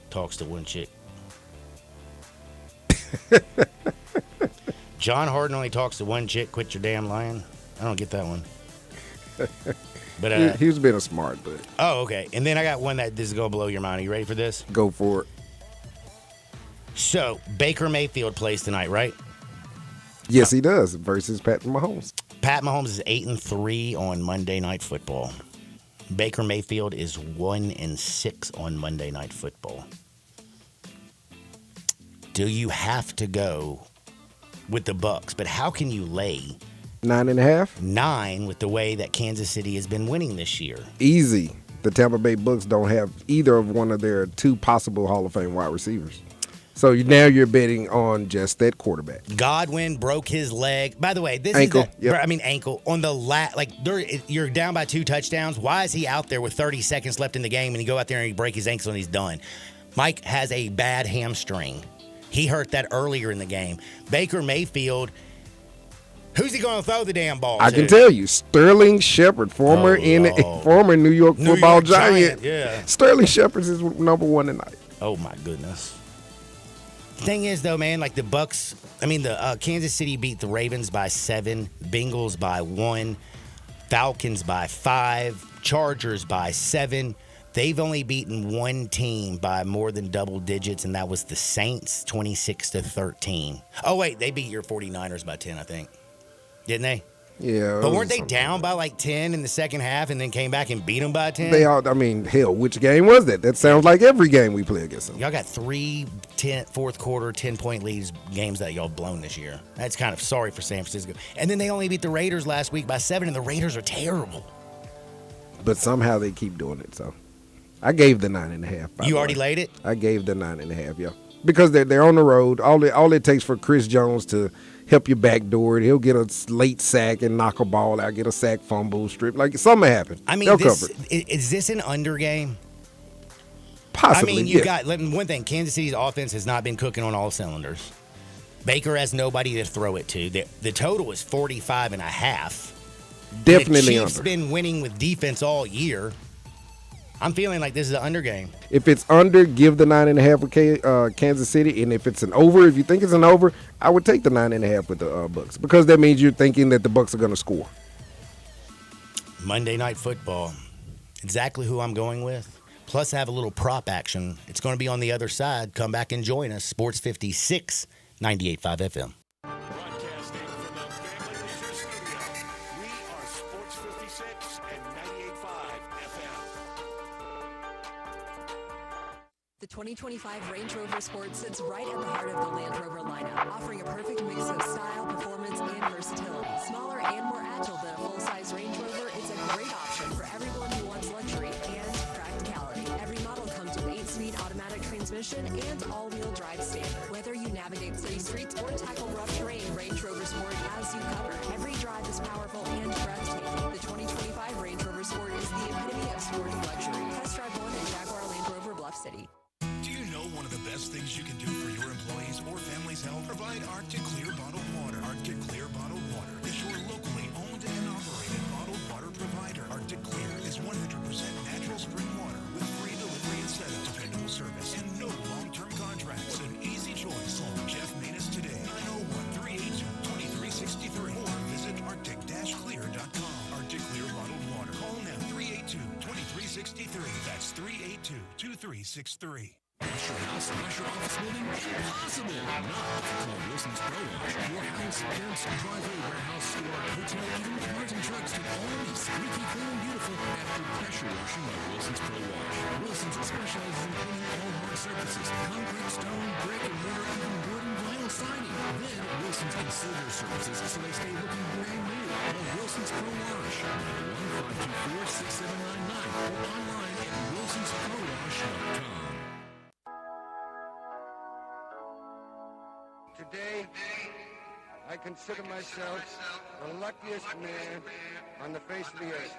S1: Talks to one chick. John Harden only talks to one chick. Quit your damn lying. I don't get that one. But
S2: he was being a smart, but.
S1: Oh, okay. And then I got one that this is going to blow your mind. Are you ready for this?
S2: Go for it.
S1: So, Baker Mayfield plays tonight, right?
S2: Yes, he does, versus Pat Mahomes.
S1: Pat Mahomes is 8-3 on Monday Night Football. Baker Mayfield is 1-6 on Monday Night Football. Do you have to go with the Bucs? But how can you lay
S2: 9.5?
S1: 9 with the way that Kansas City has been winning this year?
S2: Easy. The Tampa Bay Bucs don't have either of one of their two possible Hall of Fame wide receivers. So now you're betting on just that quarterback.
S1: Godwin broke his leg. By the way, this
S2: ankle.
S1: is ankle on the you're down by 2 touchdowns. Why is he out there with 30 seconds left in the game and he go out there and he break his ankle and he's done? Mike has a bad hamstring. He hurt that earlier in the game. Baker Mayfield, who's he going to throw the damn ball to?
S2: I can tell you, Sterling Shepard, former New York football giant.
S1: Yeah.
S2: Sterling Shepard is number 1 tonight.
S1: Oh my goodness. Thing is, though, man, like the Kansas City beat the Ravens by 7, Bengals by 1, Falcons by 5, Chargers by 7. They've only beaten one team by more than double digits, and that was the Saints, 26-13. Oh, wait, they beat your 49ers by 10, I think. Didn't they?
S2: Yeah.
S1: But weren't they down by like 10 in the second half and then came back and beat them by 10?
S2: Hell, which game was that? That sounds like every game we play against them.
S1: Y'all got 3 fourth quarter 10-point leads games that y'all blown this year. That's kind of sorry for San Francisco. And then they only beat the Raiders last week by 7, and the Raiders are terrible.
S2: but somehow they keep doing it. So I gave the 9.5.
S1: You already laid it?
S2: I gave the 9.5. Yeah, because they're on the road. All it takes for Chris Jones to help you backdoor it. He'll get a late sack and knock a ball out, get a sack, fumble, strip. Like something happen.
S1: I mean,
S2: they'll cover it.
S1: Is this an under game?
S2: Possibly.
S1: I mean,
S2: yeah.
S1: got one thing. Kansas City's offense has not been cooking on all cylinders. Baker has nobody to throw it to. The total is 45.5.
S2: Definitely
S1: the Chiefs
S2: under.
S1: been winning with defense all year. I'm feeling like this is an under game.
S2: If it's under, give the 9.5 with Kansas City, and if it's an over, if you think it's an over, I would take the 9.5 with the Bucks, because that means you're thinking that the Bucks are going to score.
S1: Monday Night Football. Exactly who I'm going with. Plus, I have a little prop action. It's going to be on the other side. Come back and join us. Sports 56, 98.5 FM.
S9: Broadcasting from the Family Leisure Studio, we are Sports 56 and 98.5 FM.
S4: The 2025 Range Rover Sport sits right at the heart of the Land Rover lineup, offering a perfect mix of style, performance, and versatility. Smaller and more agile than a full-size Range Rover, it's a great option for everyone who wants luxury and practicality. Every model comes with 8-speed automatic transmission and all-wheel drive standard. Whether you navigate city streets or tackle rough terrain, Range Rover Sport has you covered. Every drive is powerful and breathtaking. The 2025 Range Rover Sport is the epitome of sporty luxury. Test drive one in Jaguar Land Rover Bluff City.
S11: Do you know one of the best things you can do for your employees or family's health? Provide Arctic Clear bottled water. Arctic Clear bottled water is your locally owned and operated bottled water provider. Arctic Clear is 100% natural spring water with free delivery and setup, dependable service, and no long-term contracts. What an easy choice. Call Jeff Manus today, 901-382-2363, or visit arctic-clear.com. Arctic Clear bottled water. Call now, 382-2363. That's 382-2363.
S14: Wash your house, wash your office building? Impossible! Not if you call Wilson's Pro Wash. Your house, fence, driveway, warehouse, store, hotel, even cars and trucks can all be squeaky clean and beautiful after pressure washing by Wilson's Pro Wash. Wilson's specializes in cleaning all hard surfaces, concrete, stone, brick, and mortar, even wood and vinyl siding. Then Wilson's can seal your surfaces so they stay looking brand new. Call Wilson's Pro Wash, 1-524-6799, or online at wilsonsprowash.com.
S6: Today, I consider myself the luckiest man on the face of the earth.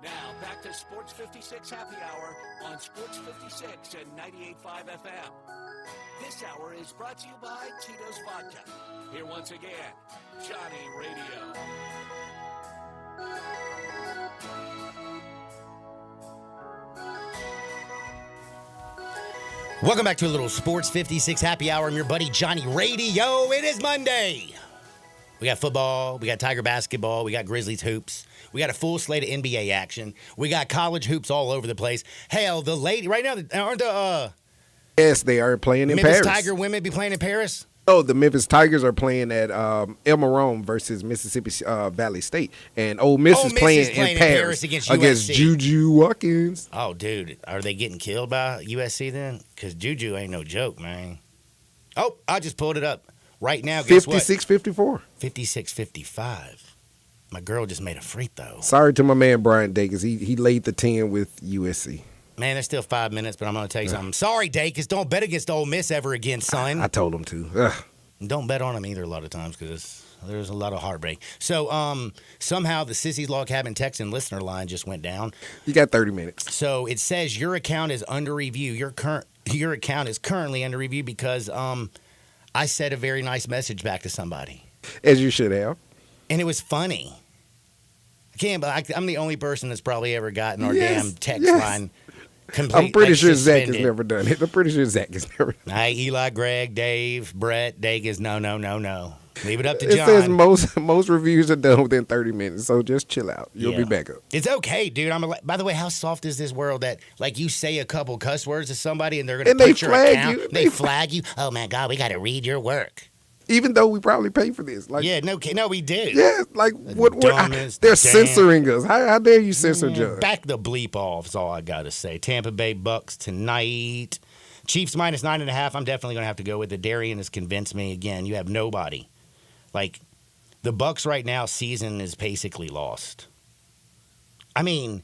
S9: Now, back to Sports 56 Happy Hour on Sports 56 and 98.5 FM. This hour is brought to you by Tito's Vodka. Here once again, Johnny Radio.
S1: Welcome back to a little Sports 56 Happy Hour. I'm your buddy Johnny Radio. It is Monday. We got football. We got Tiger basketball. We got Grizzlies hoops. We got a full slate of NBA action. We got college hoops all over the place. Hell, the lady right now, aren't the
S2: Yes, they are playing in
S1: Memphis
S2: Paris.
S1: Tiger women be playing in Paris?
S2: Oh, the Memphis Tigers are playing at El Marone versus Mississippi Valley State, and Ole Miss is playing in Paris
S1: against USC.
S2: Juju Watkins.
S1: Oh, dude, are they getting killed by USC then? Because Juju ain't no joke, man. Oh, I just pulled it up right now. Guess what?
S2: 56-54.
S1: 56-55. My girl just made a free throw.
S2: Sorry to my man Brian Dacus. He laid the 10 with USC.
S1: Man, there's still 5 minutes, but I'm going to tell you something. Sorry, Dacus. Don't bet against Ole Miss ever again, son.
S2: I told him to. Ugh.
S1: Don't bet on them either a lot of times because there's a lot of heartbreak. So somehow the Sissy's Log Cabin text and listener line just went down.
S2: You got 30 minutes.
S1: So it says your account is under review. Your account is currently under review because I said a very nice message back to somebody.
S2: As you should have.
S1: And it was funny. I'm the only person that's probably ever gotten our damn text line.
S2: I'm pretty sure Zach has never done it. I'm pretty sure Zach has never done it.
S1: Hey, Eli, Greg, Dave, Brett, Dacus, no. Leave it up to
S2: It
S1: John.
S2: says most reviews are done within 30 minutes, so just chill out. You'll be back up.
S1: It's okay, dude. By the way, how soft is this world that like you say a couple cuss words to somebody and they're going to put your account. They flag you. Oh my God, we got to read your work.
S2: Even though we probably pay for this. Like,
S1: yeah, no, we did.
S2: Yeah, like they're censoring us. How dare you censor John?
S1: Back the bleep off is all I got to say. Tampa Bay Bucks tonight. Chiefs minus 9.5. I'm definitely going to have to go with it. Darian has convinced me again. You have nobody. Like, the Bucks right now, season is basically lost. I mean,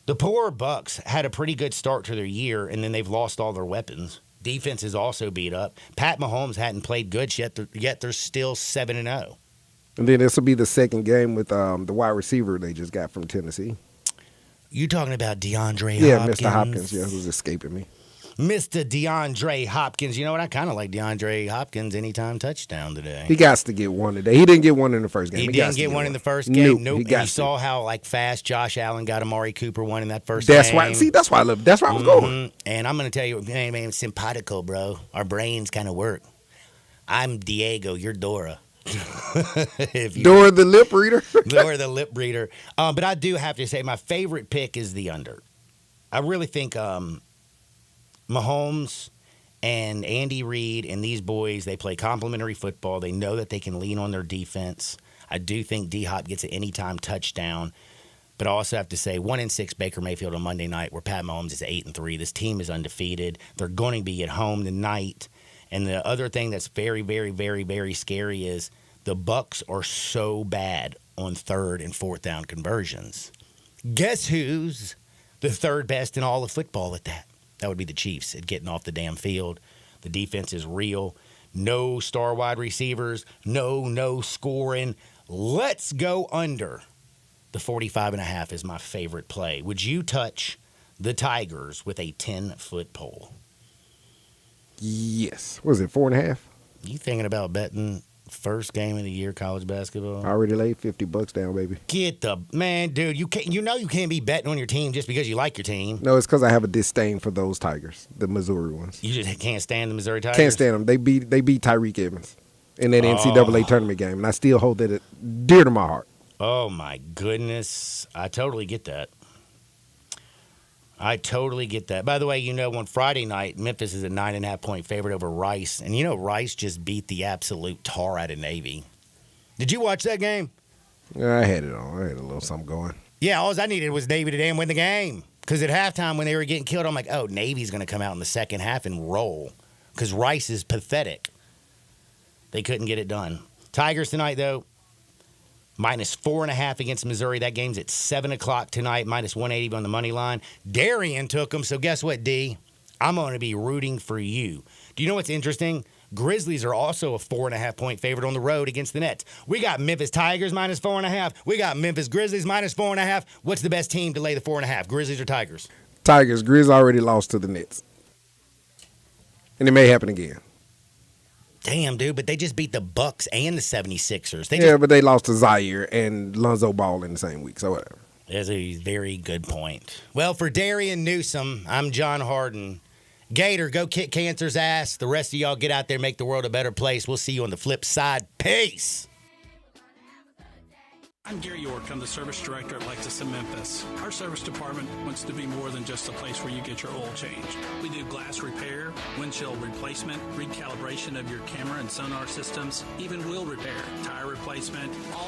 S1: The poor Bucks had a pretty good start to their year, and then they've lost all their weapons. Defense is also beat up. Pat Mahomes hadn't played good yet they're still 7-0.
S2: And then this will be the second game with the wide receiver they just got from Tennessee.
S1: You talking about DeAndre
S2: Yeah,
S1: Hopkins?
S2: Mr. Hopkins, yeah, who's escaping me.
S1: Mr. DeAndre Hopkins. You know what? I kind of like DeAndre Hopkins anytime touchdown today.
S2: He got to get one today. He didn't get one in the first game.
S1: He didn't get one in the first game. Nope. And you saw how fast Josh Allen got Amari Cooper one in that first game.
S2: That's why. See, that's why I love. That's why I was going.
S1: And I'm going to tell you, man, simpatico, bro. Our brains kind of work. I'm Diego. You're Dora.
S2: Dora the lip reader.
S1: Dora the lip reader. But I do have to say, my favorite pick is the under. I really think Mahomes and Andy Reid and these boys, they play complementary football. They know that they can lean on their defense. I do think D-Hop gets an anytime touchdown. But I also have to say, 1-6 Baker Mayfield on Monday night, where Pat Mahomes is 8-3. This team is undefeated. They're going to be at home tonight. And the other thing that's very, very, very, very scary is the Bucks are so bad on third and fourth down conversions. Guess who's the third best in all of football at that? That would be the Chiefs at getting off the damn field. The defense is real. No star wide receivers. No scoring. Let's go under. The 45.5 is my favorite play. Would you touch the Tigers with a 10-foot pole?
S2: Yes. Was it 4.5?
S1: You thinking about betting first game of the year college basketball?
S2: I already laid $50 down, baby.
S1: Get the man, dude. You can't be betting on your team just because you like your team.
S2: No, it's because I have a disdain for those Tigers, the Missouri ones.
S1: You just can't stand the Missouri Tigers.
S2: Can't stand them. They beat Tyreek Evans in that NCAA tournament game, and I still hold that dear to my heart.
S1: Oh my goodness, I totally get that. By the way, on Friday night, Memphis is a 9.5-point favorite over Rice. And Rice just beat the absolute tar out of Navy. Did you watch that game?
S2: I had it on. I had a little something going.
S1: Yeah, all I needed was Navy to damn win the game. Because at halftime when they were getting killed, I'm like, oh, Navy's going to come out in the second half and roll. Because Rice is pathetic. They couldn't get it done. Tigers tonight, though. -4.5 against Missouri. That game's at 7 o'clock tonight. -180 on the money line. Darien took them. So guess what, D? I'm going to be rooting for you. Do you know what's interesting? Grizzlies are also a 4.5-point favorite on the road against the Nets. We got Memphis Tigers -4.5. We got Memphis Grizzlies -4.5. What's the best team to lay the 4.5? Grizzlies or Tigers?
S2: Tigers. Grizz already lost to the Nets. And it may happen again.
S1: Damn, dude, but they just beat the Bucks and the 76ers.
S2: But they lost to Zaire and Lonzo Ball in the same week, so whatever.
S1: That's a very good point. Well, for Darian Newsom, I'm John Harden. Gator, go kick cancer's ass. The rest of y'all get out there, make the world a better place. We'll see you on the flip side. Peace.
S16: I'm Gary York. I'm the service director at Lexus in Memphis. Our service department wants to be more than just a place where you get your oil changed. We do glass repair, windshield replacement, recalibration of your camera and sonar systems, even wheel repair, tire replacement, all